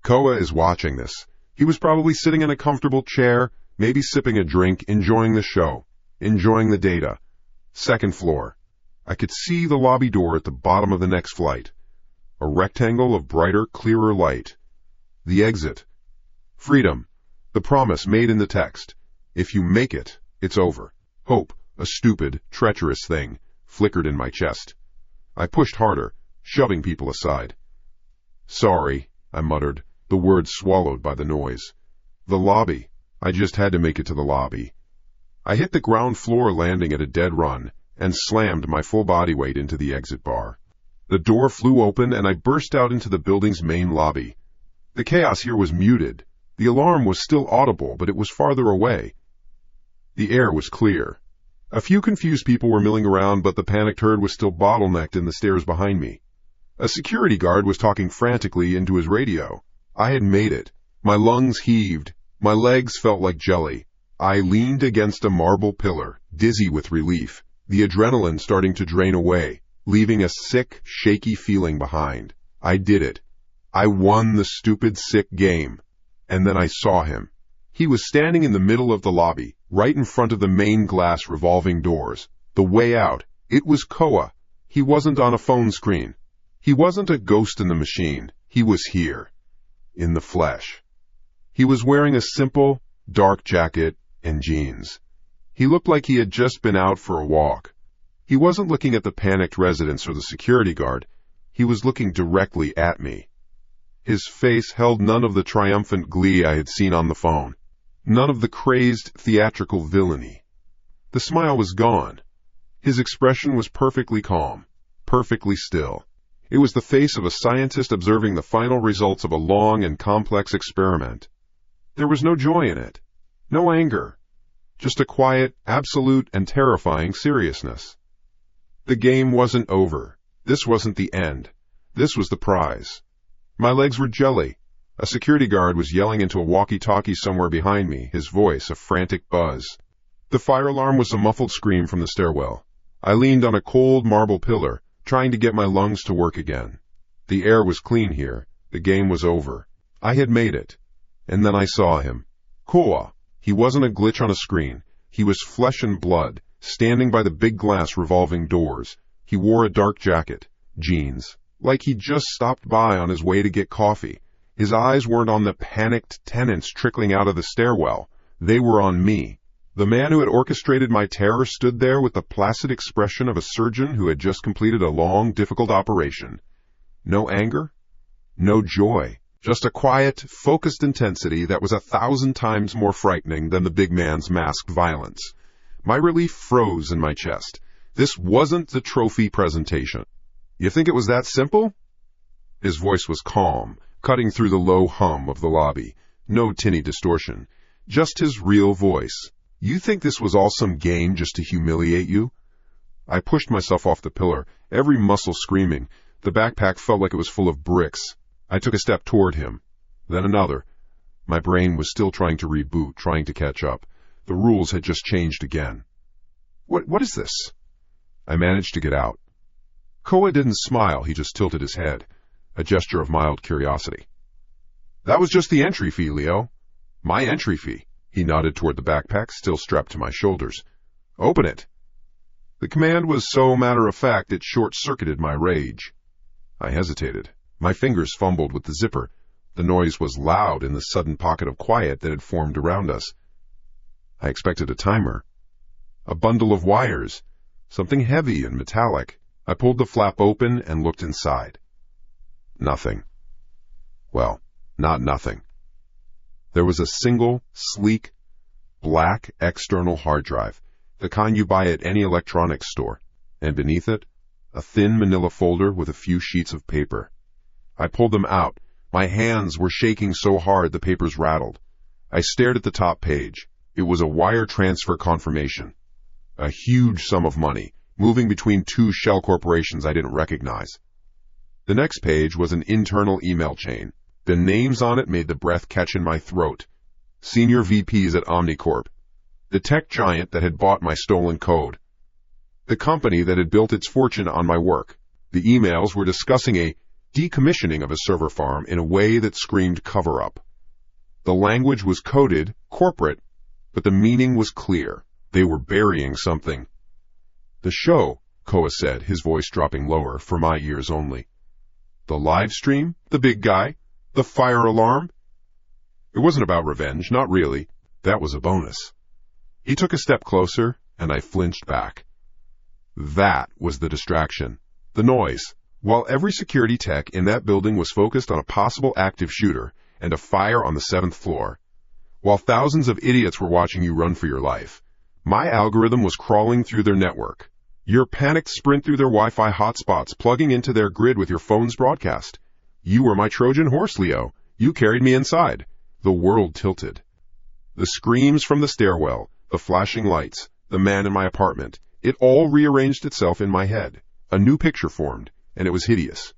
Koa is watching this. He was probably sitting in a comfortable chair, maybe sipping a drink, enjoying the show, enjoying the data. 2nd floor. I could see the lobby door at the bottom of the next flight. A rectangle of brighter, clearer light. The exit. Freedom. The promise made in the text. If you make it, it's over. Hope, a stupid, treacherous thing, flickered in my chest. I pushed harder, shoving people aside. Sorry, I muttered, the words swallowed by the noise. The lobby. I just had to make it to the lobby. I hit the ground floor landing at a dead run and slammed my full body weight into the exit bar. The door flew open and I burst out into the building's main lobby. The chaos here was muted. The alarm was still audible, but it was farther away. The air was clear. A few confused people were milling around, but the panicked herd was still bottlenecked in the stairs behind me. A security guard was talking frantically into his radio. I had made it. My lungs heaved. My legs felt like jelly. I leaned against a marble pillar, dizzy with relief, the adrenaline starting to drain away, leaving a sick, shaky feeling behind. I did it. I won the stupid, sick game. And then I saw him. He was standing in the middle of the lobby, right in front of the main glass revolving doors. The way out. It was Koa. He wasn't on a phone screen. He wasn't a ghost in the machine. He was here. In the flesh. He was wearing a simple, dark jacket and jeans. He looked like he had just been out for a walk. He wasn't looking at the panicked residents or the security guard. He was looking directly at me. His face held none of the triumphant glee I had seen on the phone. None of the crazed, theatrical villainy. The smile was gone. His expression was perfectly calm, perfectly still. It was the face of a scientist observing the final results of a long and complex experiment. There was no joy in it, no anger, just a quiet, absolute, and terrifying seriousness. The game wasn't over. This wasn't the end. This was the prize. My legs were jelly. A security guard was yelling into a walkie-talkie somewhere behind me, his voice a frantic buzz. The fire alarm was a muffled scream from the stairwell. I leaned on a cold marble pillar, trying to get my lungs to work again. The air was clean here. The game was over. I had made it. And then I saw him. Koa. He wasn't a glitch on a screen. He was flesh and blood, standing by the big glass revolving doors. He wore a dark jacket, jeans, like he'd just stopped by on his way to get coffee. His eyes weren't on the panicked tenants trickling out of the stairwell. They were on me. The man who had orchestrated my terror stood there with the placid expression of a surgeon who had just completed a long, difficult operation. No anger, no joy, just a quiet, focused intensity that was 1,000 times more frightening than the big man's masked violence. My relief froze in my chest. This wasn't the trophy presentation. You think it was that simple? His voice was calm, cutting through the low hum of the lobby. No tinny distortion. Just his real voice. You think this was all some game just to humiliate you? I pushed myself off the pillar, every muscle screaming. The backpack felt like it was full of bricks. I took a step toward him, then another. My brain was still trying to reboot, trying to catch up. The rules had just changed again. What is this? I managed to get out. Koa didn't smile, he just tilted his head, a gesture of mild curiosity. That was just the entry fee, Leo. My entry fee. He nodded toward the backpack, still strapped to my shoulders. Open it. The command was so matter-of-fact it short-circuited my rage. I hesitated. My fingers fumbled with the zipper. The noise was loud in the sudden pocket of quiet that had formed around us. I expected a timer. A bundle of wires. Something heavy and metallic. I pulled the flap open and looked inside. Nothing. Well, not nothing. There was a single, sleek, black external hard drive, the kind you buy at any electronics store, and beneath it, a thin manila folder with a few sheets of paper. I pulled them out. My hands were shaking so hard the papers rattled. I stared at the top page. It was a wire transfer confirmation. A huge sum of money, moving between two shell corporations I didn't recognize. The next page was an internal email chain. The names on it made the breath catch in my throat. Senior VPs at Omnicorp. The tech giant that had bought my stolen code. The company that had built its fortune on my work. The emails were discussing a decommissioning of a server farm in a way that screamed cover-up. The language was coded, corporate, but the meaning was clear. They were burying something. The show, Koa said, his voice dropping lower, for my ears only. The live stream? The big guy? The fire alarm? It wasn't about revenge, not really. That was a bonus. He took a step closer, and I flinched back. That was the distraction. The noise. While every security tech in that building was focused on a possible active shooter and a fire on the 7th floor, while thousands of idiots were watching you run for your life, my algorithm was crawling through their network. Your panicked sprint through their Wi-Fi hotspots, plugging into their grid with your phone's broadcast. You were my Trojan horse, Leo. You carried me inside. The world tilted. The screams from the stairwell, the flashing lights, the man in my apartment, it all rearranged itself in my head. A new picture formed, and it was hideous.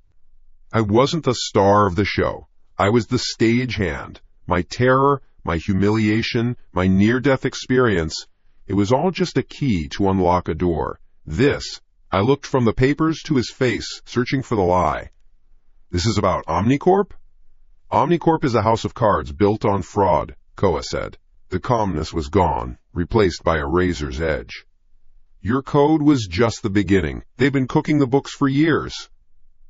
I wasn't the star of the show. I was the stagehand. My terror, my humiliation, my near-death experience, it was all just a key to unlock a door. This, I looked from the papers to his face, searching for the lie. This is about Omnicorp? Omnicorp is a house of cards built on fraud, Koa said. The calmness was gone, replaced by a razor's edge. Your code was just the beginning. They've been cooking the books for years.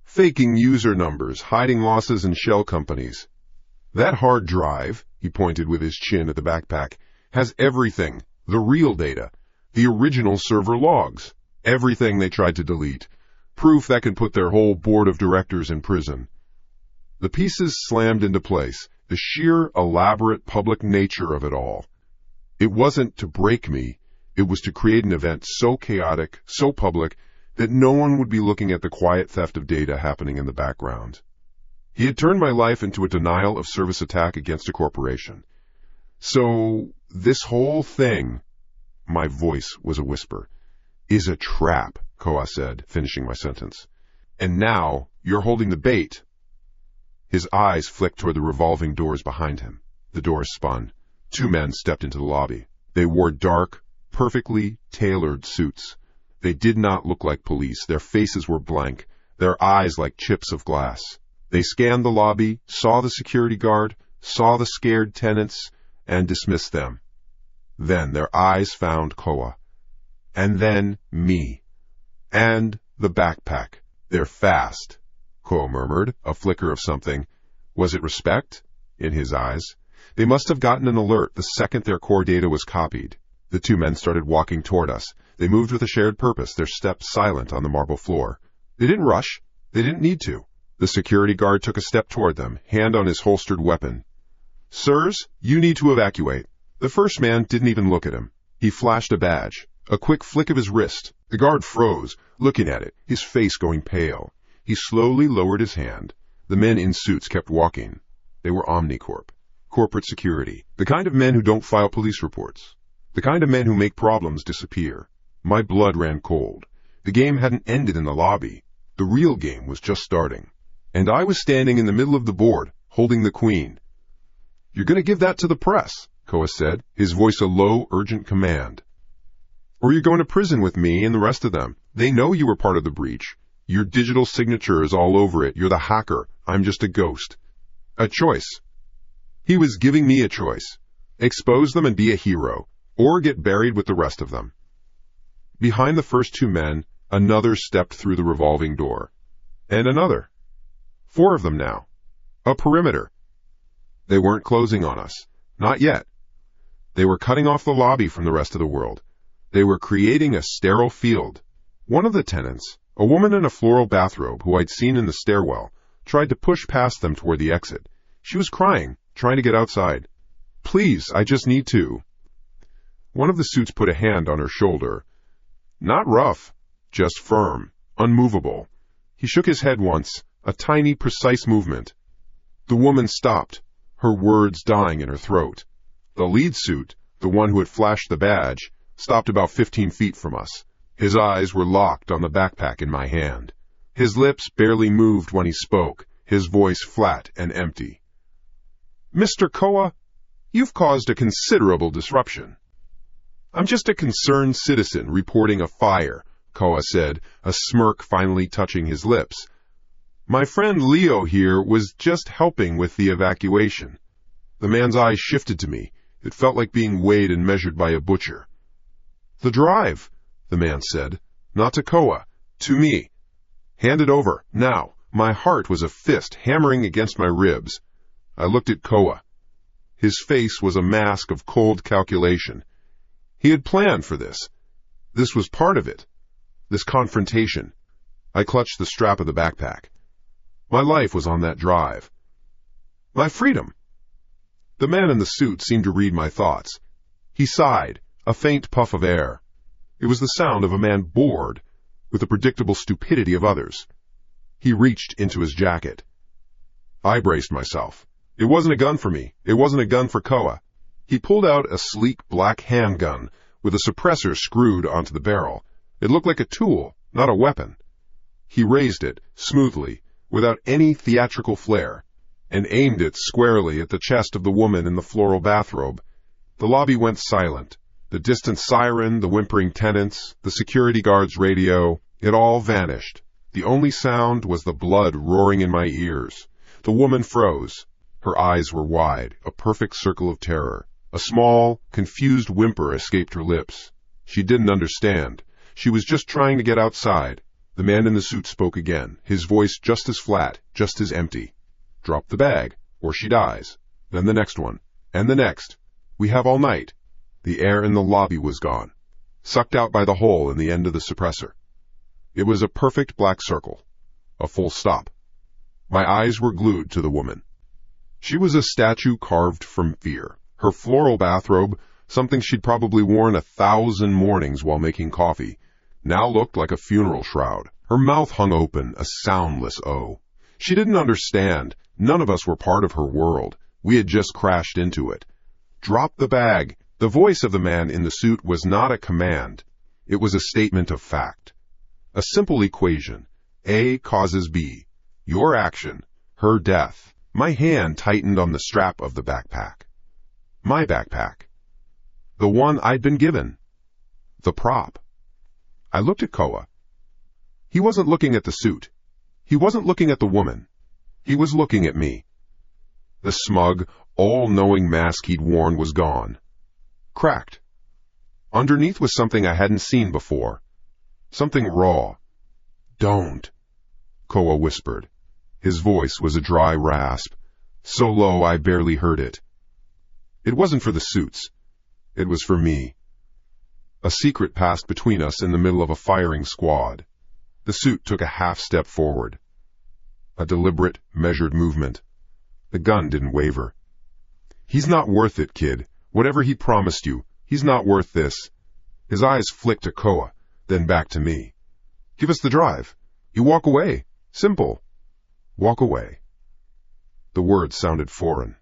Faking user numbers, hiding losses in shell companies. That hard drive, he pointed with his chin at the backpack, has everything. The real data. The original server logs. Everything they tried to delete. Proof that can put their whole board of directors in prison. The pieces slammed into place, the sheer, elaborate public nature of it all. It wasn't to break me, it was to create an event so chaotic, so public, that no one would be looking at the quiet theft of data happening in the background. He had turned my life into a denial of service attack against a corporation. So, this whole thing, my voice was a whisper, is a trap, Koa said, finishing my sentence. And now, you're holding the bait. His eyes flicked toward the revolving doors behind him. The doors spun. 2 men stepped into the lobby. They wore dark, perfectly tailored suits. They did not look like police. Their faces were blank, their eyes like chips of glass. They scanned the lobby, saw the security guard, saw the scared tenants, and dismissed them. Then their eyes found Koa. And then me. And the backpack. "They're fast," Koa murmured, a flicker of something. Was it respect? In his eyes. They must have gotten an alert the second their core data was copied. The two men started walking toward us. They moved with a shared purpose, their steps silent on the marble floor. They didn't rush. They didn't need to. The security guard took a step toward them, hand on his holstered weapon. "Sirs, you need to evacuate." The first man didn't even look at him. He flashed a badge, a quick flick of his wrist. The guard froze, looking at it, his face going pale. He slowly lowered his hand. The men in suits kept walking. They were Omnicorp, corporate security, the kind of men who don't file police reports, the kind of men who make problems disappear. My blood ran cold. The game hadn't ended in the lobby. The real game was just starting. And I was standing in the middle of the board, holding the queen. "You're going to give that to the press," Koa said, his voice a low, urgent command. "Or you're going to prison with me and the rest of them. They know you were part of the breach. Your digital signature is all over it. You're the hacker. I'm just a ghost." A choice. He was giving me a choice. Expose them and be a hero, or get buried with the rest of them. Behind the first two men, another stepped through the revolving door. And another. 4 of them now. A perimeter. They weren't closing on us. Not yet. They were cutting off the lobby from the rest of the world. They were creating a sterile field. One of the tenants, a woman in a floral bathrobe who I'd seen in the stairwell, tried to push past them toward the exit. She was crying, trying to get outside. "Please, I just need to." One of the suits put a hand on her shoulder. Not rough, just firm, unmovable. He shook his head once, a tiny, precise movement. The woman stopped, her words dying in her throat. The lead suit, the one who had flashed the badge, stopped about 15 feet from us. His eyes were locked on the backpack in my hand. His lips barely moved when he spoke, his voice flat and empty. "Mr. Koa, you've caused a considerable disruption." "I'm just a concerned citizen reporting a fire," Koa said, a smirk finally touching his lips. "My friend Leo here was just helping with the evacuation." The man's eyes shifted to me. It felt like being weighed and measured by a butcher. "The drive," the man said, not to Koa, to me. "Hand it over, now." My heart was a fist hammering against my ribs. I looked at Koa. His face was a mask of cold calculation. He had planned for this. This was part of it. This confrontation. I clutched the strap of the backpack. My life was on that drive. My freedom. The man in the suit seemed to read my thoughts. He sighed, a faint puff of air. It was the sound of a man bored with the predictable stupidity of others. He reached into his jacket. I braced myself. It wasn't a gun for me. It wasn't a gun for Koa. He pulled out a sleek black handgun with a suppressor screwed onto the barrel. It looked like a tool, not a weapon. He raised it, smoothly, without any theatrical flair, and aimed it squarely at the chest of the woman in the floral bathrobe. The lobby went silent. The distant siren, the whimpering tenants, the security guard's radio, it all vanished. The only sound was the blood roaring in my ears. The woman froze. Her eyes were wide, a perfect circle of terror. A small, confused whimper escaped her lips. She didn't understand. She was just trying to get outside. The man in the suit spoke again, his voice just as flat, just as empty. "Drop the bag, or she dies. Then the next one, and the next. We have all night." The air in the lobby was gone, sucked out by the hole in the end of the suppressor. It was a perfect black circle, a full stop. My eyes were glued to the woman. She was a statue carved from fear. Her floral bathrobe, something she'd probably worn 1,000 mornings while making coffee, now looked like a funeral shroud. Her mouth hung open, a soundless O. She didn't understand. None of us were part of her world. We had just crashed into it. "Drop the bag." The voice of the man in the suit was not a command. It was a statement of fact. A simple equation. A causes B. Your action, her death. My hand tightened on the strap of the backpack. My backpack. The one I'd been given. The prop. I looked at Koa. He wasn't looking at the suit. He wasn't looking at the woman. He was looking at me. The smug, all-knowing mask he'd worn was gone. Cracked. Underneath was something I hadn't seen before. Something raw. "Don't," Koa whispered. His voice was a dry rasp, so low I barely heard it. It wasn't for the suits. It was for me. A secret passed between us in the middle of a firing squad. The suit took a half-step forward. A deliberate, measured movement. The gun didn't waver. "He's not worth it, kid. Whatever he promised you, he's not worth this." His eyes flicked to Koa, then back to me. "Give us the drive. You walk away. Simple. Walk away." The words sounded foreign,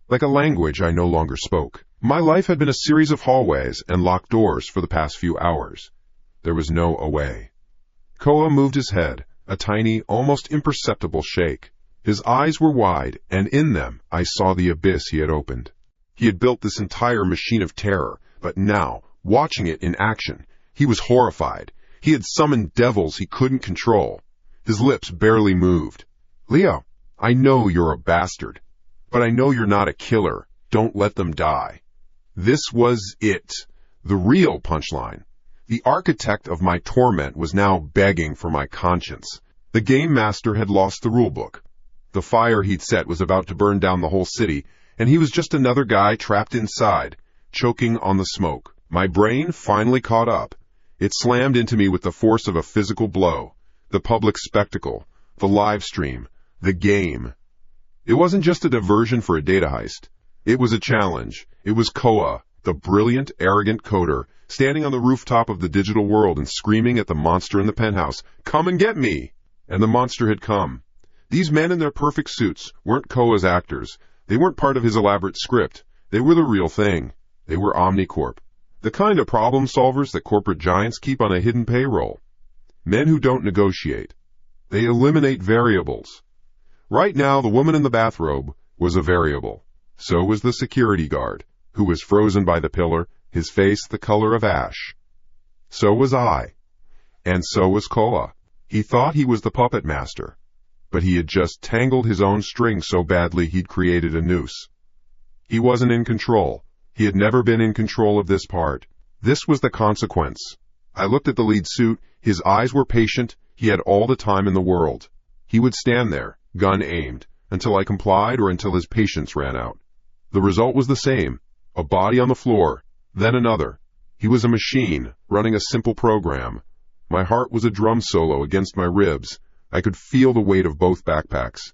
like a language I no longer spoke. My life had been a series of hallways and locked doors for the past few hours. There was no away. Koa moved his head, a tiny, almost imperceptible shake. His eyes were wide, and in them I saw the abyss he had opened. He had built this entire machine of terror, but now, watching it in action, he was horrified. He had summoned devils he couldn't control. His lips barely moved. "Leo, I know you're a bastard, but I know you're not a killer. Don't let them die." This was it, the real punchline. The architect of my torment was now begging for my conscience. The game master had lost the rulebook. The fire he'd set was about to burn down the whole city, and he was just another guy trapped inside, choking on the smoke. My brain finally caught up. It slammed into me with the force of a physical blow. The public spectacle, the live stream, the game. It wasn't just a diversion for a data heist. It was a challenge. It was Koa, the brilliant, arrogant coder, standing on the rooftop of the digital world and screaming at the monster in the penthouse, "Come and get me!" And the monster had come. These men in their perfect suits weren't Koa's actors. They weren't part of his elaborate script. They were the real thing. They were Omnicorp. The kind of problem solvers that corporate giants keep on a hidden payroll. Men who don't negotiate. They eliminate variables. Right now, the woman in the bathrobe was a variable. So was the security guard, who was frozen by the pillar, his face the color of ash. So was I. And so was Koa. He thought he was the puppet master, but he had just tangled his own string so badly he'd created a noose. He wasn't in control. He had never been in control of this part. This was the consequence. I looked at the lead suit. His eyes were patient. He had all the time in the world. He would stand there, gun aimed, until I complied or until his patience ran out. The result was the same. A body on the floor, then another. He was a machine, running a simple program. My heart was a drum solo against my ribs. I could feel the weight of both backpacks.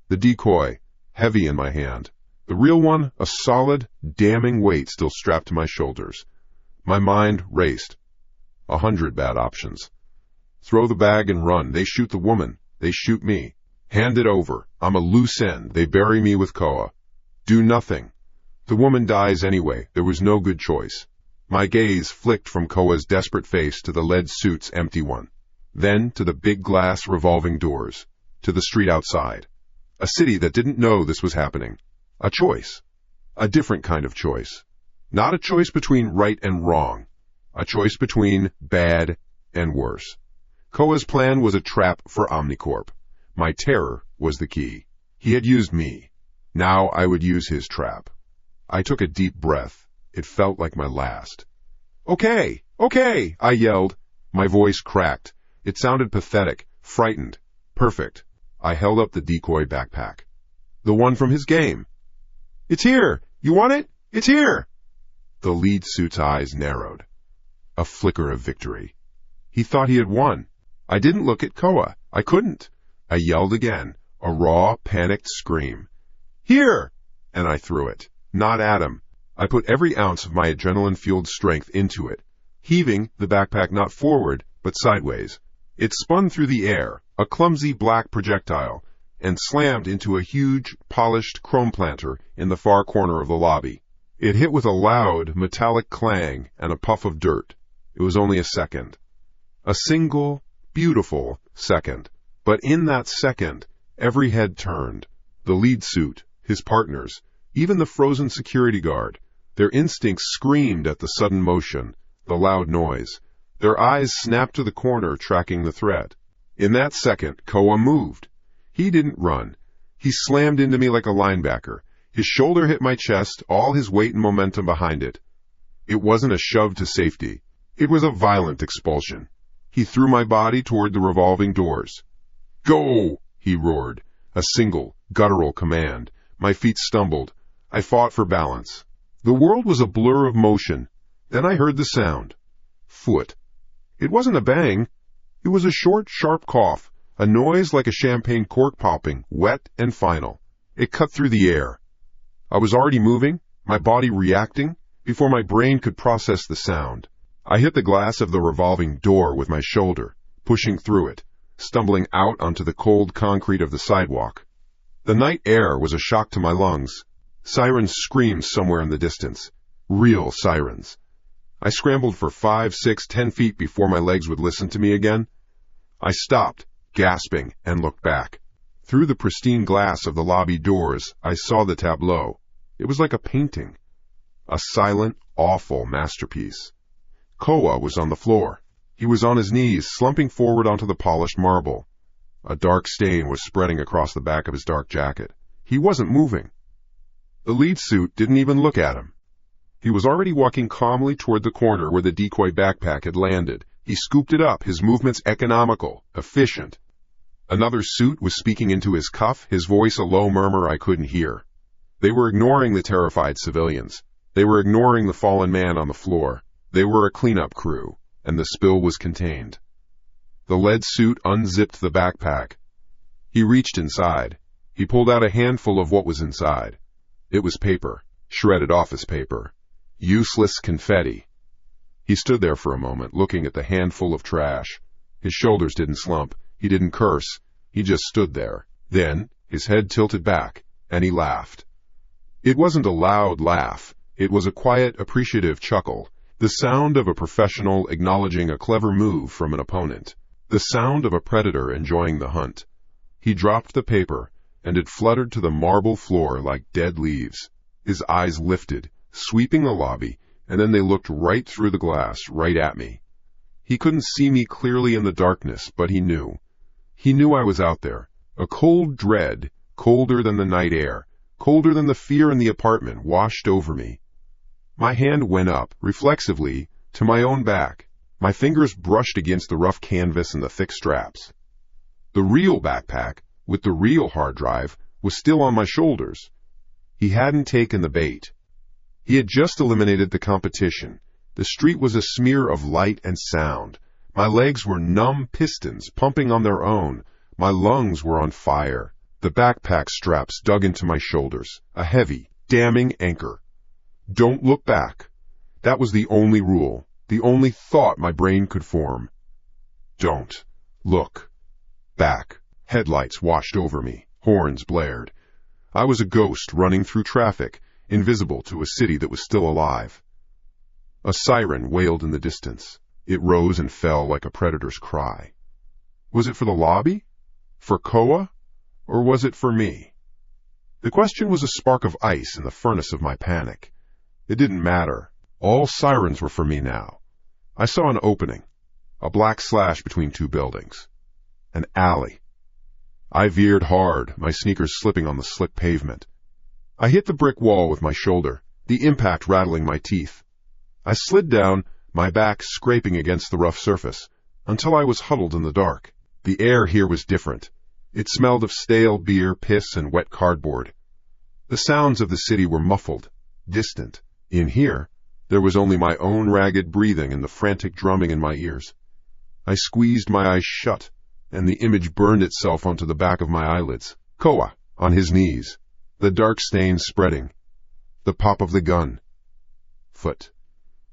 The decoy, heavy in my hand. The real one, a solid, damning weight still strapped to my shoulders. My mind raced. 100 bad options. Throw the bag and run. They shoot the woman. They shoot me. Hand it over. I'm a loose end. They bury me with Koa. Do nothing. The woman dies anyway. There was no good choice. My gaze flicked from Koa's desperate face to the lead suit's empty one. Then to the big glass revolving doors. To the street outside. A city that didn't know this was happening. A choice. A different kind of choice. Not a choice between right and wrong. A choice between bad and worse. Koa's plan was a trap for Omnicorp. My terror was the key. He had used me. Now I would use his trap. I took a deep breath. It felt like my last. Okay, I yelled. My voice cracked. It sounded pathetic, frightened. Perfect. I held up the decoy backpack. The one from his game. It's here. You want it? It's here. The lead suit's eyes narrowed. A flicker of victory. He thought he had won. I didn't look at Koa. I couldn't. I yelled again, a raw, panicked scream. Here! And I threw it. Not at him. I put every ounce of my adrenaline-fueled strength into it, heaving the backpack not forward, but sideways. It spun through the air, a clumsy black projectile, and slammed into a huge, polished chrome planter in the far corner of the lobby. It hit with a loud, metallic clang and a puff of dirt. It was only a second. A single, beautiful second. But in that second, every head turned. The lead suit, his partners, even the frozen security guard. Their instincts screamed at the sudden motion, the loud noise. Their eyes snapped to the corner, tracking the threat. In that second, Koa moved. He didn't run. He slammed into me like a linebacker. His shoulder hit my chest, all his weight and momentum behind it. It wasn't a shove to safety. It was a violent expulsion. He threw my body toward the revolving doors. "Go!" he roared. A single, guttural command. My feet stumbled. I fought for balance. The world was a blur of motion. Then I heard the sound. Foot. It wasn't a bang. It was a short, sharp cough, a noise like a champagne cork popping, wet and final. It cut through the air. I was already moving, my body reacting, before my brain could process the sound. I hit the glass of the revolving door with my shoulder, pushing through it, stumbling out onto the cold concrete of the sidewalk. The night air was a shock to my lungs. Sirens screamed somewhere in the distance. Real sirens. I scrambled for 5, 6, 10 feet before my legs would listen to me again. I stopped, gasping, and looked back. Through the pristine glass of the lobby doors, I saw the tableau. It was like a painting. A silent, awful masterpiece. Koa was on the floor. He was on his knees, slumping forward onto the polished marble. A dark stain was spreading across the back of his dark jacket. He wasn't moving. The lead suit didn't even look at him. He was already walking calmly toward the corner where the decoy backpack had landed. He scooped it up, his movements economical, efficient. Another suit was speaking into his cuff, his voice a low murmur I couldn't hear. They were ignoring the terrified civilians. They were ignoring the fallen man on the floor. They were a cleanup crew, and the spill was contained. The lead suit unzipped the backpack. He reached inside. He pulled out a handful of what was inside. It was paper, shredded office paper. Useless confetti. He stood there for a moment, looking at the handful of trash. His shoulders didn't slump. He didn't curse. He just stood there. Then, his head tilted back, and he laughed. It wasn't a loud laugh. It was a quiet, appreciative chuckle. The sound of a professional acknowledging a clever move from an opponent. The sound of a predator enjoying the hunt. He dropped the paper, and it fluttered to the marble floor like dead leaves. His eyes lifted, sweeping the lobby, and then they looked right through the glass, right at me. He couldn't see me clearly in the darkness, but he knew. He knew I was out there. A cold dread, colder than the night air, colder than the fear in the apartment, washed over me. My hand went up, reflexively, to my own back. My fingers brushed against the rough canvas and the thick straps. The real backpack, with the real hard drive, was still on my shoulders. He hadn't taken the bait. He had just eliminated the competition. The street was a smear of light and sound. My legs were numb pistons pumping on their own. My lungs were on fire. The backpack straps dug into my shoulders, a heavy, damning anchor. Don't look back. That was the only rule, the only thought my brain could form. Don't look back. Headlights washed over me. Horns blared. I was a ghost running through traffic, invisible to a city that was still alive. A siren wailed in the distance. It rose and fell like a predator's cry. Was it for the lobby? For Koa? Or was it for me? The question was a spark of ice in the furnace of my panic. It didn't matter. All sirens were for me now. I saw an opening, a black slash between two buildings. An alley. I veered hard, my sneakers slipping on the slick pavement. I hit the brick wall with my shoulder, the impact rattling my teeth. I slid down, my back scraping against the rough surface, until I was huddled in the dark. The air here was different. It smelled of stale beer, piss, and wet cardboard. The sounds of the city were muffled, distant. In here, there was only my own ragged breathing and the frantic drumming in my ears. I squeezed my eyes shut, and the image burned itself onto the back of my eyelids. Koa, on his knees, the dark stain spreading. The pop of the gun. Foot.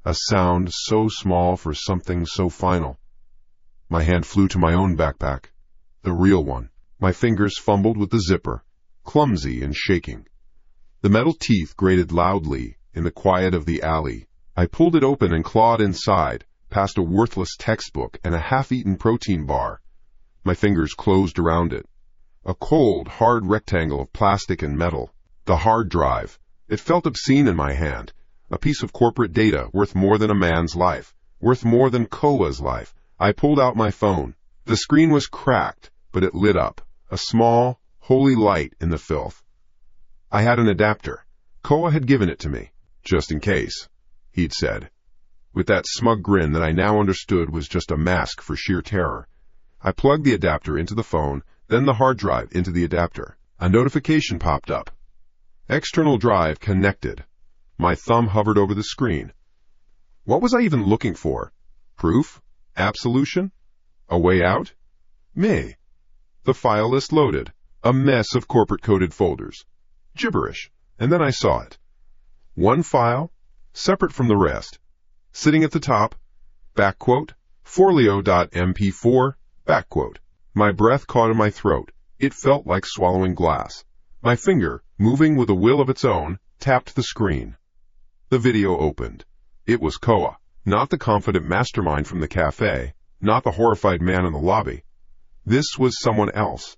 A sound so small for something so final. My hand flew to my own backpack, the real one. My fingers fumbled with the zipper, clumsy and shaking. The metal teeth grated loudly in the quiet of the alley. I pulled it open and clawed inside, past a worthless textbook and a half-eaten protein bar. My fingers closed around it. A cold, hard rectangle of plastic and metal. The hard drive. It felt obscene in my hand. A piece of corporate data worth more than a man's life, worth more than Koa's life. I pulled out my phone. The screen was cracked, but it lit up. A small, holy light in the filth. I had an adapter. Koa had given it to me, just in case, he'd said, with that smug grin that I now understood was just a mask for sheer terror. I plugged the adapter into the phone, then the hard drive into the adapter. A notification popped up. External drive connected. My thumb hovered over the screen. What was I even looking for? Proof? Absolution? A way out? Me. The file list loaded. A mess of corporate-coded folders. Gibberish. And then I saw it. One file, separate from the rest. Sitting at the top, backquote, forleo.mp4, backquote. My breath caught in my throat. It felt like swallowing glass. My finger, moving with a will of its own, tapped the screen. The video opened. It was Koa, not the confident mastermind from the cafe, not the horrified man in the lobby. This was someone else.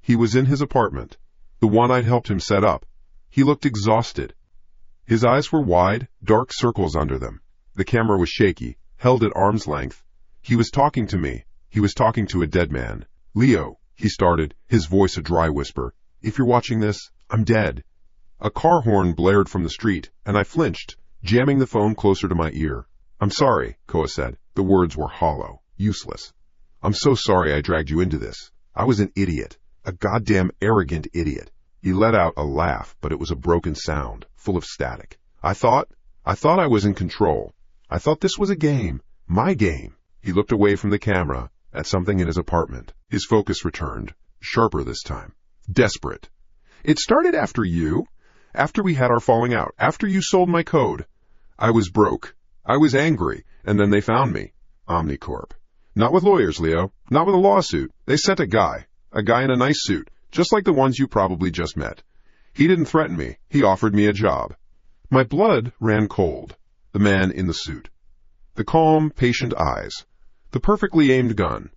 He was in his apartment, the one I'd helped him set up. He looked exhausted. His eyes were wide, dark circles under them. The camera was shaky, held at arm's length. He was talking to me. He was talking to a dead man. Leo, he started, his voice a dry whisper. If you're watching this, I'm dead. A car horn blared from the street, and I flinched, jamming the phone closer to my ear. I'm sorry, Koa said. The words were hollow, useless. I'm so sorry I dragged you into this. I was an idiot. A goddamn arrogant idiot. He let out a laugh, but it was a broken sound, full of static. I thought I was in control. I thought this was a game. My game. He looked away from the camera, at something in his apartment. His focus returned, sharper this time. Desperate. It started after you. After we had our falling out. After you sold my code. I was broke. I was angry, and then they found me. Omnicorp. Not with lawyers, Leo. Not with a lawsuit. They sent a guy in a nice suit, just like the ones you probably just met. He didn't threaten me. He offered me a job. My blood ran cold. The man in the suit. The calm, patient eyes. The perfectly aimed gun.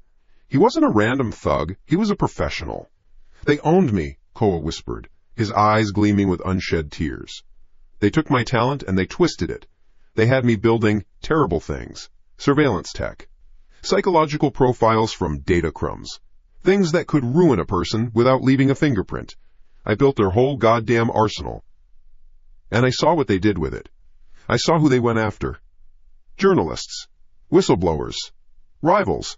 He wasn't a random thug. He was a professional. They owned me, Koa whispered, his eyes gleaming with unshed tears. They took my talent and they twisted it. They had me building terrible things. Surveillance tech. Psychological profiles from data crumbs. Things that could ruin a person without leaving a fingerprint. I built their whole goddamn arsenal. And I saw what they did with it. I saw who they went after. Journalists. Whistleblowers. Rivals.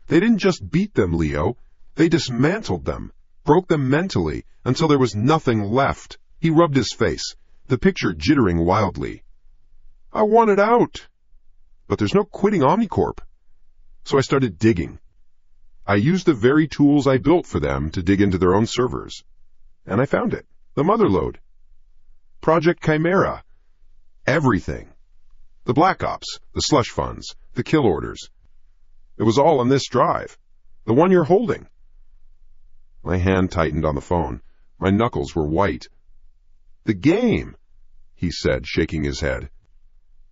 They didn't just beat them, Leo. They dismantled them. Broke them mentally until there was nothing left. He rubbed his face, the picture jittering wildly. I wanted out. But there's no quitting Omnicorp. So I started digging. I used the very tools I built for them to dig into their own servers. And I found it. The motherlode. Project Chimera. Everything. The Black Ops, the slush funds, the kill orders. It was all on this drive. The one you're holding. My hand tightened on the phone. My knuckles were white. The game, he said, shaking his head.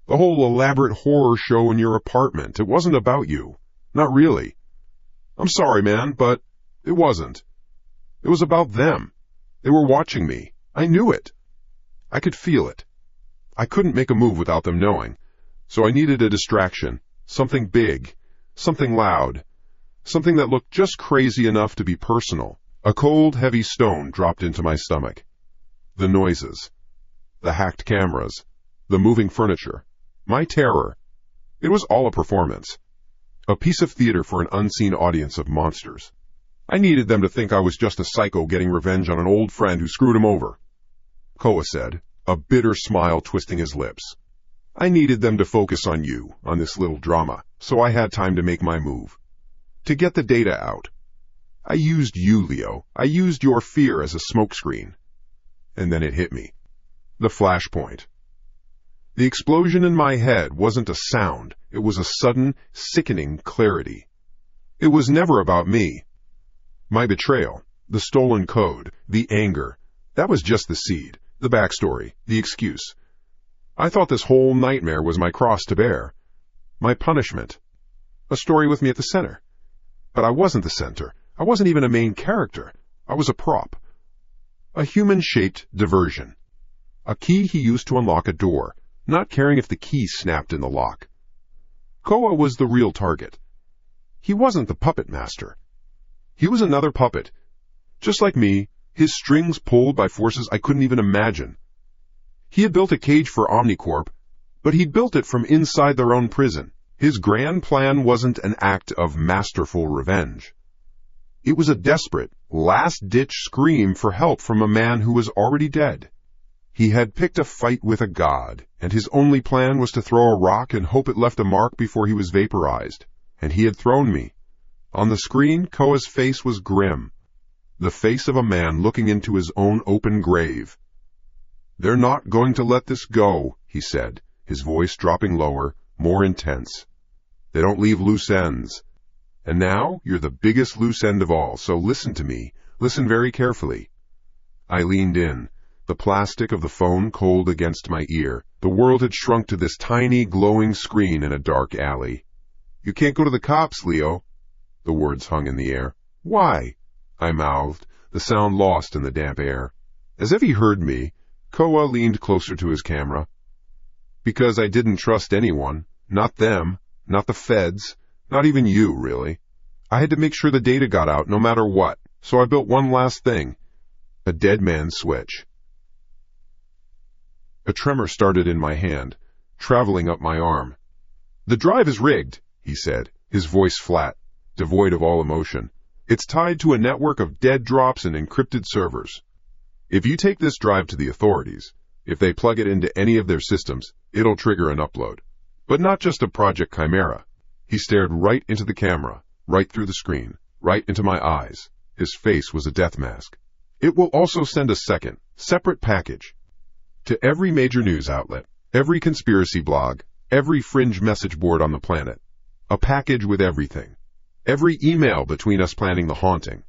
The whole elaborate horror show in your apartment. It wasn't about you. Not really. I'm sorry, man, but it wasn't. It was about them. They were watching me. I knew it. I could feel it. I couldn't make a move without them knowing. So I needed a distraction. Something big. Something loud. Something that looked just crazy enough to be personal. A cold, heavy stone dropped into my stomach. The noises. The hacked cameras. The moving furniture. My terror. It was all a performance. A piece of theater for an unseen audience of monsters. I needed them to think I was just a psycho getting revenge on an old friend who screwed him over. Koa said, a bitter smile twisting his lips. I needed them to focus on you, on this little drama, so I had time to make my move. To get the data out. I used you, Leo. I used your fear as a smokescreen. And then it hit me. The flashpoint. The explosion in my head wasn't a sound. It was a sudden, sickening clarity. It was never about me. My betrayal, the stolen code, the anger, that was just the seed, the backstory, the excuse. I thought this whole nightmare was my cross to bear. My punishment. A story with me at the center. But I wasn't the center. I wasn't even a main character. I was a prop. A human-shaped diversion. A key he used to unlock a door, not caring if the key snapped in the lock. Koa was the real target. He wasn't the puppet master. He was another puppet, Just like me, his strings pulled by forces I couldn't even imagine. He had built a cage for Omnicorp, but he'd built it from inside their own prison. His grand plan wasn't an act of masterful revenge. It was a desperate, last-ditch scream for help from a man who was already dead. He had picked a fight with a god, and his only plan was to throw a rock and hope it left a mark before he was vaporized. And he had thrown me. On the screen, Koa's face was grim, the face of a man looking into his own open grave. "They're not going to let this go," he said, his voice dropping lower, more intense. "They don't leave loose ends. And now you're the biggest loose end of all, so listen to me. Listen very carefully." I leaned in, the plastic of the phone cold against my ear. The world had shrunk to this tiny, glowing screen in a dark alley. "You can't go to the cops, Leo." The words hung in the air. "Why?" I mouthed, the sound lost in the damp air. As if he heard me, Koa leaned closer to his camera. "Because I didn't trust anyone. Not them. Not the feds. Not even you, really. I had to make sure the data got out no matter what, so I built one last thing. A dead man's switch." A tremor started in my hand, traveling up my arm. "The drive is rigged," he said, his voice flat, devoid of all emotion. "It's tied to a network of dead drops and encrypted servers. If you take this drive to the authorities, if they plug it into any of their systems, it'll trigger an upload. But not just a Project Chimera." He stared right into the camera, right through the screen, right into my eyes. His face was a death mask. "It will also send a second, separate package to every major news outlet, every conspiracy blog, every fringe message board on the planet. A package with everything. Every email between us planning the haunting.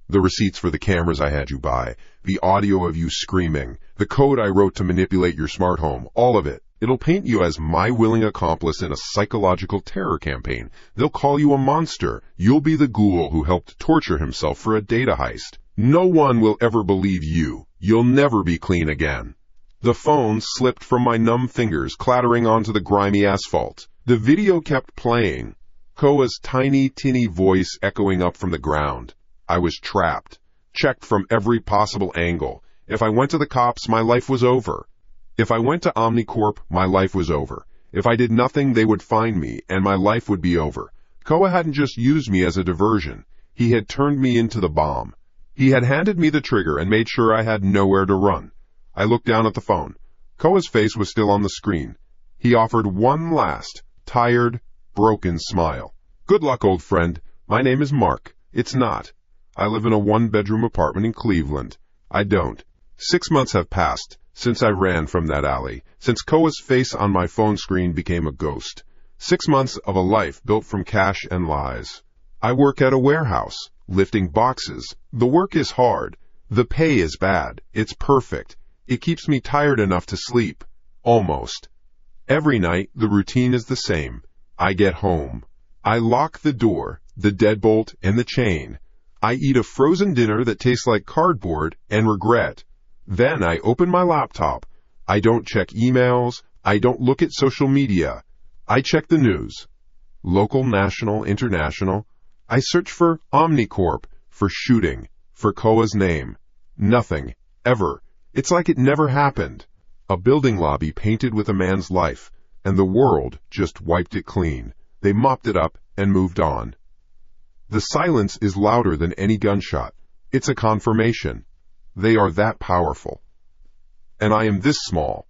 The receipts for the cameras I had you buy, the audio of you screaming, the code I wrote to manipulate your smart home, all of it. It'll paint you as my willing accomplice in a psychological terror campaign. They'll call you a monster. You'll be the ghoul who helped torture himself for a data heist. No one will ever believe you. You'll never be clean again." The phone slipped from my numb fingers, clattering onto the grimy asphalt. The video kept playing, Koa's tiny, tinny voice echoing up from the ground. I was trapped, checked from every possible angle. If I went to the cops, my life was over. If I went to Omnicorp, my life was over. If I did nothing, they would find me, and my life would be over. Koa hadn't just used me as a diversion. He had turned me into the bomb. He had handed me the trigger and made sure I had nowhere to run. I looked down at the phone. Koa's face was still on the screen. He offered one last, tired, broken smile. "Good luck, old friend. My name is Mark. It's not. I live in a one-bedroom apartment in Cleveland. I don't. 6 months have passed since I ran from that alley, since Koa's face on my phone screen became a ghost. 6 months of a life built from cash and lies. I work at a warehouse, lifting boxes. The work is hard. The pay is bad. It's perfect. It keeps me tired enough to sleep. Almost. Every night, the routine is the same. I get home. I lock the door, the deadbolt, and the chain. I eat a frozen dinner that tastes like cardboard and regret. Then I open my laptop. I don't check emails. I don't look at social media. I check the news. Local, national, international. I search for Omnicorp, for shooting, for Koa's name. Nothing. Ever. It's like it never happened. A building lobby painted with a man's life, and the world just wiped it clean. They mopped it up and moved on. The silence is louder than any gunshot. It's a confirmation. They are that powerful. And I am this small.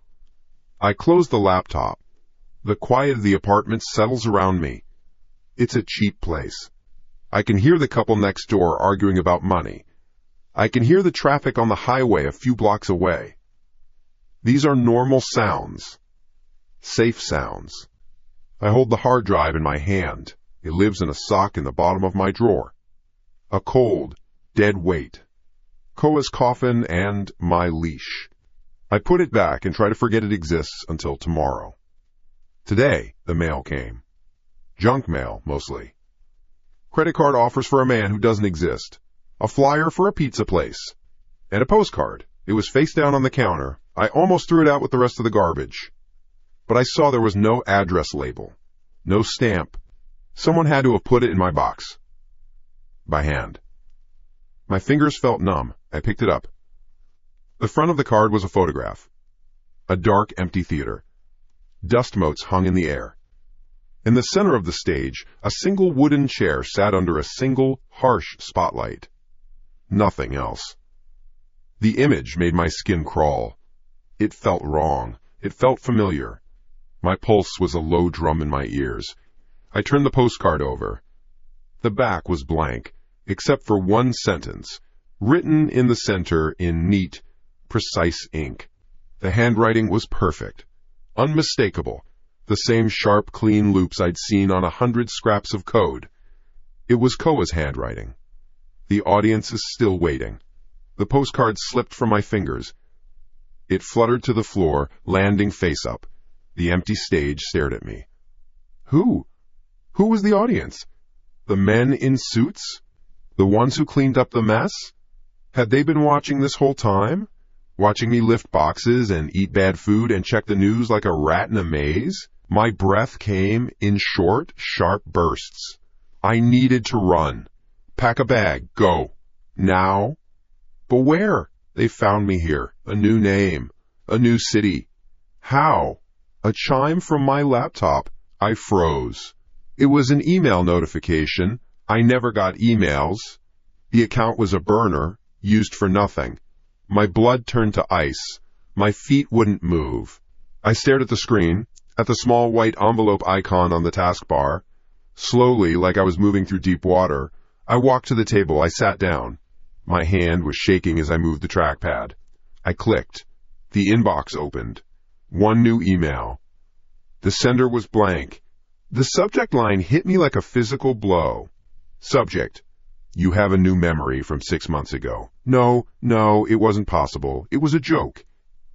I close the laptop. The quiet of the apartment settles around me. It's a cheap place. I can hear the couple next door arguing about money. I can hear the traffic on the highway a few blocks away. These are normal sounds. Safe sounds. I hold the hard drive in my hand. It lives in a sock in the bottom of my drawer. A cold, dead weight. Koa's coffin and my leash. I put it back and try to forget it exists until tomorrow. Today, the mail came. Junk mail, mostly. Credit card offers for a man who doesn't exist. A flyer for a pizza place. And a postcard. It was face down on the counter. I almost threw it out with the rest of the garbage. But I saw there was no address label. No stamp. Someone had to have put it in my box. By hand. My fingers felt numb. I picked it up. The front of the card was a photograph. A dark, empty theater. Dust motes hung in the air. In the center of the stage, a single wooden chair sat under a single, harsh spotlight. Nothing else. The image made my skin crawl. It felt wrong. It felt familiar. My pulse was a low drum in my ears. I turned the postcard over. The back was blank, except for one sentence, written in the center in neat, precise ink. The handwriting was perfect, unmistakable, the same sharp, clean loops I'd seen on 100 scraps of code. It was Koa's handwriting. The audience is still waiting. The postcard slipped from my fingers. It fluttered to the floor, landing face up. The empty stage stared at me. Who? Who was the audience? The men in suits? The ones who cleaned up the mess? Had they been watching this whole time? Watching me lift boxes and eat bad food and check the news like a rat in a maze? My breath came in short, sharp bursts. I needed to run. Pack a bag. Go. Now? But where? They found me here. A new name. A new city. How? A chime from my laptop. I froze. It was an email notification. I never got emails. The account was a burner, used for nothing. My blood turned to ice. My feet wouldn't move. I stared at the screen, at the small white envelope icon on the taskbar. Slowly, like I was moving through deep water, I walked to the table. I sat down. My hand was shaking as I moved the trackpad. I clicked. The inbox opened. One new email. The sender was blank. The subject line hit me like a physical blow. Subject: you have a new memory from 6 months ago. No, it wasn't possible. It was a joke.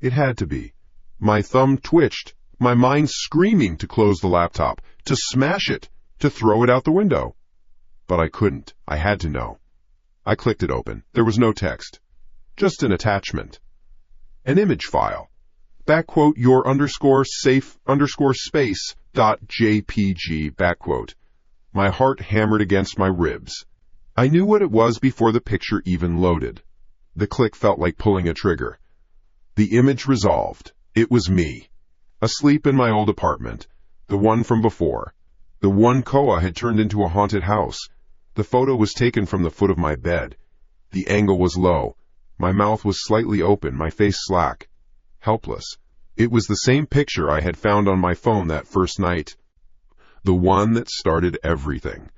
It had to be. My thumb twitched, my mind screaming to close the laptop, to smash it, to throw it out the window. But I couldn't. I had to know. I clicked it open. There was no text. Just an attachment. An image file. _ your _safe _ space .jpg . My heart hammered against my ribs. I knew what it was before the picture even loaded. The click felt like pulling a trigger. The image resolved. It was me. Asleep in my old apartment. The one from before. The one Koa had turned into a haunted house. The photo was taken from the foot of my bed. The angle was low. My mouth was slightly open, my face slack. Helpless. It was the same picture I had found on my phone that first night. The one that started everything.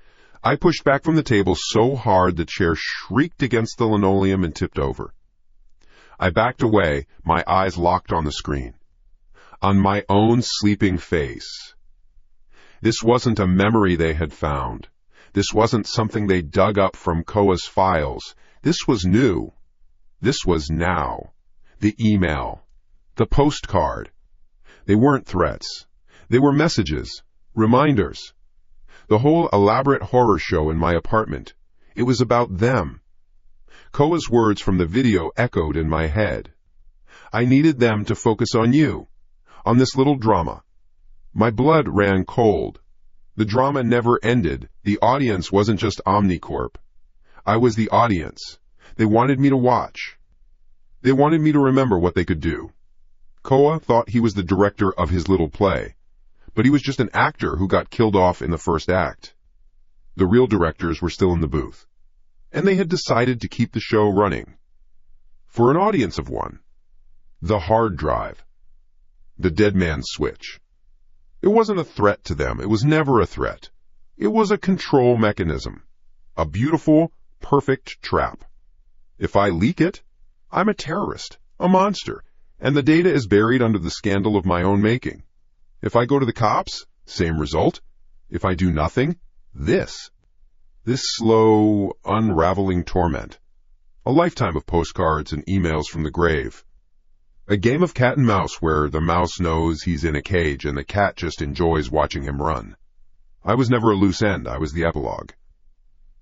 I pushed back from the table so hard the chair shrieked against the linoleum and tipped over. I backed away, my eyes locked on the screen. On my own sleeping face. This wasn't a memory they had found. This wasn't something they dug up from Koa's files. This was new. This was now. The email. The postcard. They weren't threats. They were messages. Reminders. The whole elaborate horror show in my apartment. It was about them. Koa's words from the video echoed in my head. I needed them to focus on you. On this little drama. My blood ran cold. The drama never ended. The audience wasn't just Omnicorp. I was the audience. They wanted me to watch. They wanted me to remember what they could do. Koa thought he was the director of his little play, but he was just an actor who got killed off in the first act. The real directors were still in the booth, and they had decided to keep the show running. For an audience of one. The hard drive. The dead man's switch. It wasn't a threat to them. It was never a threat. It was a control mechanism. A beautiful, perfect trap. If I leak it, I'm a terrorist, a monster, and the data is buried under the scandal of my own making. If I go to the cops, same result. If I do nothing, this slow, unraveling torment. A lifetime of postcards and emails from the grave. A game of cat and mouse where the mouse knows he's in a cage and the cat just enjoys watching him run. I was never a loose end. I was the epilogue.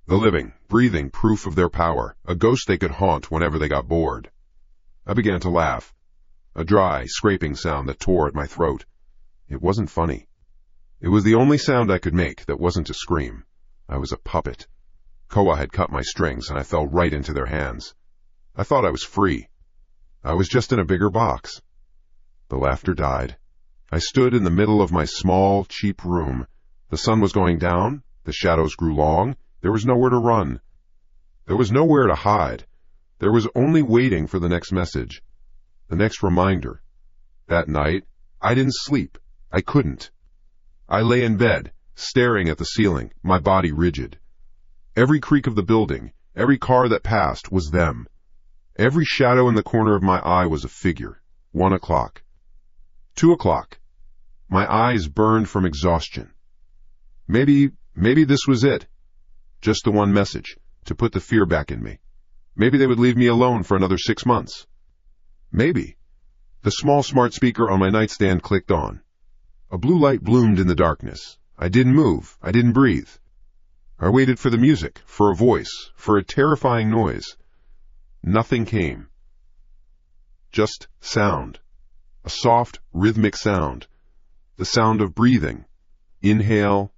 The living, breathing proof of their power, a ghost they could haunt whenever they got bored. I began to laugh. A dry, scraping sound that tore at my throat. It wasn't funny. It was the only sound I could make that wasn't a scream. I was a puppet. Koa had cut my strings, and I fell right into their hands. I thought I was free. I was just in a bigger box. The laughter died. I stood in the middle of my small, cheap room. The sun was going down. The shadows grew long. There was nowhere to run. There was nowhere to hide. There was only waiting for the next message, the next reminder. That night, I didn't sleep. I couldn't. I lay in bed, staring at the ceiling, my body rigid. Every creak of the building, every car that passed was them. Every shadow in the corner of my eye was a figure. 1 o'clock. 2 o'clock. My eyes burned from exhaustion. Maybe this was it. Just the one message, to put the fear back in me. Maybe they would leave me alone for another 6 months. Maybe. The small smart speaker on my nightstand clicked on. A blue light bloomed in the darkness. I didn't move. I didn't breathe. I waited for the music, for a voice, for a terrifying noise. Nothing came. Just sound. A soft, rhythmic sound. The sound of breathing. Inhale.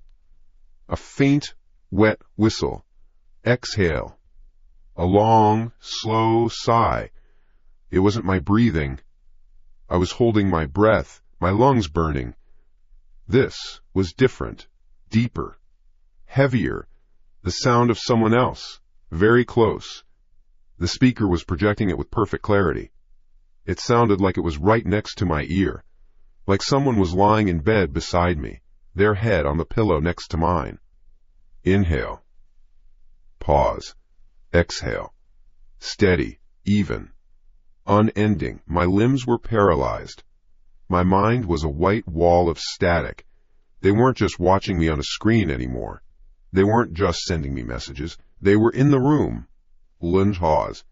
A faint, wet whistle. Exhale. A long, slow sigh. It wasn't my breathing. I was holding my breath, my lungs burning. This was different, deeper, heavier, the sound of someone else, very close. The speaker was projecting it with perfect clarity. It sounded like it was right next to my ear, like someone was lying in bed beside me, their head on the pillow next to mine. Inhale. Pause. Exhale. Steady, even, unending. My limbs were paralyzed. My mind was a white wall of static. They weren't just watching me on a screen anymore. They weren't just sending me messages. They were in the room. Pause.